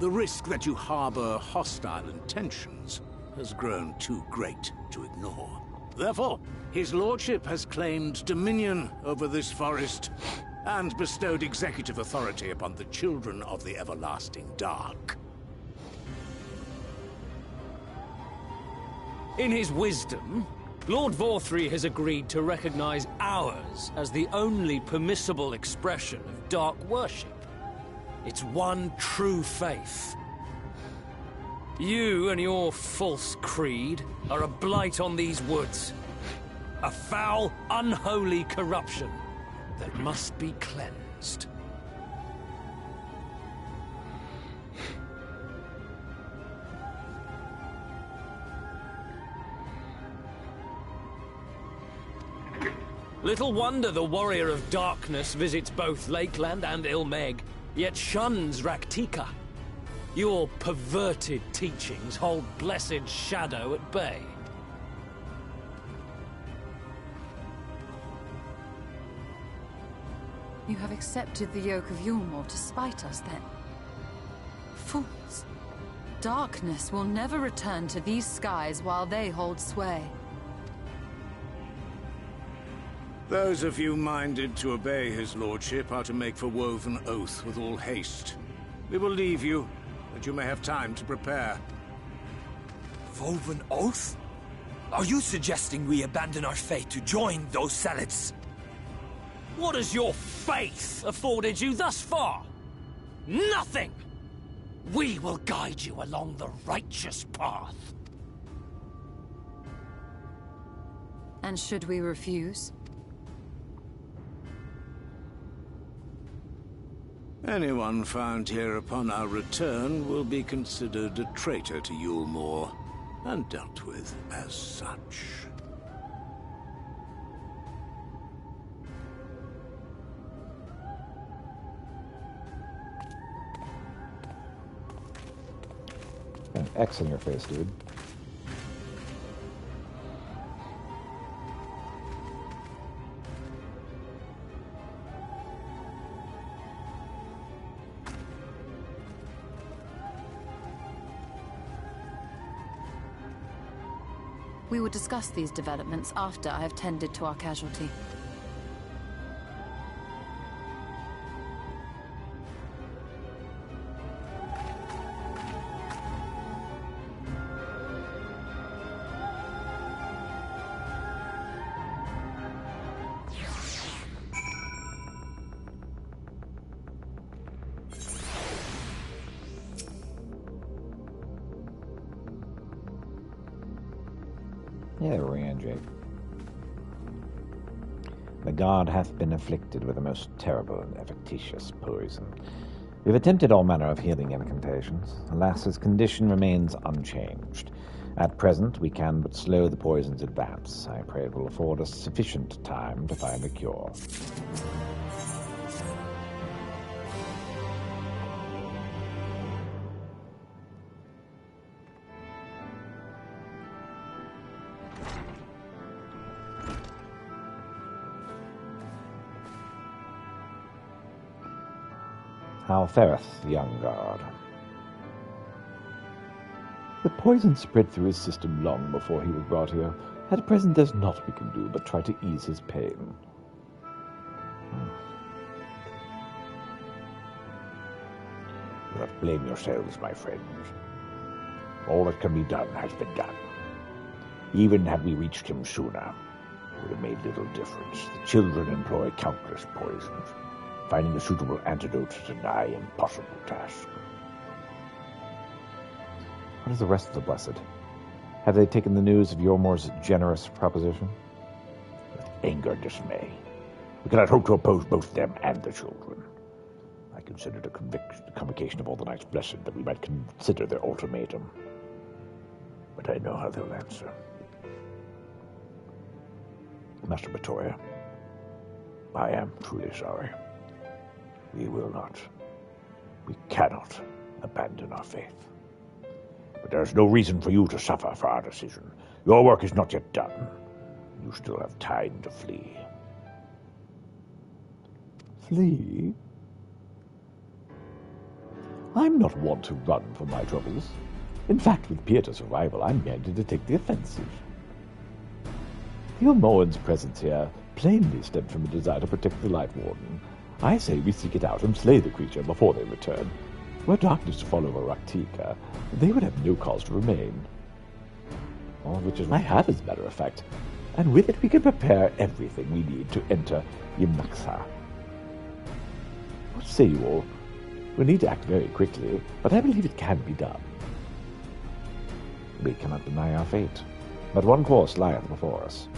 Speaker 12: The risk that you harbor hostile intentions has grown too great to ignore. Therefore, his lordship has claimed dominion over this forest and bestowed executive authority upon the children of the Everlasting Dark.
Speaker 13: In his wisdom, Lord Vorthry has agreed to recognize ours as the only permissible expression of dark worship. It's one true faith. You and your false creed are a blight on these woods. A foul, unholy corruption that must be cleansed. Little wonder the Warrior of Darkness visits both Lakeland and Ilmeg, yet shuns Raktika. Your perverted teachings hold blessed shadow at bay.
Speaker 4: You have accepted the yoke of Yulmore to spite us, then? Fools. Darkness will never return to these skies while they hold sway.
Speaker 12: Those of you minded to obey his lordship are to make for Woven Oath with all haste. We will leave you, that you may have time to prepare.
Speaker 5: Woven Oath? Are you suggesting we abandon our fate to join those zealots?
Speaker 13: What has your faith afforded you thus far? Nothing! We will guide you along the righteous path.
Speaker 4: And should we refuse?
Speaker 12: Anyone found here upon our return will be considered a traitor to Yulmore, and dealt with as such.
Speaker 1: An X in your face, dude.
Speaker 4: We will discuss these developments after I have tended to our casualty.
Speaker 1: Yeah, Ranjay. The god hath been afflicted with a most terrible and efficacious poison. We've attempted all manner of healing incantations. Alas, his condition remains unchanged. At present, we can but slow the poison's advance. I pray it will afford us sufficient time to find a cure. How fareth the young god? The poison spread through his system long before he was brought here. At present there's naught we can do but try to ease his pain.
Speaker 2: Do not blame yourselves, my friends. All that can be done has been done. Even had we reached him sooner, it would have made little difference. The children employ countless poisons. Finding a suitable antidote is a nigh impossible task.
Speaker 1: What is the rest of the blessed? Have they taken the news of your more generous proposition?
Speaker 2: With anger and dismay. We cannot hope to oppose both them and the children. I considered a convocation of all the Knights Blessed that we might consider their ultimatum. But I know how they'll answer. Master Batoya, I am truly sorry. We will not. We cannot abandon our faith. But there is no reason for you to suffer for our decision. Your work is not yet done. You still have time to flee.
Speaker 1: Flee? I'm not one to run from my troubles. In fact, with Pieter's arrival, I'm minded to take the offensive. The Omoan's presence here plainly stemmed from a desire to protect the Light Warden. I say we seek it out and slay the creature before they return. Were darkness to follow Raktika, they would have no cause to remain. All of which is I have, as a matter of fact, and with it we can prepare everything we need to enter Ymaxa. What say you all? We need to act very quickly, but I believe it can be done. We cannot deny our fate, but one course lieth before us.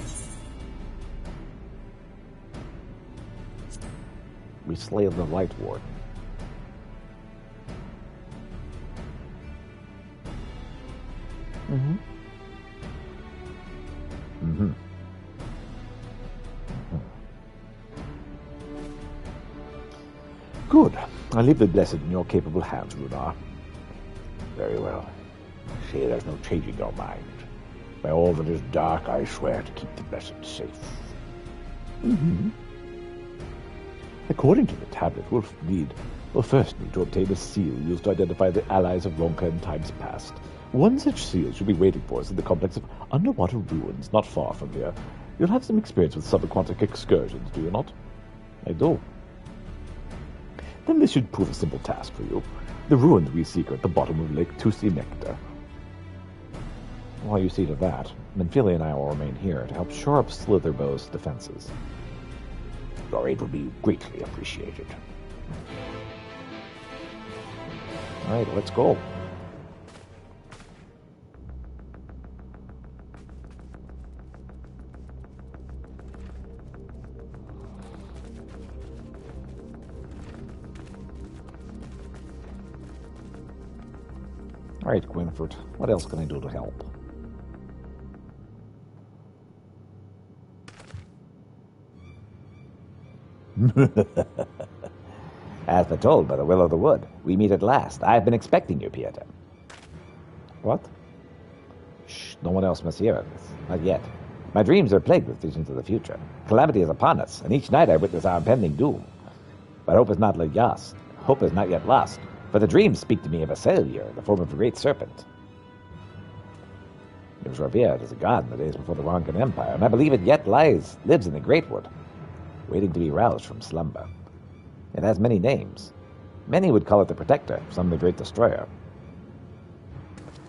Speaker 1: We slay the Light Warden. Mm-hmm. Mm-hmm. Good. I leave the Blessed in your capable hands, Runar.
Speaker 2: Very well. See, there's no changing your mind. By all that is dark, I swear to keep the Blessed safe.
Speaker 1: Mm-hmm. According to the tablet, we'll first need to obtain a seal used to identify the allies of Ronka in times past. One such seal should be waiting for us in the complex of underwater ruins not far from here. You'll have some experience with subaquatic excursions, do you not? I do. Then this should prove a simple task for you. The ruins we seek are at the bottom of Lake Tusi Nectar. While you see to that, Menphili and I will remain here to help shore up Slitherbow's defenses.
Speaker 2: Your aid would be greatly appreciated.
Speaker 1: All right, let's go. All right, Gwynford, what else can I do to help?
Speaker 3: As foretold by the Will of the Wood, we meet at last. I've been expecting you, Pieter.
Speaker 1: What?
Speaker 3: Shh, no one else must hear of this. Not yet. My dreams are plagued with visions of the future. Calamity is upon us, and each night I witness our impending doom. But hope is not lost. Hope is not yet lost, for the dreams speak to me of a savior in the form of a great serpent. It was revered as a god in the days before the Ronkan Empire, and I believe it yet lives in the Great Wood, waiting to be roused from slumber. It has many names. Many would call it the Protector, some the Great Destroyer.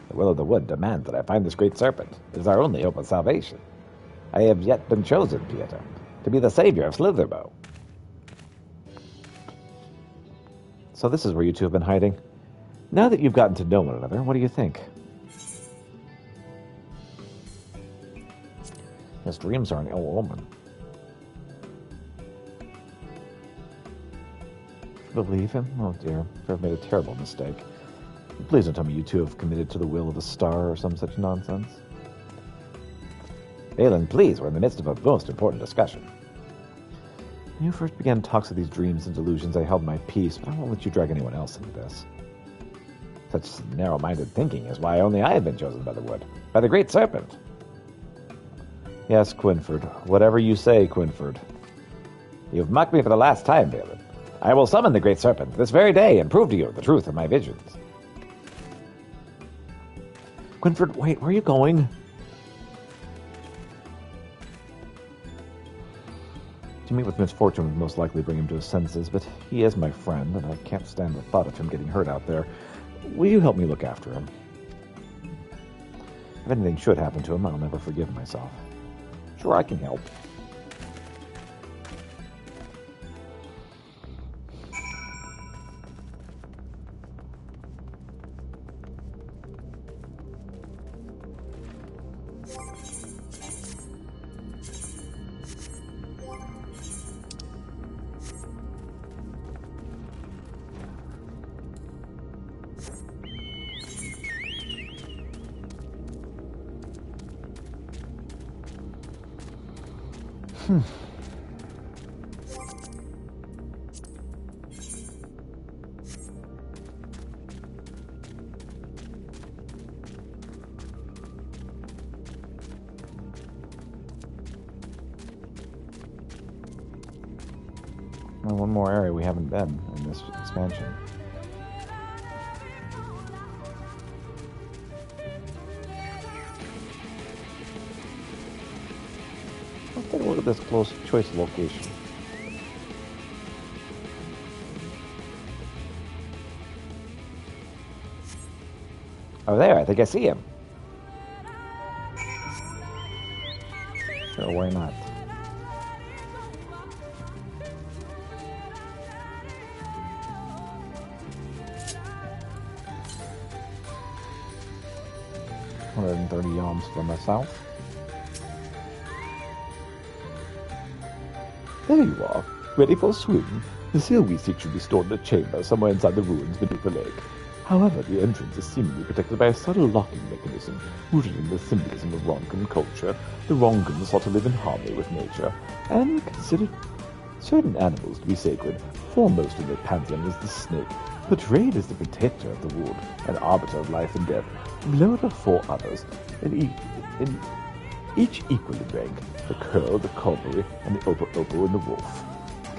Speaker 3: The Will of the Wood demands that I find this great serpent. It is our only hope of salvation. I have yet been chosen, Pieter, to be the savior of Slitherbow.
Speaker 1: So this is where you two have been hiding. Now that you've gotten to know one another, what do you think? His dreams are an ill omen. Believe him? Oh dear, I've made a terrible mistake. Please don't tell me you two have committed to the will of the star or some such nonsense.
Speaker 3: Balin, please, we're in the midst of a most important discussion.
Speaker 1: When you first began talks of these dreams and delusions, I held my peace, but I won't let you drag anyone else into this.
Speaker 3: Such narrow-minded thinking is why only I have been chosen by the Wood, by the Great Serpent.
Speaker 1: Yes, Quinford. Whatever you say, Quinford.
Speaker 3: You've mocked me for the last time, Balin. I will summon the Great Serpent this very day and prove to you the truth of my visions.
Speaker 1: Quinford, wait, where are you going? To meet with misfortune would most likely bring him to his senses, but he is my friend, and I can't stand the thought of him getting hurt out there. Will you help me look after him? If anything should happen to him, I'll never forgive myself. Sure, I can help. Well, one more area we haven't been in this expansion. Let's take a look at this close choice location. Oh, there, I think I see him. Sure, why not? Yalms from the south.
Speaker 2: There you are, ready for a swim. The seal we seek should be stored in a chamber somewhere inside the ruins beneath the lake. However, the entrance is seemingly protected by a subtle locking mechanism rooted in the symbolism of Ronkan culture. The Ronkans sought to live in harmony with nature and considered certain animals to be sacred. Foremost in their pantheon is the snake, portrayed as the protector of the wood, an arbiter of life and death. Below it are 4 others, each equal in rank: the curl, the culvery, and the opo and the wolf,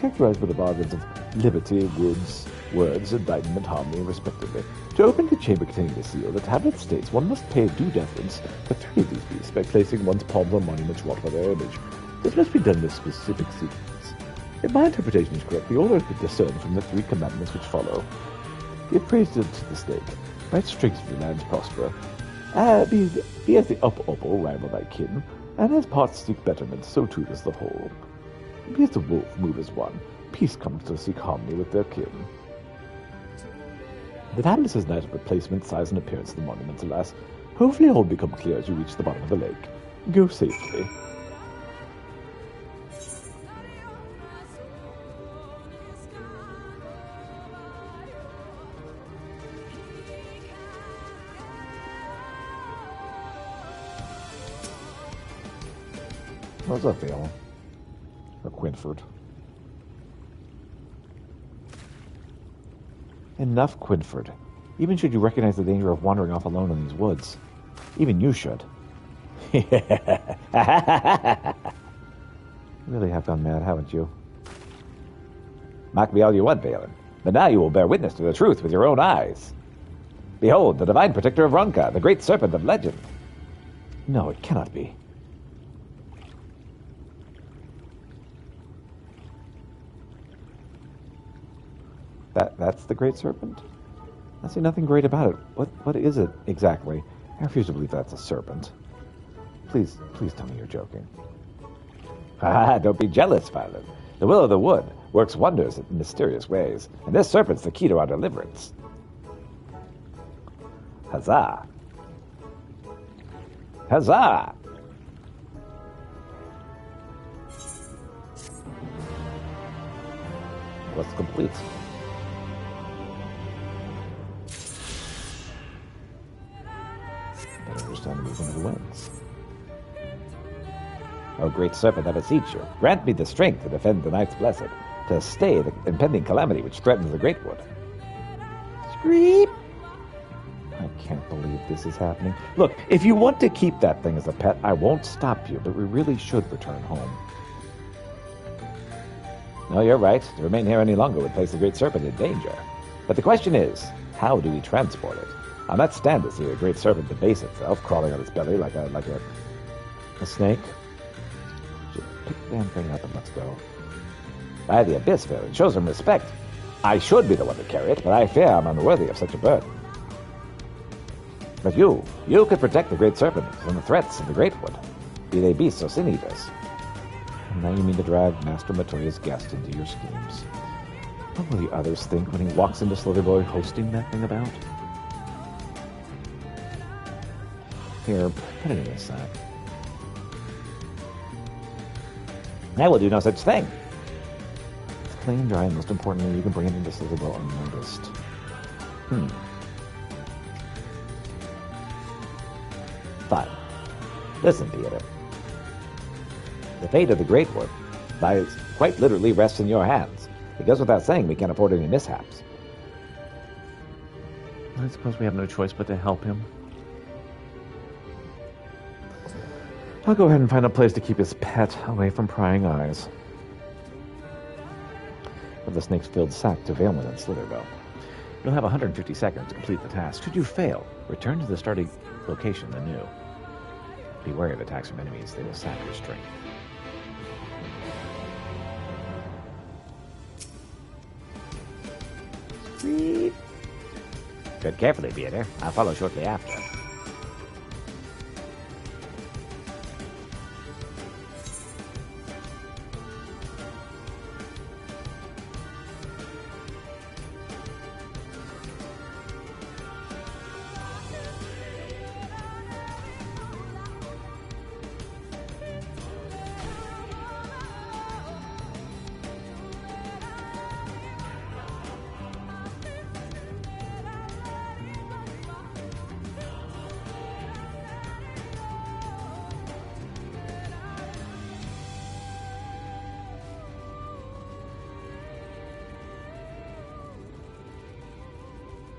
Speaker 2: characterized by the bargains of liberty, words, enlightenment, harmony, respectively. To open the chamber containing the seal, the tablet states one must pay due deference to 3 of these beasts by placing one's palms on monuments wrought by their image. This must be done in a specific sequence. If my interpretation is correct, the order can discern from the 3 commandments which follow. Give praise to the snake, by its strength your lands prosper. Be as the Opo rival thy kin, and as parts seek betterment, so too does the whole. Be as the wolf, move as one. Peace comes to seek harmony with their kin. The tablet says neither the placement, size, and appearance of the monuments, alas. Hopefully all will become clear as you reach the bottom of the lake. Go safely.
Speaker 1: What's up, Vale? Or Quinford? Enough, Quinford. Even should you recognize the danger of wandering off alone in these woods. Even you should. You really have gone mad, haven't you?
Speaker 2: Mock me all you want, Balin, but now you will bear witness to the truth with your own eyes. Behold, the divine protector of Ronka, the great serpent of legend.
Speaker 1: No, it cannot be. That's the Great Serpent? I see nothing great about it. What is it exactly? I refuse to believe that's a serpent. Please tell me you're joking.
Speaker 2: Don't be jealous, Violet. The will of the wood works wonders in mysterious ways, and this serpent's the key to our deliverance. Huzzah! Huzzah!
Speaker 1: Quest complete. Time to move into the winds.
Speaker 2: O great serpent, I beseech you, grant me the strength to defend the Knights Blessed, to stay the impending calamity which threatens the Great Wood.
Speaker 1: Screep! I can't believe this is happening. Look, if you want to keep that thing as a pet, I won't stop you, but we really should return home.
Speaker 2: No, you're right. To remain here any longer would place the Great Serpent in danger. But the question is, how do we transport it? On that stand to see a great serpent debase itself, crawling on its belly like a snake.
Speaker 1: Just pick the damn thing up and let's go.
Speaker 2: By the abyss, Phil, it shows some respect. I should be the one to carry it, but I fear I'm unworthy of such a burden. But you could protect the great serpent from the threats of the Great Wood, be they beasts or sin eaters.
Speaker 1: And now you mean to drag Master Matoya's guest into your schemes. What will the others think when he walks into Slitherboy hosting that thing about? Here, put it in a sack.
Speaker 2: I will do no such thing.
Speaker 1: It's clean and dry, and most importantly, you can bring it into Slitherboy unnoticed.
Speaker 2: Fine. Listen, Peter.
Speaker 1: The fate of the Great Wood lies quite literally rests in your hands. It goes without saying we can't afford any mishaps. I suppose we have no choice but to help him. I'll go ahead and find a place to keep his pet away from prying eyes. With the snakes-filled sack to Valen and Slitherville. You'll have 150 seconds to complete the task. Should you fail, return to the starting location anew. Be wary of attacks from enemies. They will sap your strength.
Speaker 3: Sweet. Tread carefully, Peter. I'll follow shortly after.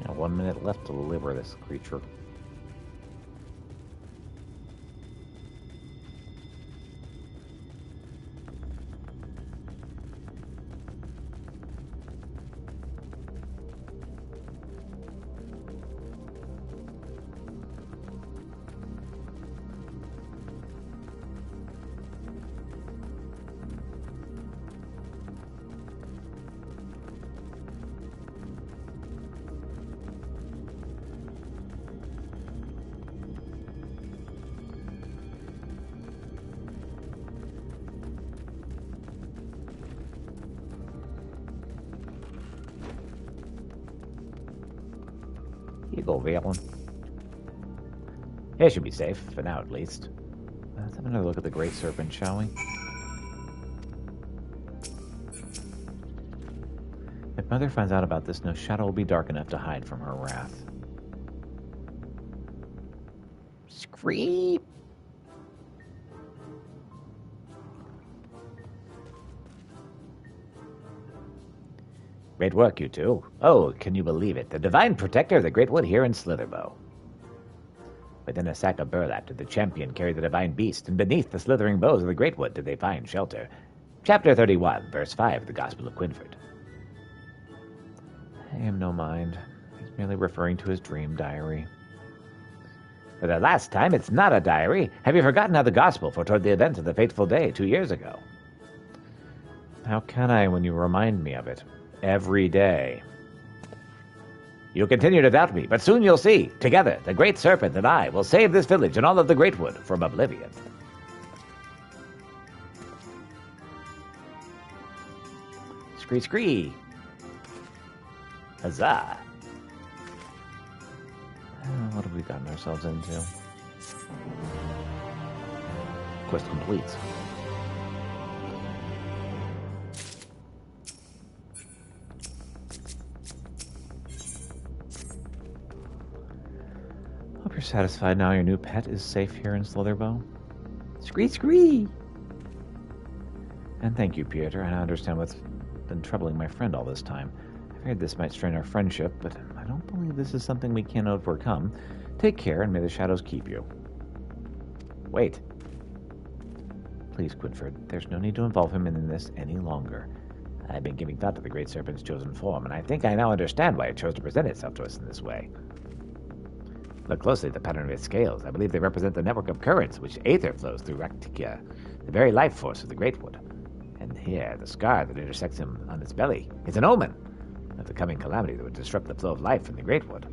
Speaker 1: Now 1 minute left to deliver this creature.
Speaker 3: You go, Valen. It should be safe, for now at least.
Speaker 1: Let's have another look at the Great Serpent, shall we? If Mother finds out about this, no shadow will be dark enough to hide from her wrath.
Speaker 3: Screep! Great work, you two. Oh, can you believe it? The divine protector of the Great Wood here in Slitherbow. Within a sack of burlap did the champion carry the divine beast, and beneath the slithering boughs of the Great Wood did they find shelter. Chapter 31, verse 5 of the Gospel of Quinford.
Speaker 1: Pay him no mind. He's merely referring to his dream diary.
Speaker 3: For the last time, it's not a diary. Have you forgotten how the Gospel foretold the events of the fateful day 2 years ago?
Speaker 1: How can I when you remind me of it? Every day.
Speaker 3: You continue to doubt me, but soon you'll see. Together, the Great Serpent and I will save this village and all of the Great Wood from oblivion. Scree scree. Huzzah.
Speaker 1: What have we gotten ourselves into?
Speaker 3: Quest complete.
Speaker 1: Hope you're satisfied now your new pet is safe here in Slitherbow.
Speaker 3: Scree scree.
Speaker 1: And thank you, Peter. I understand what's been troubling my friend all this time. I feared this might strain our friendship, but I don't believe this is something we can't overcome. Take care, and may the shadows keep you.
Speaker 3: Wait.
Speaker 1: Please, Quinford, there's no need to involve him in this any longer.
Speaker 3: I've been giving thought to the Great Serpent's chosen form, and I think I now understand why it chose to present itself to us in this way. Look closely at the pattern of its scales. I believe they represent the network of currents which aether flows through Raktika, the very life force of the Great Wood. And here, the scar that intersects him on its belly is an omen of the coming calamity that would disrupt the flow of life in the Great Wood.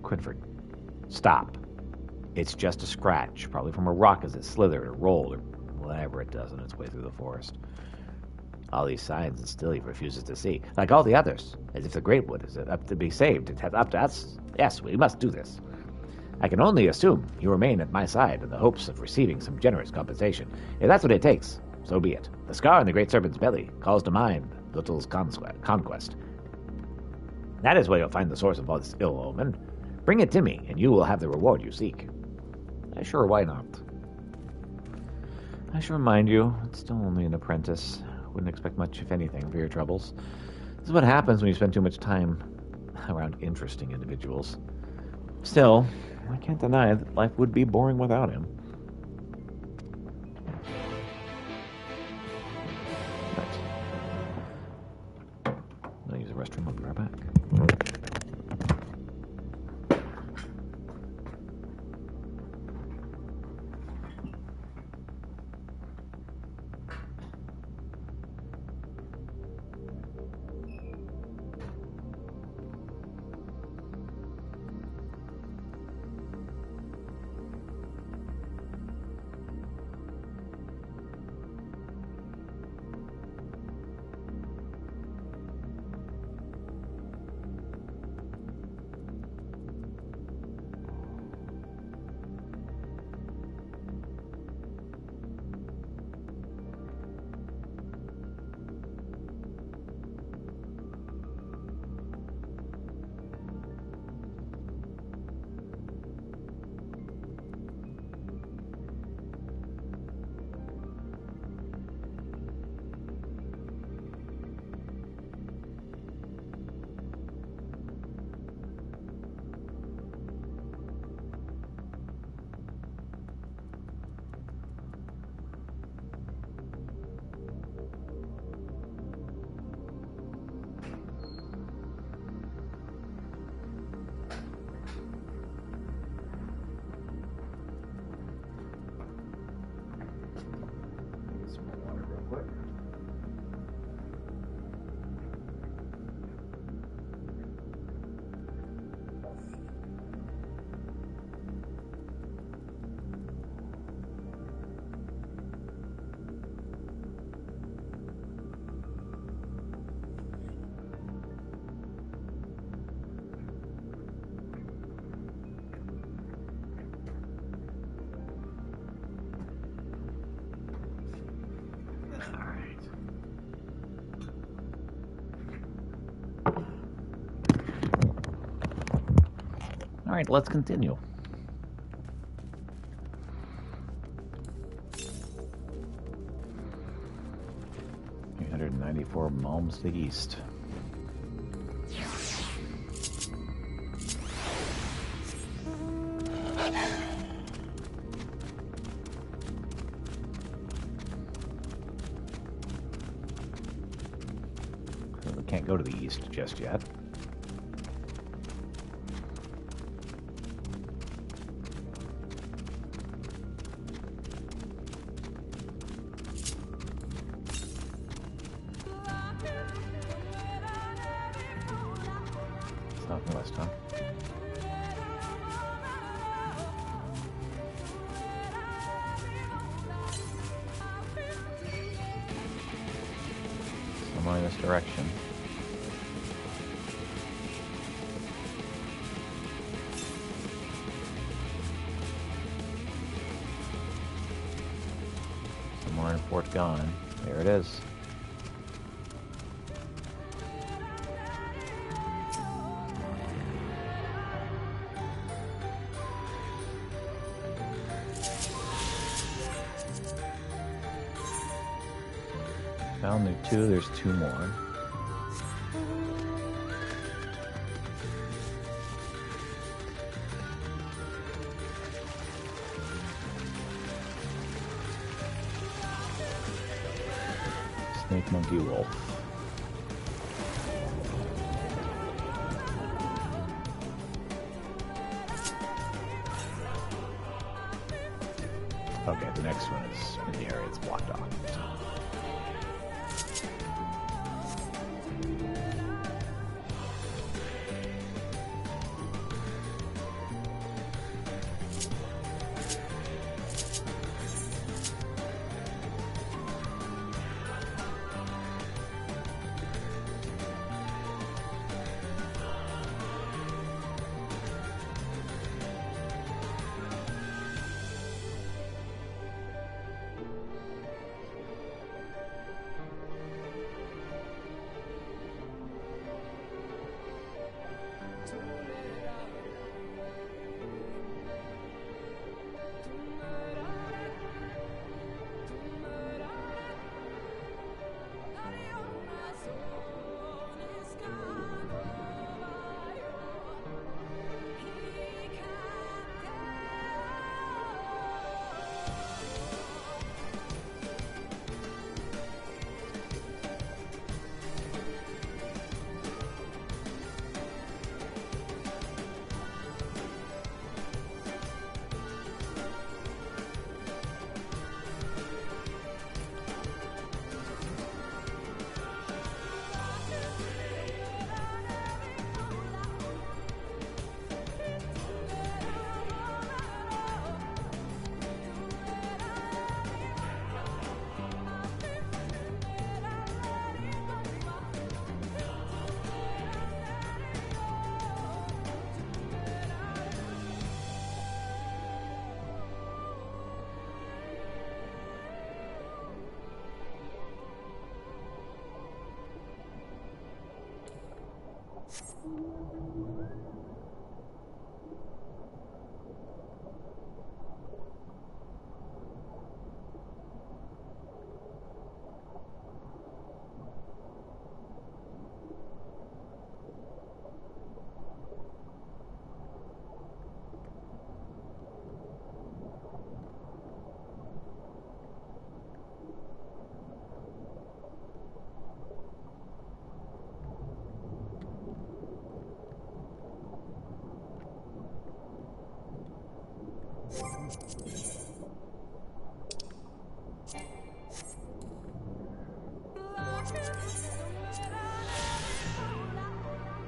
Speaker 1: Quinford, stop. It's just a scratch, probably from a rock as it slithered or rolled or whatever it does on its way through the forest.
Speaker 3: All these signs, and still he refuses to see, like all the others, as if the Great Wood is up to be saved. It's up to us. Yes, we must do this. I can only assume you remain at my side in the hopes of receiving some generous compensation. If that's what it takes, so be it. The scar on the Great Serpent's belly calls to mind Little's conquest. That is where you'll find the source of all this ill omen. Bring it to me, and you will have the reward you seek.
Speaker 1: Sure, why not? I should remind you, it's still only an apprentice. Wouldn't expect much, if anything, for your troubles. This is what happens when you spend too much time around interesting individuals. Still, I can't deny that life would be boring without him. Right. I'll use the restroom. I'll be right back. All right, let's continue. $394 Malms to the east. So we can't go to the east just yet. Southwest, huh? Somewhere in this direction. Somewhere in Fort Gone. There it is. Found there two, there's two more. Snake, monkey, wolf. Okay, the next one is in the area it's blocked off.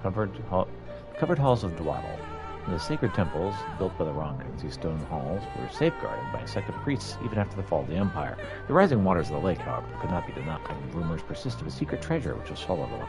Speaker 1: covered halls of Dwaddle. The sacred temples, built by the Ronkins, these stone halls, were safeguarded by a sect of priests even after the fall of the Empire. The rising waters of the lake, however, could not be denied, and rumors persist of a secret treasure which was swallowed along.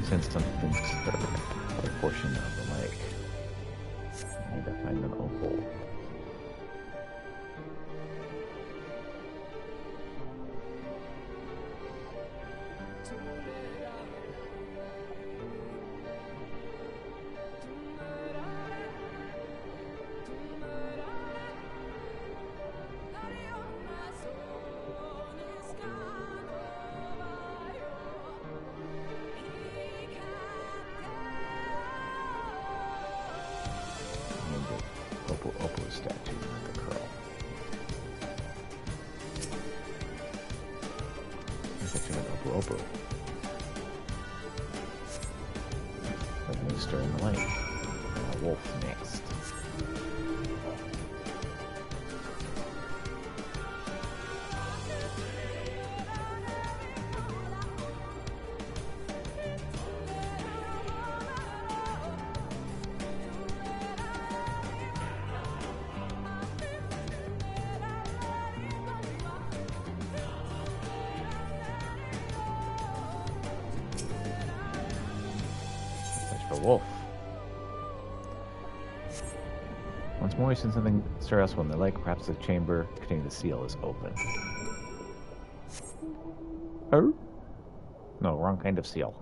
Speaker 1: Since something's a portion of the lake. I need to find an opal. Opal statue with the curl. Picture an opal. A monster in the lake. And a wolf next. Wolf. Once more, he sends something stir us when the lake, perhaps the chamber containing the seal, is open. Oh? No, wrong kind of seal.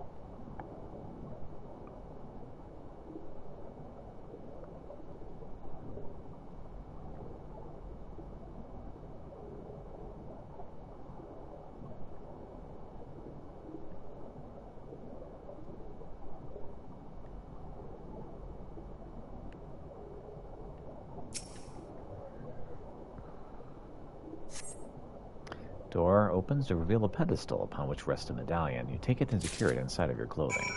Speaker 1: Door opens to reveal a pedestal upon which rests a medallion. You take it and secure it inside of your clothing.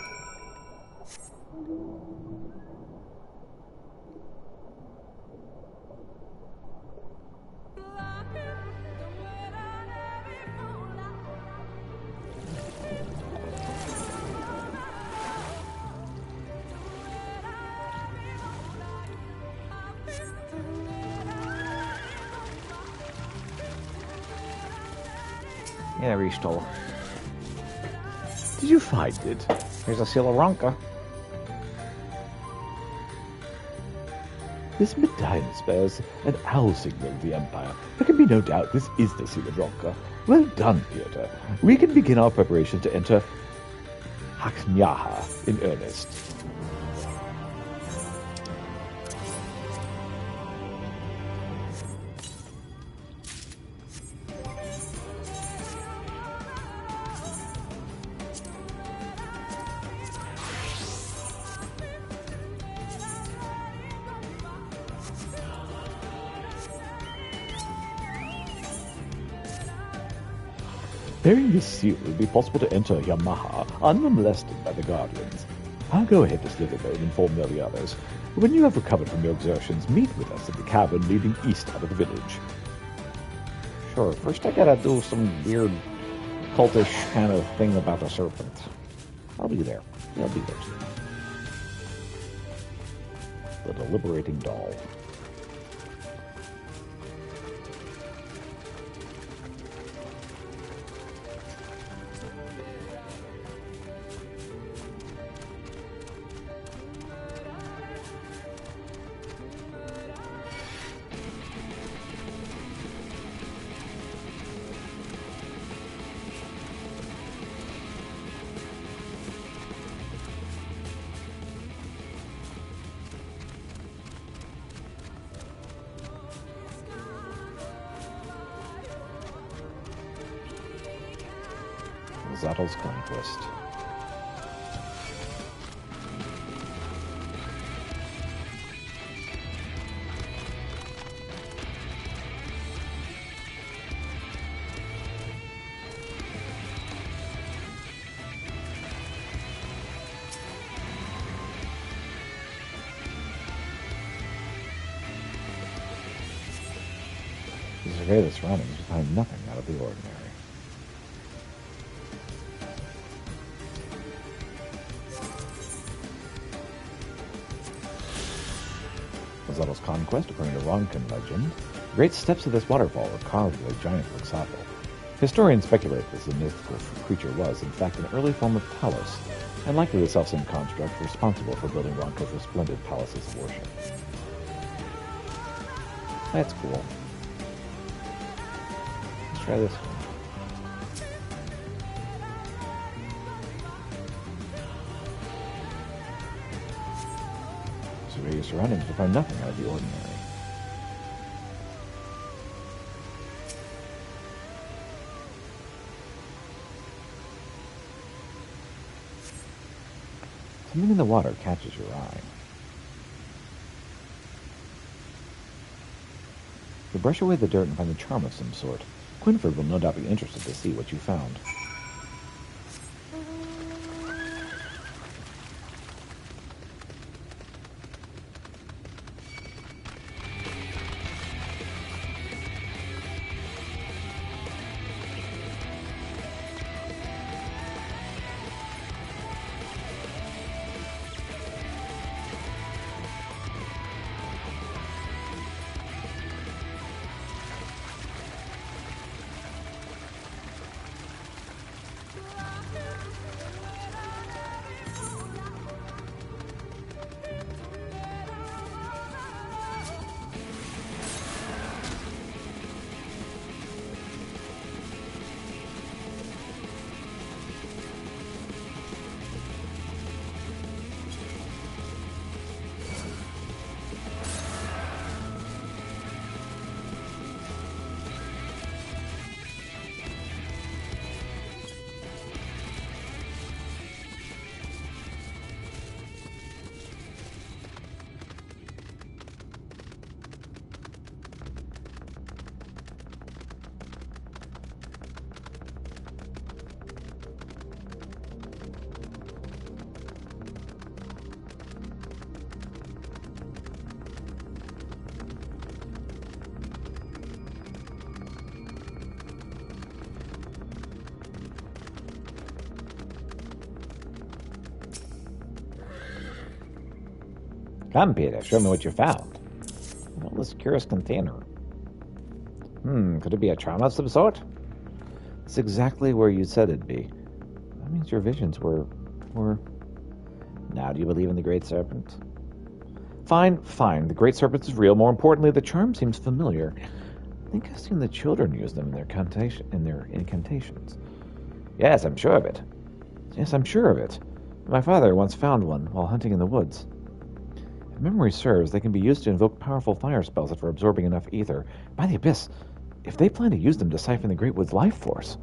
Speaker 1: Yeah, restole. Did you find it? Here's a seal of Ronka. This medallion bears an owl signal of the Empire. There can be no doubt this is the seal of Ronka. Well done, Peter. We can begin our preparations to enter Haknyaha in earnest. Bearing this seal, it will be possible to enter Yamaha unmolested by the Guardians. I'll go ahead to Slitherbone and inform the others. When you have recovered from your exertions, meet with us at the cavern leading east out of the village. Sure, first I gotta do some weird cultish kind of thing about a serpent. I'll be there. I'll be there soon. The deliberating doll. Zottel's Conquest. Survey the surroundings, you find nothing out of the ordinary. Zottel's Conquest, according to Ronkin legend, the great steps of this waterfall were carved by giant Quixotle. Historians speculate this mythical creature was, in fact, an early form of Talos, and likely the self-same construct responsible for building Ronco's resplendent palaces of worship. That's cool. Let's try this one. Survey your surroundings to find nothing out of the ordinary. Something in the water catches your eye. You brush away the dirt and find a charm of some sort. Quinford will no doubt be interested to see what you found. Come, Peter, show me what you found. What this curious container? Could it be a charm of some sort? It's exactly where you said it'd be. That means your visions were... Now, do you believe in the Great Serpent? Fine. The Great Serpent is real. More importantly, the charm seems familiar. I think I've seen the children use them in their incantations. Yes, I'm sure of it. My father once found one while hunting in the woods. If memory serves, they can be used to invoke powerful fire spells that are absorbing enough ether. By the Abyss, if they plan to use them to siphon the Great Wood's life force,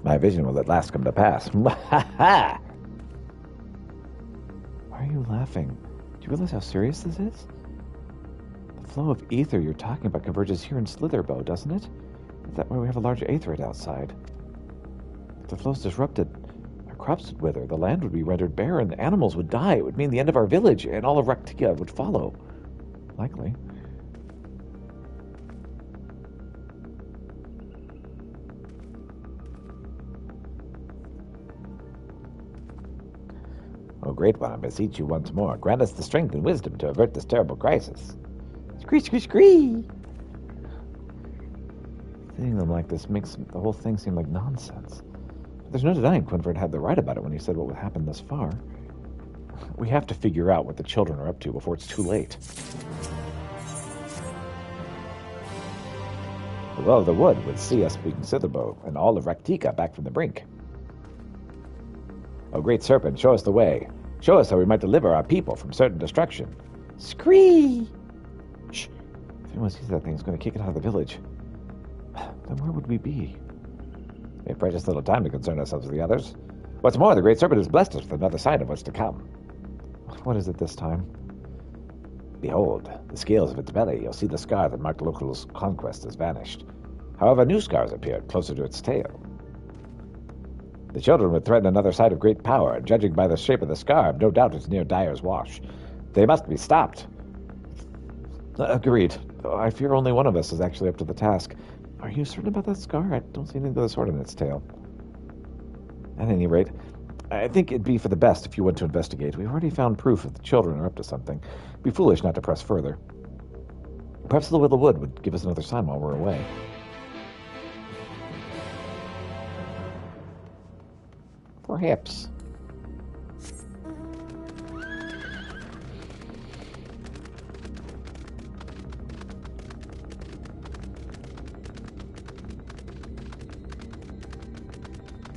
Speaker 1: my vision will at last come to pass. Why are you laughing? Do you realize how serious this is? The flow of ether you're talking about converges here in Slitherbow, doesn't it? That way we have a large aetheryte outside. If the flow's disrupted, crops would wither, the land would be rendered barren, the animals would die. It would mean the end of our village, and all of Raktia would follow. Likely. Oh, Great One, I beseech you once more, grant us the strength and wisdom to avert this terrible crisis. Scree, scree, scree! Seeing them like this makes the whole thing seem like nonsense. There's no denying Quinford had the right about it when he said what would happen thus far. We have to figure out what the children are up to before it's too late. The well of the wood would see us bring Slitherbow and all of Raktika back from the brink. O Great Serpent, show us the way. Show us how we might deliver our people from certain destruction. Scree! Shh! If anyone sees that thing, it's going to kick it out of the village. Then where would we be?
Speaker 2: We have precious little time to concern ourselves with the others. What's more, the Great Serpent has blessed us with another sign of what's to come.
Speaker 1: What is it this time?
Speaker 2: Behold, the scales of its belly. You'll see the scar that marked Local's conquest has vanished. However, new scars appeared closer to its tail. The children would threaten another site of great power, and judging by the shape of the scar, no doubt it's near Dyer's Wash. They must be stopped.
Speaker 1: Agreed. I fear only one of us is actually up to the task. Are you certain about that scar? I don't see anything of the sort in its tail. At any rate, I think it'd be for the best if you went to investigate. We've already found proof that the children are up to something. It'd be foolish not to press further. Perhaps the Will of the Wood would give us another sign while we're away.
Speaker 2: Perhaps.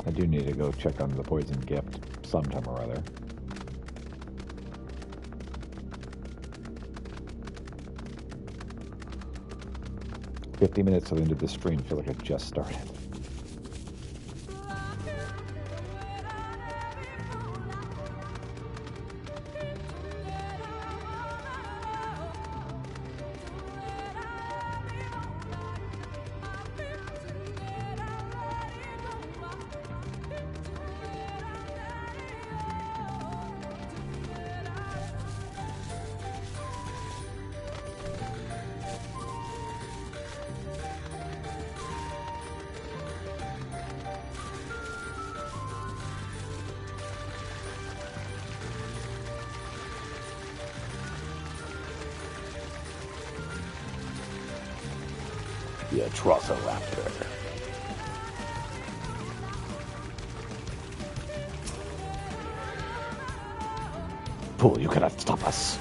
Speaker 1: I do need to go check on the poison gift sometime or other. "50 minutes till the end of the stream." Feel like I just started.
Speaker 2: The Atrociraptor. Fool, you cannot stop us.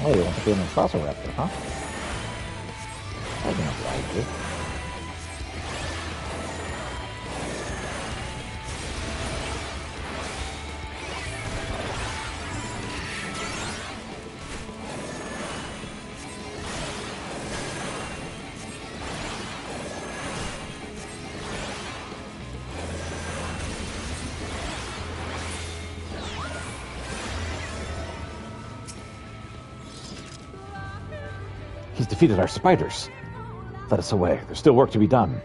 Speaker 8: Oh, you want to be an Atrociraptor, huh? I can oblige you.
Speaker 1: He's defeated our spiders. Let us away. There's still work to be done.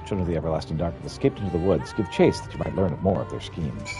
Speaker 1: Children of the Everlasting Darkness escaped into the woods. Give chase that you might learn more of their schemes.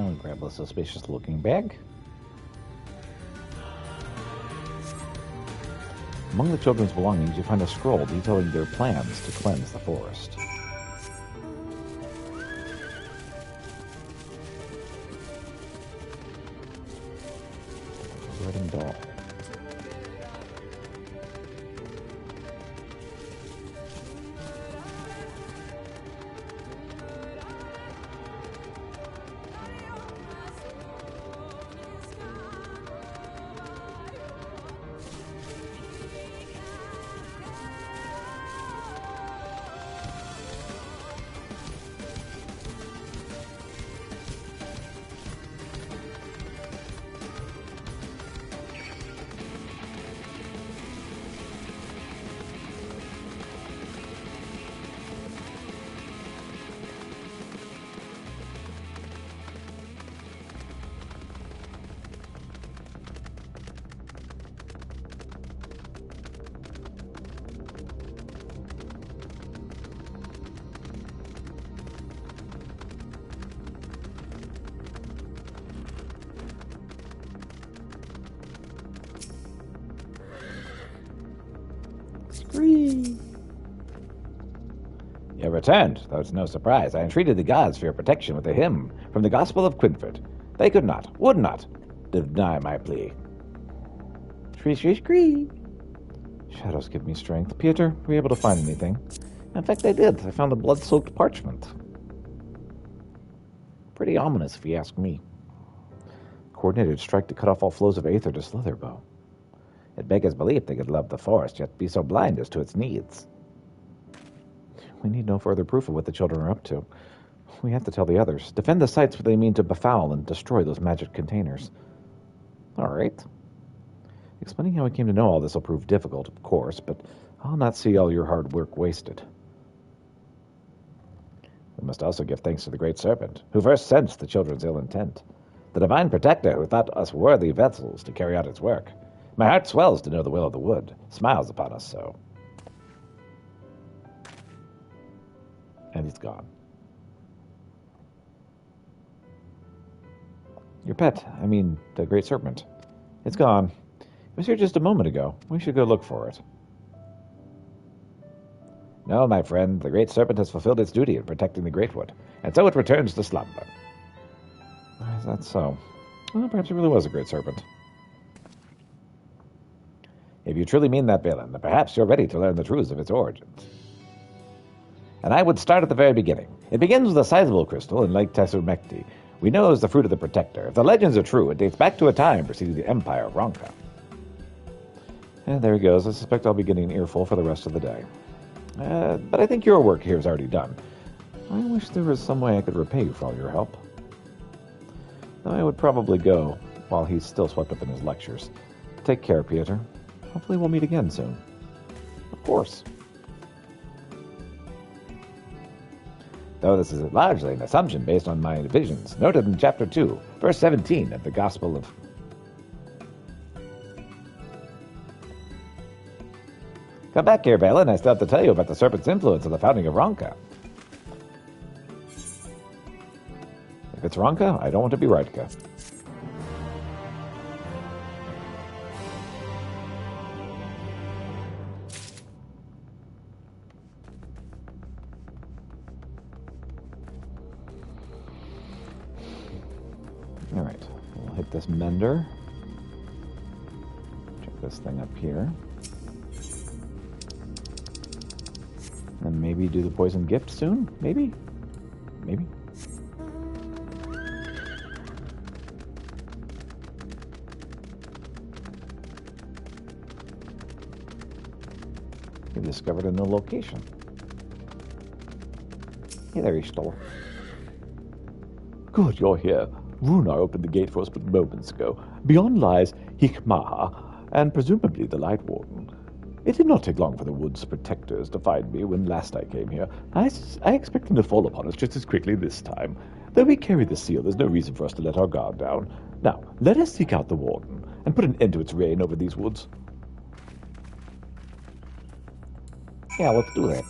Speaker 1: I'll grab a suspicious-looking bag. Among the children's belongings, you find a scroll detailing their plans to cleanse the forest. Wedding doll.
Speaker 2: Free. You have returned, though it's no surprise. I entreated the gods for your protection with a hymn from the Gospel of Quinford. They could not, would not, deny my plea. Scree. Shadows give me strength. Peter, were you able to find anything? In fact, I did. I found a blood-soaked parchment. Pretty ominous, if you ask me. Coordinated strike to cut off all flows of aether to Slitherbow. It beggars belief they could love the forest, yet be so blind as to its needs. We need no further proof of what the children are up to. We have to tell the others. Defend the sites where they mean to befoul and destroy those magic containers. All right. Explaining how we came to know all this will prove difficult, of course, but I'll not see all your hard work wasted. We must also give thanks to the Great Serpent, who first sensed the children's ill intent. The Divine Protector who thought us worthy vessels to carry out its work. My heart swells to know the will of the wood, smiles upon us so. And he's gone. Your pet, I mean, the Great Serpent. It's gone. It was here just a moment ago. We should go look for it. No, my friend, the Great Serpent has fulfilled its duty in protecting the Great Wood, and so it returns to slumber. Is that so? Well, perhaps it really was a Great Serpent. If you truly mean that, Balin, then perhaps you're ready to learn the truths of its origins. And I would start at the very beginning. It begins with a sizable crystal in Lake Tessurmekti. We know it was the fruit of the Protector. If the legends are true, it dates back to a time preceding the Empire of Ronka. And there he goes. I suspect I'll be getting an earful for the rest of the day. But I think your work here is already done. I wish there was some way I could repay you for all your help. Though I would probably go while he's still swept up in his lectures. Take care, Peter. Hopefully we'll meet again soon. Of course. Though this is largely an assumption based on my visions, noted in Chapter 2, verse 17 of the Gospel of... Come back here, Balin. I still have to tell you about the serpent's influence on the founding of Ronka. If it's Ronka, I don't want to be Radka. Alright, we'll hit this mender. Check this thing up here. And maybe do the poison gift soon? Maybe? Maybe? You discovered a new location. Hey there, Ishtal. Good, you're here. Runar opened the gate for us but moments ago. Beyond lies Hikmaha, and presumably the Light Warden. It did not take long for the Wood's protectors to find me when last I came here. I expect them to fall upon us just as quickly this time. Though we carry the seal, there's no reason for us to let our guard down. Now, let us seek out the Warden, and put an end to its reign over these woods. Yeah, let's do that.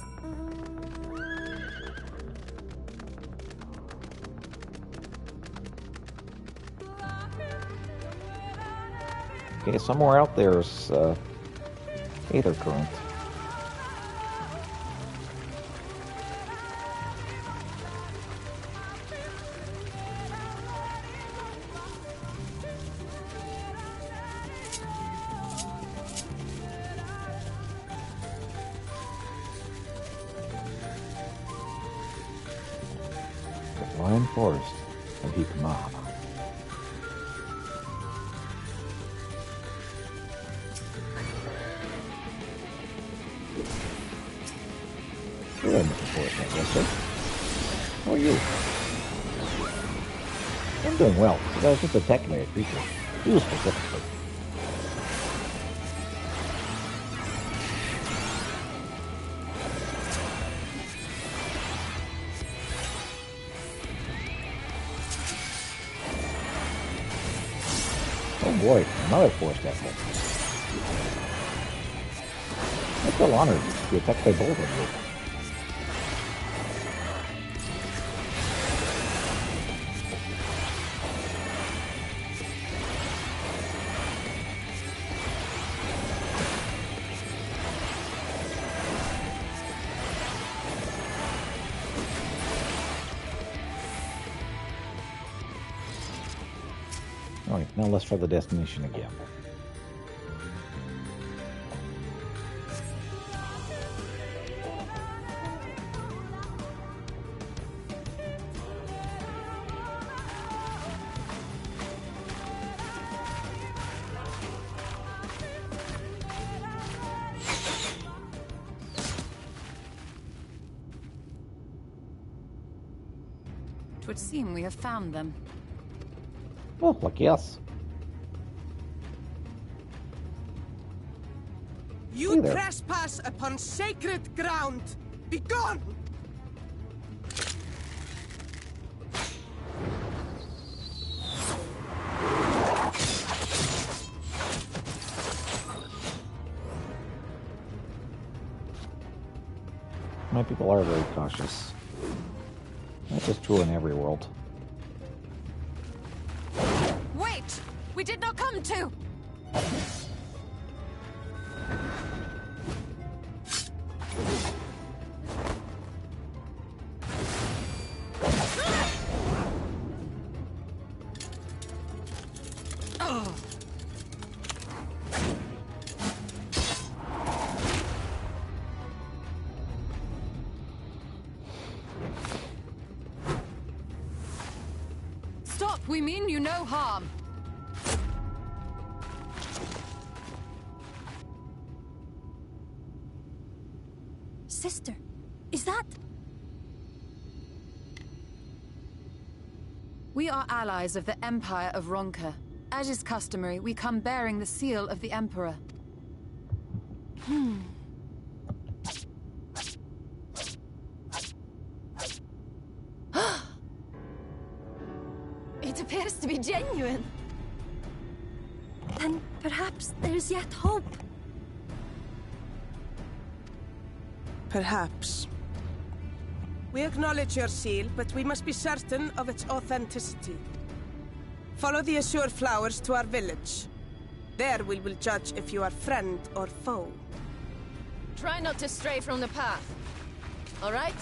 Speaker 1: Okay, somewhere out there's Aether Current. The Lion Forest of Hikmah. You're in the forest, I guess, sir. How are you? I'm doing well. I was just attacking a creature. You specifically. Oh boy, another forest animal. I feel honored to be attacked by both of you. Alright, now let's try the destination again.
Speaker 4: It would seem we have found them.
Speaker 1: Oh, lucky us.
Speaker 14: You trespass upon sacred ground! Begone!
Speaker 1: My people are very cautious. That's just true in every world.
Speaker 4: Wait! We did not come to! Stop! We mean you no harm.
Speaker 6: Sister, is that...
Speaker 4: We are allies of the Empire of Ronka. As is customary, we come bearing the seal of the Emperor.
Speaker 6: It appears to be genuine. Then perhaps there's yet hope.
Speaker 14: Perhaps. We acknowledge your seal, but we must be certain of its authenticity. Follow the azure flowers to our village. There we will judge if you are friend or foe.
Speaker 15: Try not to stray from the path. All right?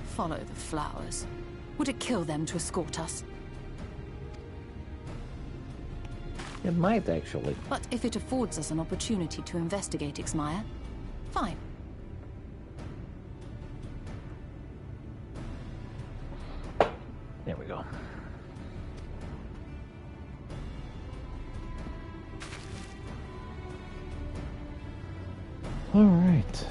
Speaker 4: Follow the flowers. Would it kill them to escort us?
Speaker 1: It might, actually.
Speaker 4: But if it affords us an opportunity to investigate Ixmaya, fine.
Speaker 1: There we go. All right.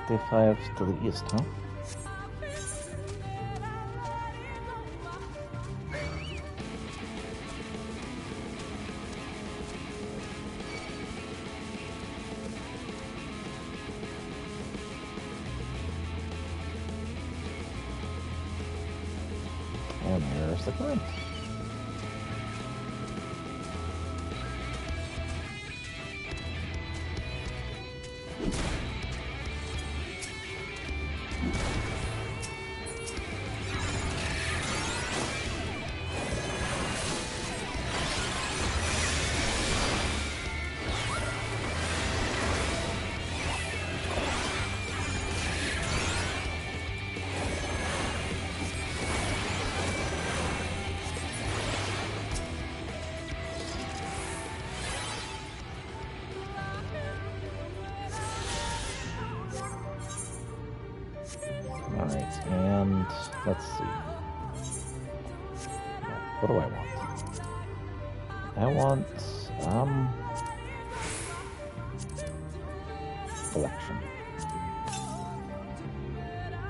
Speaker 1: $55 to the east, huh? And there's the gun. Let's see. What do I want? I want, collection.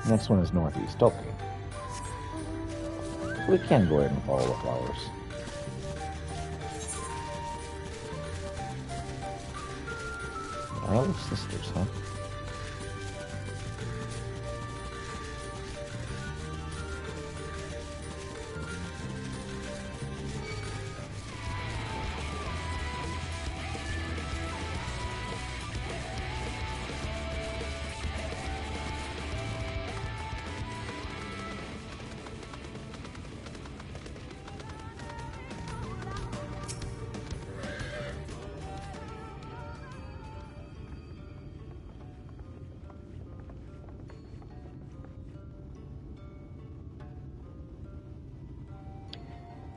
Speaker 1: Next one is northeast. Okay. We can go ahead and follow the flowers. Isle of Sisters, huh?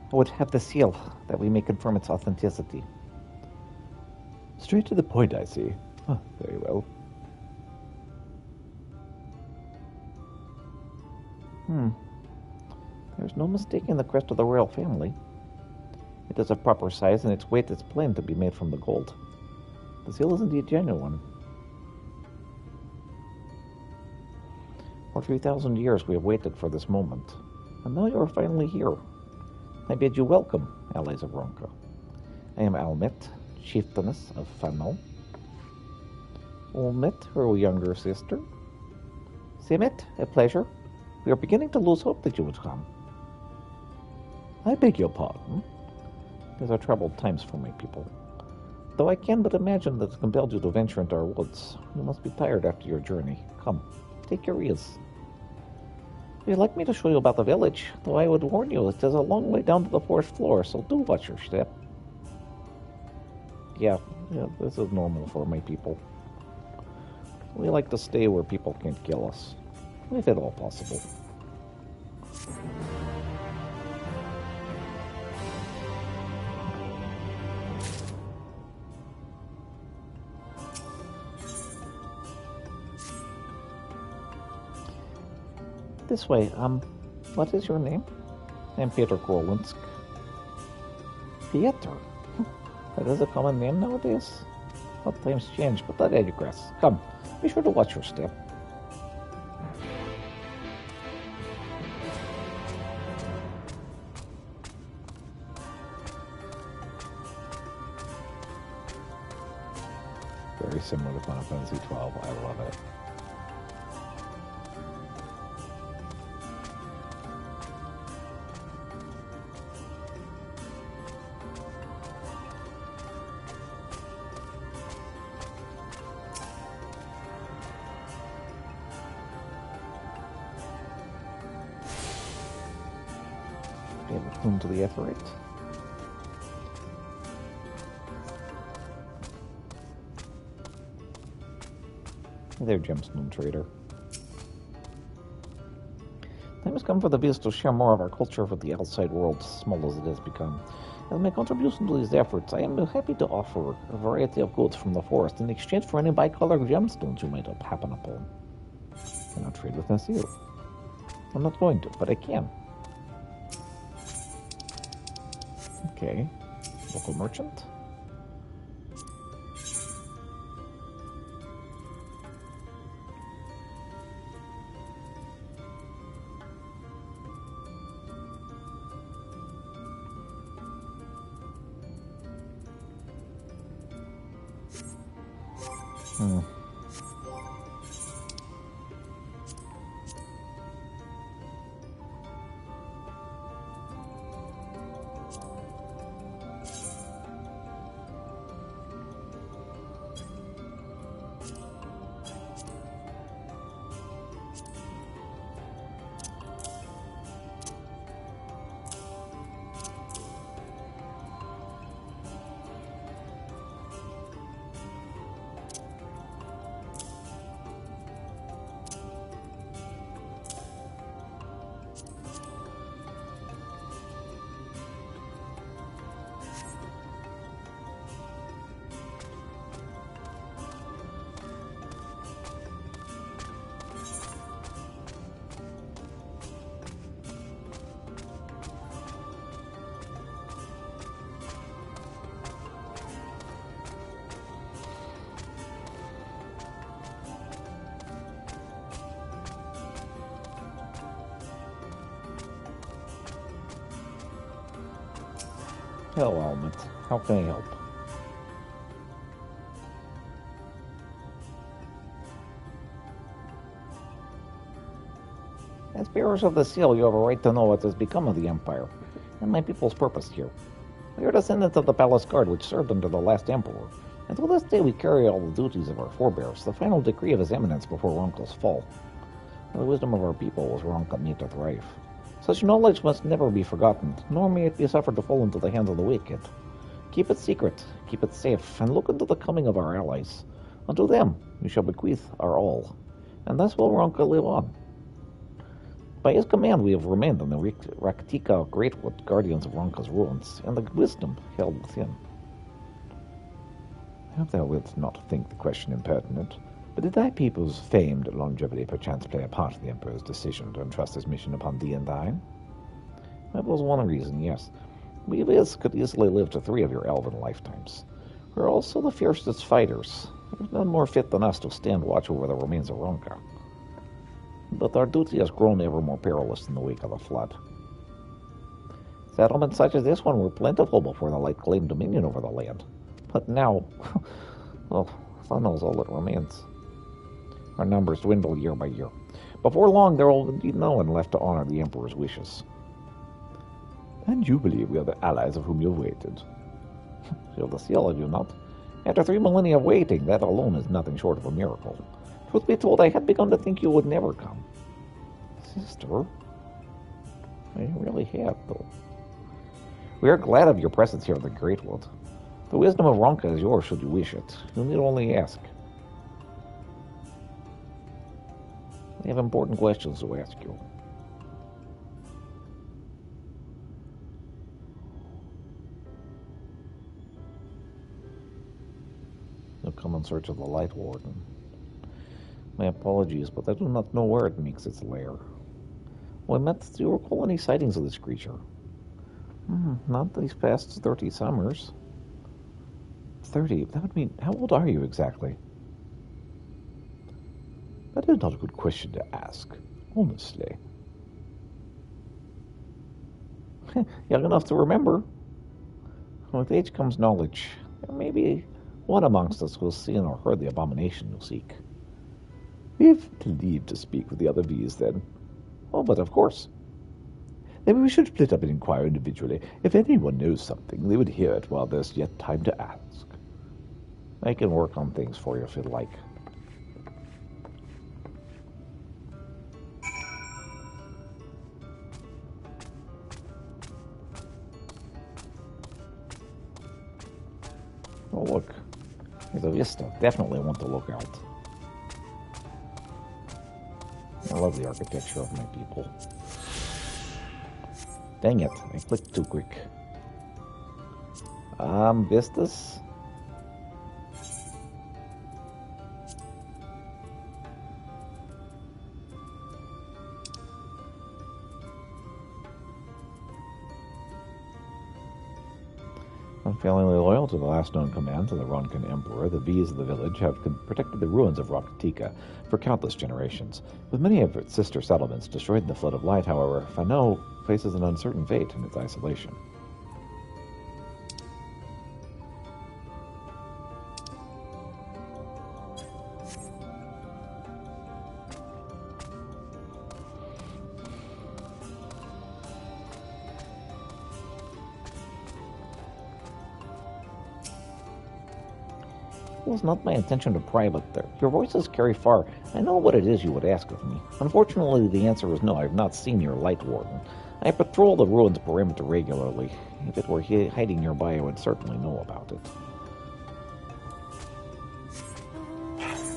Speaker 1: I would have the seal, that we may confirm its authenticity. Straight to the point, I see. Oh, very well. There's no mistaking the crest of the royal family. It is of proper size, and its weight is plain to be made from the gold. The seal is indeed genuine. For 3,000 years we have waited for this moment, and now you are finally here. I bid you welcome, allies of Ronka. I am Almit, chieftainess of Fanmo. Olmit, her younger sister. Simit, a pleasure. We are beginning to lose hope that you would come. I beg your pardon. These are troubled times for my people. Though I can but imagine that it compelled you to venture into our woods. You must be tired after your journey. Come, take your ease. You'd like me to show you about the village, though I would warn you it is a long way down to the 4th floor, so do watch your step. Yeah, this is normal for my people. We like to stay where people can't kill us, if at all possible. This way, what is your name? I'm Peter Krolinsk. Peter? That is a common name nowadays? What times change, but I digress. Come, be sure to watch your step. Very similar to Final Fantasy XII. I love it. To the Etherite. Hey there, Gemstone Trader. Time has come for the Viz to share more of our culture with the outside world, small as it has become. As my contribution to these efforts, I am happy to offer a variety of goods from the forest in exchange for any bicolored gemstones you might happen upon. I cannot trade with Nasir. I'm not going to, but I can. Okay, local merchant.
Speaker 2: Hello, Element. How can I help? As bearers of the seal, you have a right to know what has become of the Empire, and my people's purpose here. We are descendants of the palace guard which served under the last emperor, and to this day we carry all the duties of our forebears, the final decree of his eminence before Ronka's fall. The wisdom of our people was Ronka made to thrive. Such knowledge must never be forgotten, nor may it be suffered to fall into the hands of the wicked. Keep it secret, keep it safe, and look into the coming of our allies. Unto them we shall bequeath our all, and thus will Ronka live on. By his command we have remained in the Raktika Greatwood, guardians of Ronka's ruins, and the wisdom held within. I hope thou wilt not think the question impertinent, but did thy people's famed longevity perchance play a part in the Emperor's decision to entrust his mission upon thee and thine? That was one reason, yes. We could easily live to 3 of your elven lifetimes. We're also the fiercest fighters. There's none more fit than us to stand watch over the remains of Ronka. But our duty has grown ever more perilous in the wake of the flood. Settlements such as this one were plentiful before the light claimed dominion over the land. But now, well, thou knows all that remains. Our numbers dwindle year by year. Before long, there will be no one left to honor the Emperor's wishes. And you believe we are the allies of whom you've waited? You have the seal, have you not? After 3 millennia of waiting, that alone is nothing short of a miracle. Truth be told, I had begun to think you would never come. Sister? I really had, though. We are glad of your presence here in the Greatwood. The wisdom of Ronka is yours should you wish it. You need only ask. I have important questions to ask you. You'll come in search of the Light Warden. My apologies, but I do not know where it makes its lair. Well, I meant, do you recall any sightings of this creature? Not these past 30 summers. 30? That would mean, how old are you exactly? That is not a good question to ask, honestly. Young enough to remember. With age comes knowledge. There may be one amongst us who has seen or heard the abomination you seek. We've leave to speak with the other V's, then. Oh, but of course. Maybe we should split up and inquire individually. If anyone knows something, they would hear it while there's yet time to ask. I can work on things for you if you'd like. Oh, look. There's a vista. Definitely want to look out. I love the architecture of my people. Dang it, I clicked too quick. Vistas? Unfailingly loyal to the last known commands of the Ronkan Emperor, the bees of the village have protected the ruins of Raktika for countless generations. With many of its sister settlements destroyed in the Flood of Light, however, Fano faces an uncertain fate in its isolation. It was not my intention to pry, but your voices carry far. I know what it is you would ask of me. Unfortunately, the answer is no. I have not seen your Light Warden. I patrol the ruins perimeter regularly. If it were hiding nearby, I would certainly know about it.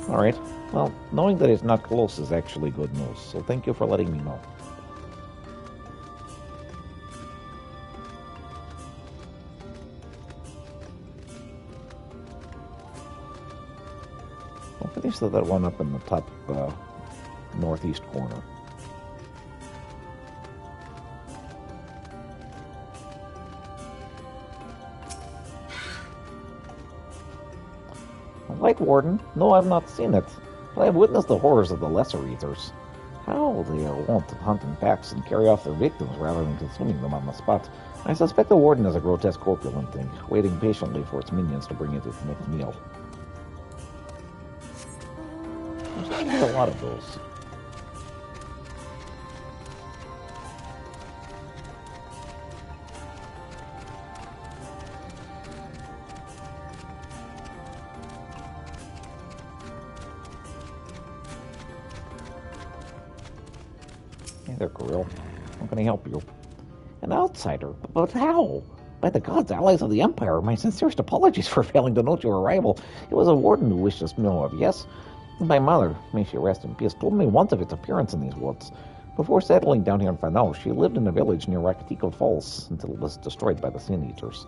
Speaker 2: Alright. Well, knowing that it's not close is actually good news, so thank you for letting me know. I'll finish that one up in the top northeast corner. Light Warden? No, I've not seen it, but I have witnessed the horrors of the Lesser Eaters. How they want to hunt in packs and carry off their victims rather than consuming them on the spot. I suspect the warden is a grotesque corpulent thing, waiting patiently for its minions to bring it its next meal. There's a lot of those. Hey there, Kirill. How can I help you? An outsider? But how? By the gods, allies of the Empire, my sincerest apologies for failing to note your arrival. It was a warden who wished us to know of, yes? My mother, may she rest in peace, told me once of its appearance in these woods. Before settling down here in Fano, she lived in a village near Raktika Falls until it was destroyed by the Sin Eaters.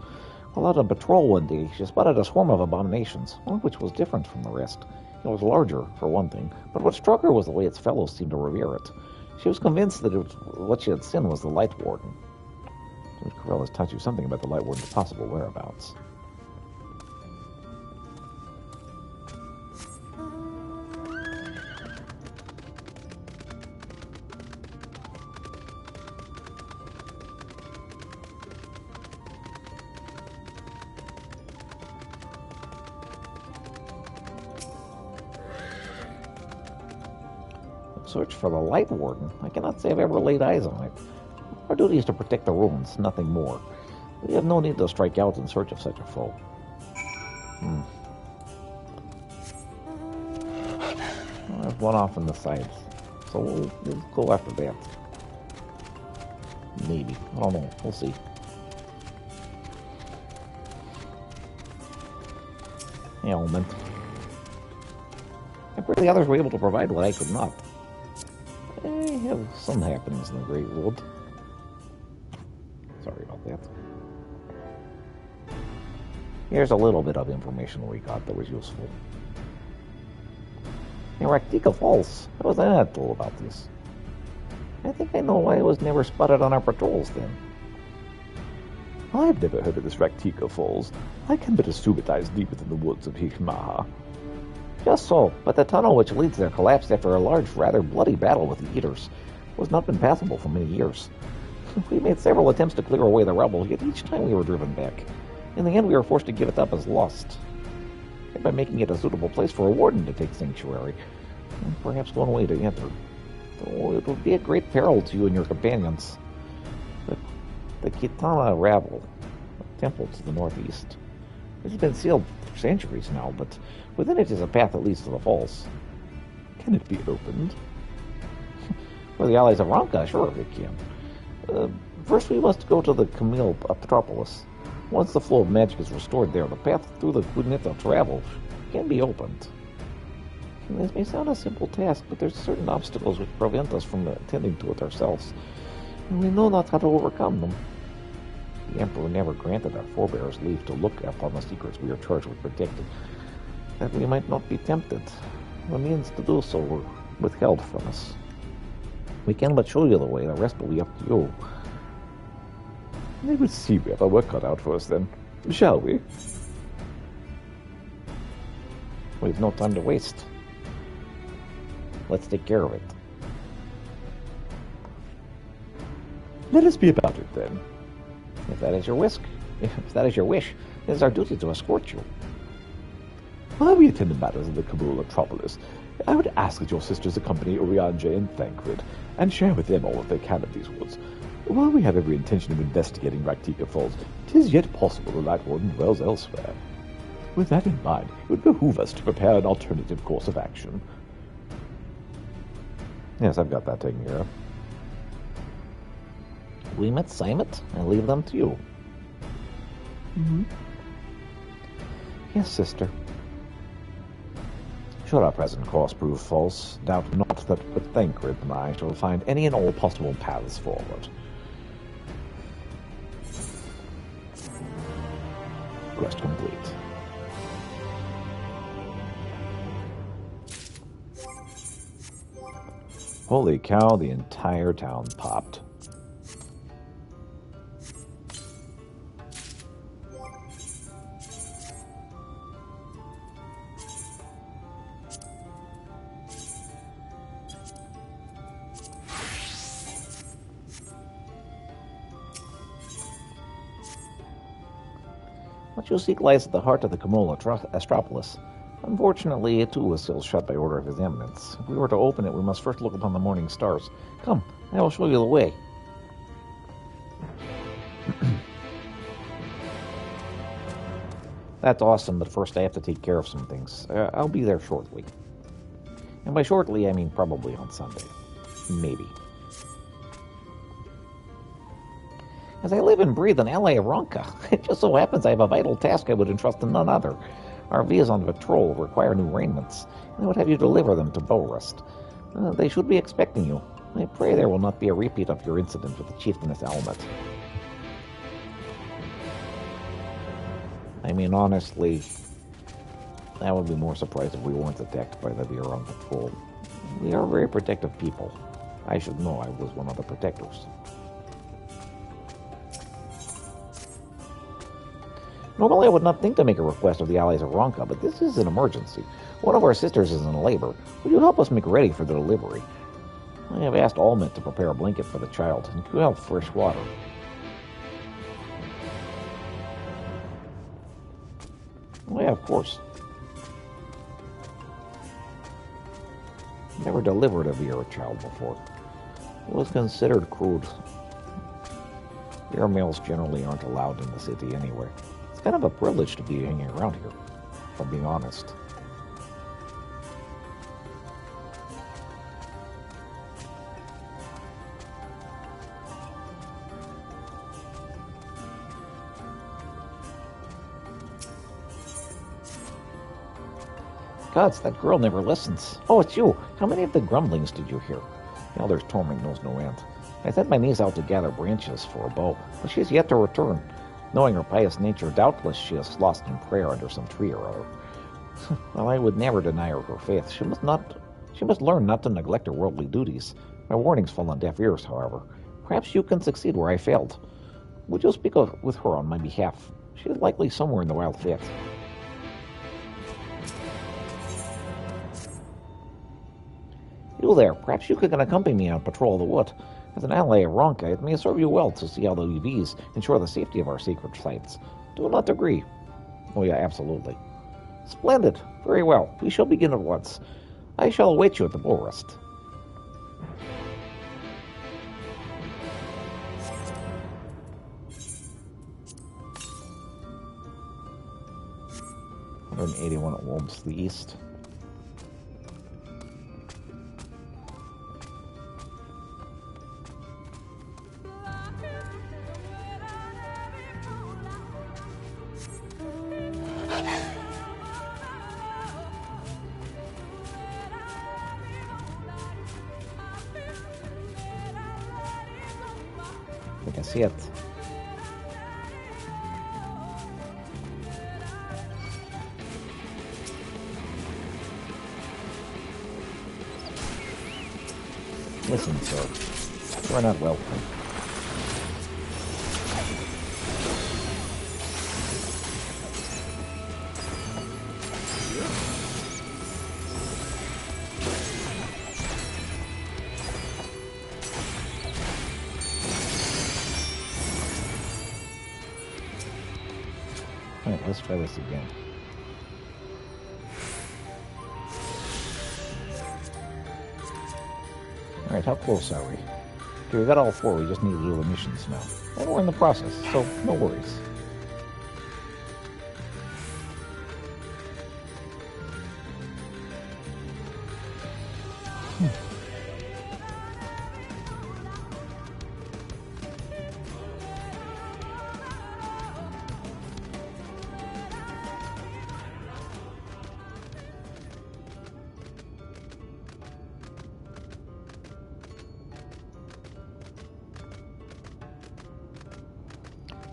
Speaker 2: While out on patrol one day, she spotted a swarm of abominations, one which was different from the rest. It was larger, for one thing, but what struck her was the way its fellows seemed to revere it. She was convinced that what she had seen was the Light Warden. Kirill has taught you something about the Light Warden's possible whereabouts. Search for the Light Warden. I cannot say I've ever laid eyes on it. Our duty is to protect the ruins, nothing more. We have no need to strike out in search of such a foe. There's one off on the sides, so we'll go after that. Maybe. I don't know. We'll see. Ailment. I'm pretty the others were able to provide what I could not. I have some happenings in the Great World. Sorry about that. Here's a little bit of information we got that was useful. In Raktika Falls, how was I not told about this? I think I know why it was never spotted on our patrols then.
Speaker 16: I've never heard of this Raktika Falls. I can but assume it lies deep within the woods of Hikmaha.
Speaker 2: Just so, but the tunnel which leads there collapsed after a large, rather bloody battle with the Eaters. It was not been passable for many years. We made several attempts to clear away the rubble, yet each time we were driven back. In the end, we were forced to give it up as lost. By making it a suitable place for a warden to take sanctuary, and perhaps one way to enter. Though it would be a great peril to you and your companions. The Kitana Rabble, a temple to the northeast. It has been sealed for centuries now, but within it is a path that leads to the falls.
Speaker 16: Can it be opened?
Speaker 2: For the allies of Ranka, sure it can. First we must go to the Camille Metropolis. Once the flow of magic is restored there, the path through the Kunita travel can be opened. This may sound a simple task, but there's certain obstacles which prevent us from attending to it ourselves, and we know not how to overcome them. The Emperor never granted our forebears leave to look upon the secrets we are charged with protecting, that we might not be tempted. The means to do so were withheld from us. We can but show you the way, the rest will be up to you.
Speaker 16: I would see we have our work cut out for us then. Shall we?
Speaker 2: We've no time to waste. Let's take care of it.
Speaker 16: Let us be about it then.
Speaker 2: If that is your wish, it is our duty to escort you.
Speaker 16: While we attend the matters of the Kabul metropolis, I would ask that your sisters accompany Urianger and Thancred, and share with them all that they can of these woods. While we have every intention of investigating Raktika Falls, it is yet possible the Light Warden dwells elsewhere. With that in mind, it would behoove us to prepare an alternative course of action.
Speaker 2: Yes, I've got that taken care of. We must sign it and leave them to you.
Speaker 16: Mm-hmm.
Speaker 2: Yes, sister. Should our present course prove false, doubt not that with Thancred and I shall find any and all possible paths forward. Quest complete. Holy cow, the entire town popped.
Speaker 8: you seek lies at the heart of the Camola Astropolis. Unfortunately, it too was still shut by order of His Eminence. If we were to open it, we must first look upon the morning stars. Come, I will show you the way. That's awesome, but first I have to take care of some things. I'll be there shortly. And by shortly, I mean probably on Sunday. Maybe. As I live and breathe an ally of Ronka, it just so happens I have a vital task I would entrust to none other. Our Vias on patrol require new raiments, and I would have you deliver them to Bowrest. They should be expecting you. I pray there will not be a repeat of your incident with the Chieftainess Almet. I mean, honestly, I would be more surprised if we weren't attacked by the Vira on patrol. We are very protective people. I should know I was one of the protectors. Normally I would not think to make a request of the allies of Ronka, but this is an emergency. One of our sisters is in labor. Would you help us make ready for the delivery? I have asked Almet to prepare a blanket for the child, and could help fresh water. Oh, yeah, of course. Never delivered a Vira child before. It was considered crude. Vira males generally aren't allowed in the city anyway. It's kind of a privilege to be hanging around here, if I'm being honest. Gods, that girl never listens. Oh, it's you. How many of the grumblings did you hear? The elder's torment knows no end. I sent my niece out to gather branches for a bow, but she has yet to return. Knowing her pious nature, doubtless she is lost in prayer under some tree or other. Well, I would never deny her faith. She must learn not to neglect her worldly duties. My warnings fall on deaf ears, however. Perhaps you can succeed where I failed. Would you speak with her on my behalf? She is likely somewhere in the Wild Faith. You there, perhaps you can accompany me on patrol of the wood. As an ally of Ronka, it may serve you well to see how the EVs ensure the safety of our secret sites. Do not agree? Oh yeah, absolutely. Splendid. Very well. We shall begin at once. I shall await you at the Bowrest. $181 wolves to the east. I think I see it. Listen, sir. You are not welcome. Alright, let's try this again. Alright, how close are we? Okay, we got all four, we just need to do the missions now. And we're in the process, so no worries.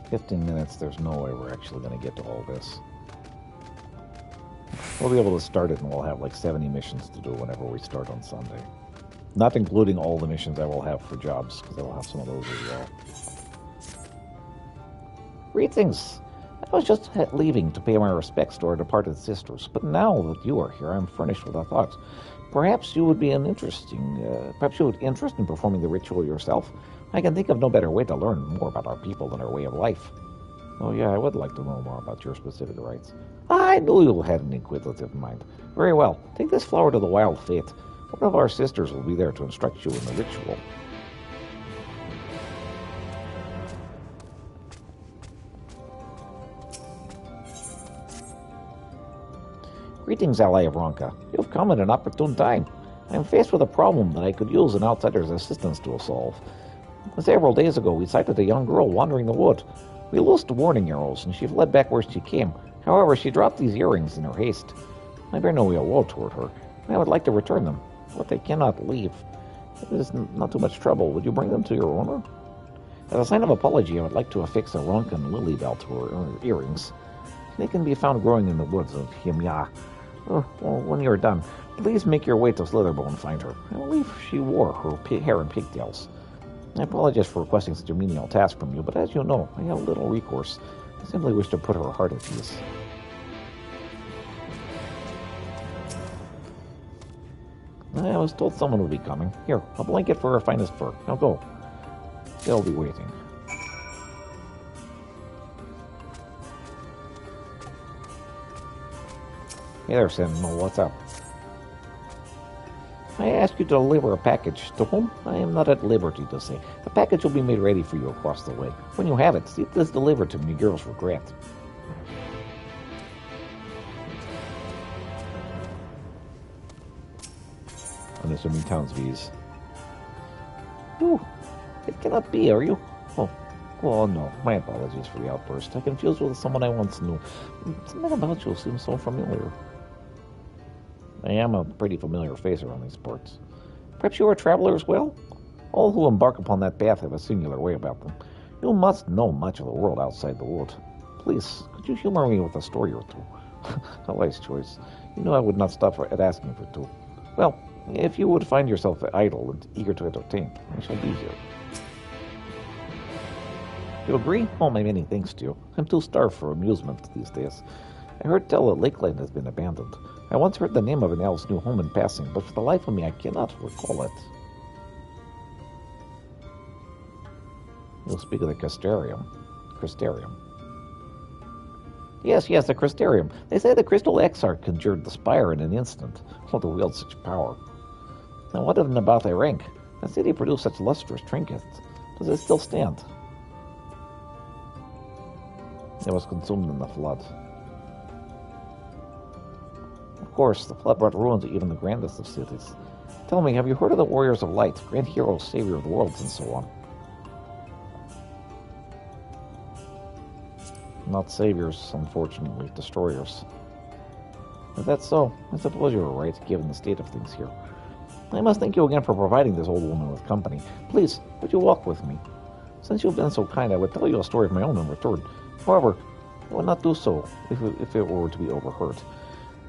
Speaker 8: "15 minutes, there's no way we're actually going to get to all this. We'll be able to start it and we'll have like 70 missions to do whenever we start on Sunday. Not including all the missions I will have for jobs, because I will have some of those as well. Greetings! I was just leaving to pay my respects to our departed sisters, but now that you are here, I'm furnished with a thought. Perhaps you would be interest in performing the ritual yourself. I can think of no better way to learn more about our people than our way of life."
Speaker 2: Oh yeah, I would like to know more about your specific rights. I knew you had an inquisitive mind. Very well. Take this flower to the Wild Fate. One of our sisters will be there to instruct you in the ritual. Greetings, ally of Ronka. You've come at an opportune time. I am faced with a problem that I could use an outsider's assistance to solve. Several days ago, we sighted a young girl wandering the wood. We loosed warning arrows, and she fled back where she came. However, she dropped these earrings in her haste. I bear no ill will toward her, and I would like to return them, but I cannot leave. It is not too much trouble. Would you bring them to your owner? As a sign of apology, I would like to affix a Ronkan lily bell to her earrings. They can be found growing in the woods of Himya. Well, when you're done, please make your way to Slitherbone and find her. I believe she wore her hair in pigtails. I apologize for requesting such a menial task from you, but as you know, I have little recourse. I simply wish to put her heart at ease. I was told someone would be coming. Here, a blanket for her finest fur. Now go. They'll be waiting. Hey there, Sentinel. What's up? I ask you to deliver a package. To whom? I am not at liberty to say. The package will be made ready for you across the way. When you have it, see it is delivered to me. Girls regret. Unassuming Townsvies. Ooh, it cannot be, are you? Oh, no. My apologies for the outburst. I confused with someone I once knew. Something about you seems so familiar. I am a pretty familiar face around these parts. Perhaps you are a traveler as well? All who embark upon that path have a singular way about them. You must know much of the world outside the wood. Please, could you humor me with a story or two? A wise choice. You know I would not stop at asking for two. Well, if you would find yourself idle and eager to entertain, I shall be here. You agree? Oh, my many thanks to you. I'm too starved for amusement these days. I heard tell that Lakeland has been abandoned. I once heard the name of an elf's new home in passing, but for the life of me I cannot recall it. You'll speak of the Crystarium. Yes, the Crystarium. They say the Crystal Exarch conjured the spire in an instant. Oh, to wield such power. Now what of Nabatha Rank? The city produced such lustrous trinkets. Does it still stand? It was consumed in the flood. Of course, the flood brought ruin to even the grandest of cities. Tell me, have you heard of the Warriors of Light, grand heroes, savior of the worlds, and so on? Not saviors, unfortunately, destroyers. If that's so, I suppose you're right, given the state of things here. I must thank you again for providing this old woman with company. Please, would you walk with me? Since you've been so kind, I would tell you a story of my own in return. However, I would not do so if it were to be overheard.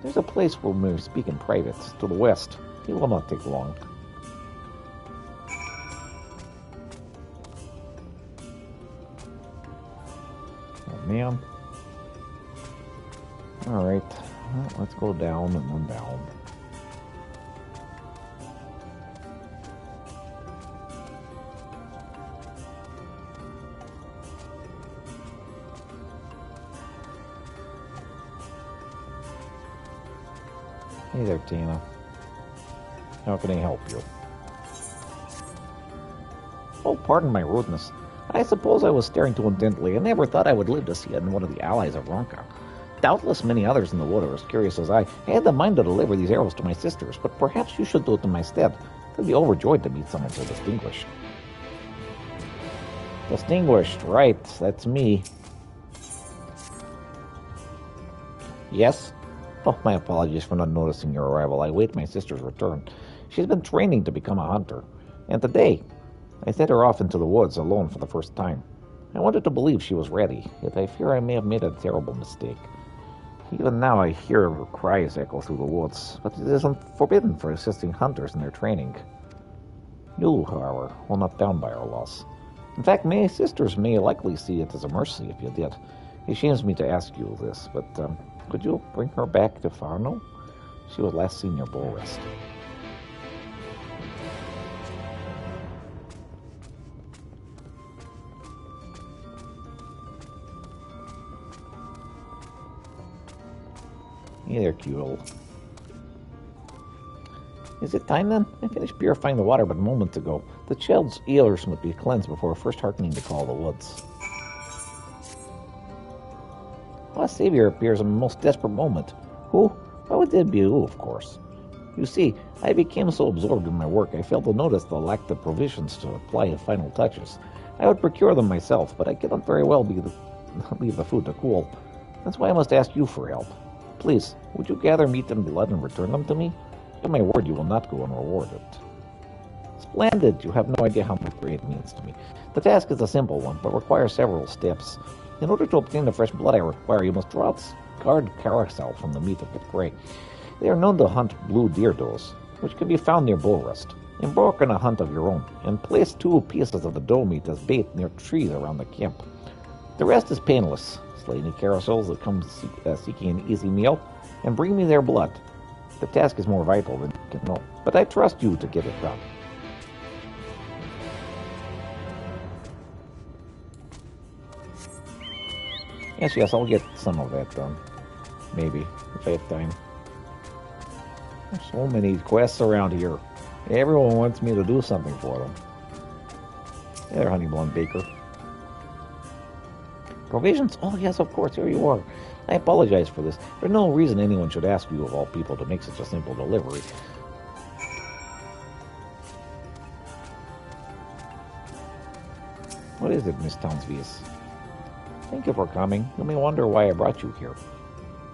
Speaker 2: There's a place where we may speak in private, to the west. It will not take long. Oh, man. Alright, well, let's go down and then down. Hey there, Tina. How can I help you? Oh, pardon my rudeness. I suppose I was staring too intently and never thought I would live to see it in one of the allies of Ronka. Doubtless many others in the wood are as curious as I. I had the mind to deliver these arrows to my sisters, but perhaps you should do it in my stead. They'd be overjoyed to meet someone so distinguished. Distinguished, right. That's me. Yes? Oh, my apologies for not noticing your arrival. I await my sister's return. She's been training to become a hunter. And today, I sent her off into the woods alone for the first time. I wanted to believe she was ready, yet I fear I may have made a terrible mistake. Even now I hear her cries echo through the woods, but it isn't forbidden for assisting hunters in their training. You, however, will not down by our loss. In fact, my sisters may likely see it as a mercy if you did. It shames me to ask you this, but could you bring her back to Farno? She was last seen near Bull Rest.
Speaker 1: They're cute. Is it time then? I finished purifying the water but moments ago. The child's ears must be cleansed before first hearkening the call of the woods. Our savior appears in a most desperate moment. Who? Why would that be you, of course? You see, I became so absorbed in my work I failed to notice the lack of provisions to apply the final touches. I would procure them myself, but I cannot very well leave the food to cool. That's why I must ask you for help. Please, would you gather meat and blood and return them to me? Give my word you will not go unrewarded. Splendid! You have no idea how much great it means to me. The task is a simple one, but requires several steps. In order to obtain the fresh blood I require, you must draw out scarred carousel from the meat of the prey. They are known to hunt blue deer does, which can be found near bull rust. Embark on a hunt of your own, and place 2 pieces of the doe meat as bait near trees around the camp. The rest is painless. Slay any carousels that come seeking an easy meal, and bring me their blood. The task is more vital than you can know, but I trust you to get it done. Yes, I'll get some of that done. Maybe, if I have time. There's so many quests around here. Everyone wants me to do something for them. There, Honeyblonde Baker. Provisions? Oh, yes, of course, here you are. I apologize for this. There's no reason anyone should ask you, of all people, to make such a simple delivery. What is it, Miss Townsvies? Thank you for coming. You may wonder why I brought you here.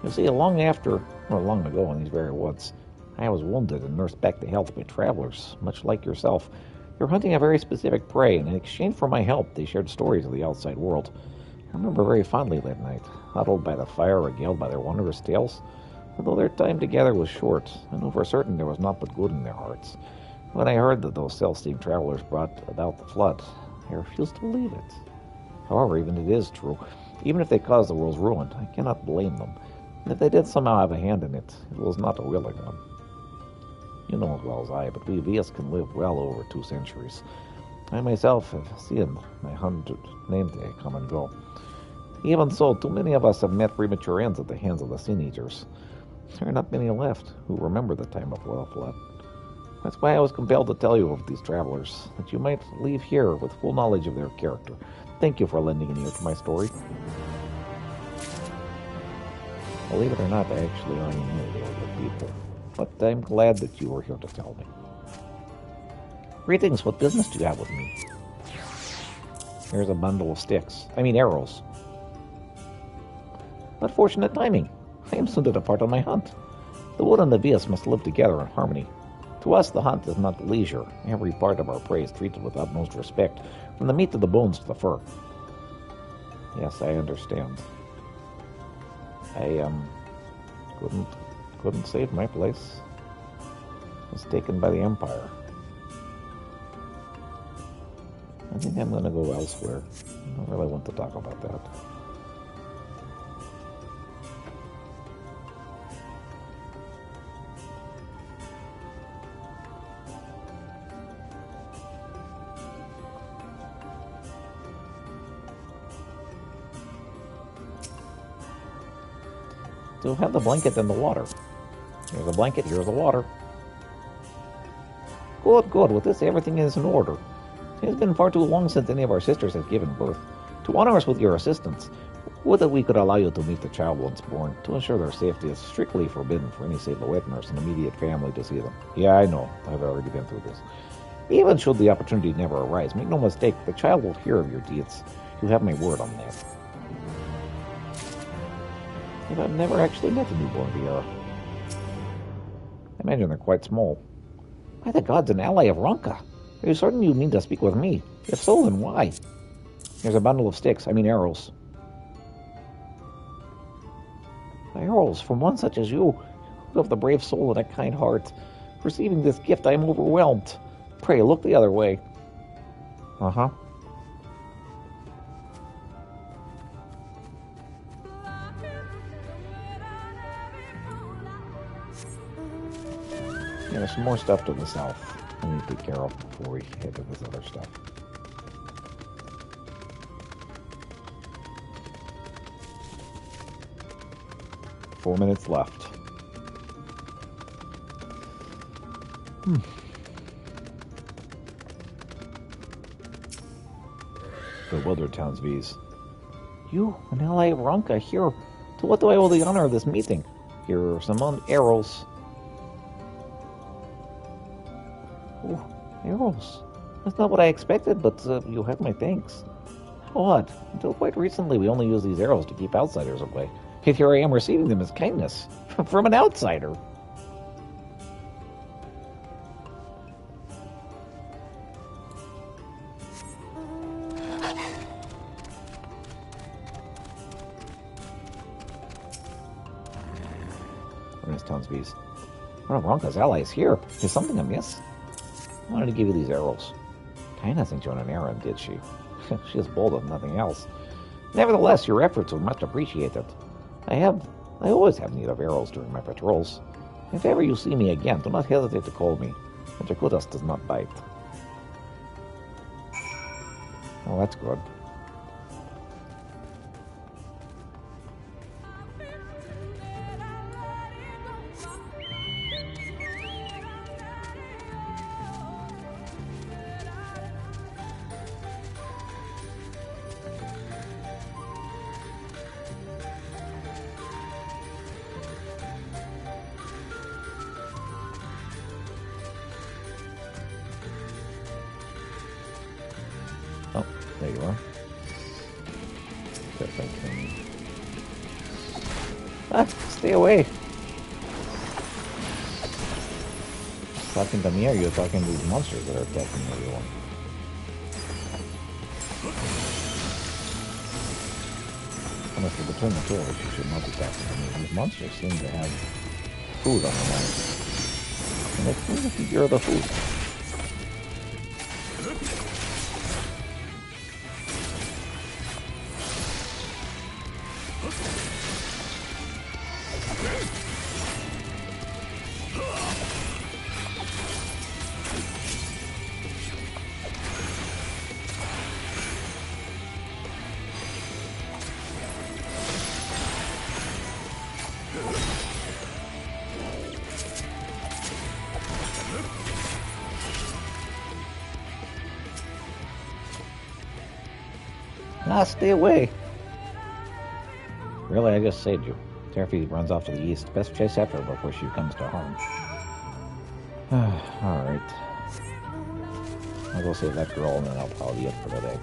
Speaker 1: You see, long ago in these very woods, I was wounded and nursed back to health by travelers, much like yourself. You're hunting a very specific prey, and in exchange for my help, they shared stories of the outside world. I remember very fondly that night, huddled by the fire, regaled by their wondrous tales. Although their time together was short, I know for certain there was naught but good in their hearts. When I heard that those self-esteemed travelers brought about the flood, I refused to believe it. However, even if it is true, even if they caused the world's ruin, I cannot blame them. And if they did somehow have a hand in it, it was not a willing one. You know as well as I, but we Vias can live well over 2 centuries. I myself have seen my 100 name day come and go. Even so, too many of us have met premature ends at the hands of the Sin Eaters. There are not many left who remember the time of the flood. That's why I was compelled to tell you of these travelers, that you might leave here with full knowledge of their character. Thank you for lending an ear to my story. Believe it or not, I actually only knew they were good people. But I'm glad that you were here to tell me. Greetings, what business do you have with me? Here's a bundle of arrows. What fortunate timing. I am soon to depart on my hunt. The wood and the Vias must live together in harmony. To us, the hunt is not leisure. Every part of our prey is treated with utmost respect, from the meat to the bones to the fur. Yes, I understand. I couldn't save my place. It was taken by the Empire. I think I'm going to go elsewhere. I don't really want to talk about that. So have the blanket and the water. Here's the blanket, here's the water. Good. With this, everything is in order. It has been far too long since any of our sisters has given birth. To honor us with your assistance, would that we could allow you to meet the child once born. To ensure their safety, it's strictly forbidden for any save the wet nurse and immediate family to see them. Yeah, I know. I've already been through this. Even should the opportunity never arise, make no mistake, the child will hear of your deeds. You have my word on that. But I've never actually met a newborn Viera. I imagine they're quite small. By the gods, an ally of Ronka. Are you certain you need to speak with me? If so, then why? Here's a bundle of arrows. Arrows from one such as you, who have the brave soul and a kind heart. Receiving this gift, I am overwhelmed. Pray, look the other way. Uh-huh. Yeah, there's some more stuff to the south we need to take care of before we head to this other stuff. Four minutes left. Bewildered Townsvies. You, an ally of Ronka, here. To what do I owe the honor of this meeting? Here are some arrows. Oh, arrows. That's not what I expected, but you have my thanks. How odd. Until quite recently, we only used these arrows to keep outsiders away. Yet here I am receiving them as kindness from an outsider. Townsvies. One of Ronka's allies here. Is something amiss? I wanted to give you these arrows. Kaina sent you on an errand, did she? She is bold as nothing else. Nevertheless, your efforts are much appreciated. I always have need of arrows during my patrols. If ever you see me again, do not hesitate to call me. The Jakutas does not bite. Oh, that's good. Oh, there you are. Guess I can... Ah, stay away! Talking to me, or you're talking to these monsters that are attacking everyone? Honestly, between the two of us, you should not be attacking me. These monsters seem to have food on their minds. And it seems like you're the food. Ah, stay away. Really, I just saved you. Terfi runs off to the east. Best chase after her before she comes to harm. Alright. I'll go save that girl and then I'll probably be it for the day.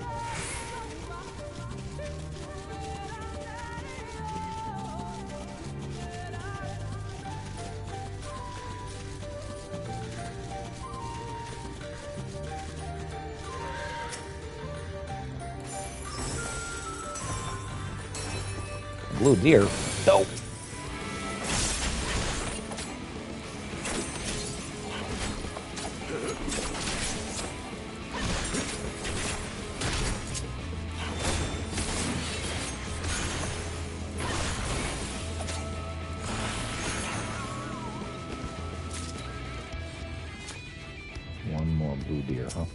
Speaker 1: Blue deer. Nope. One more blue deer, huh?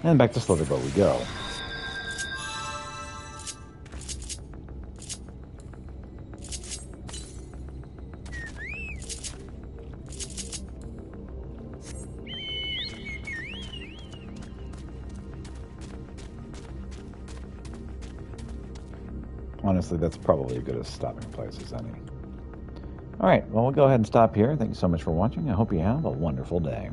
Speaker 1: And back to Slitherbow we go. Honestly, that's probably as good a stopping place as any. Alright, well, we'll go ahead and stop here. Thank you so much for watching. I hope you have a wonderful day.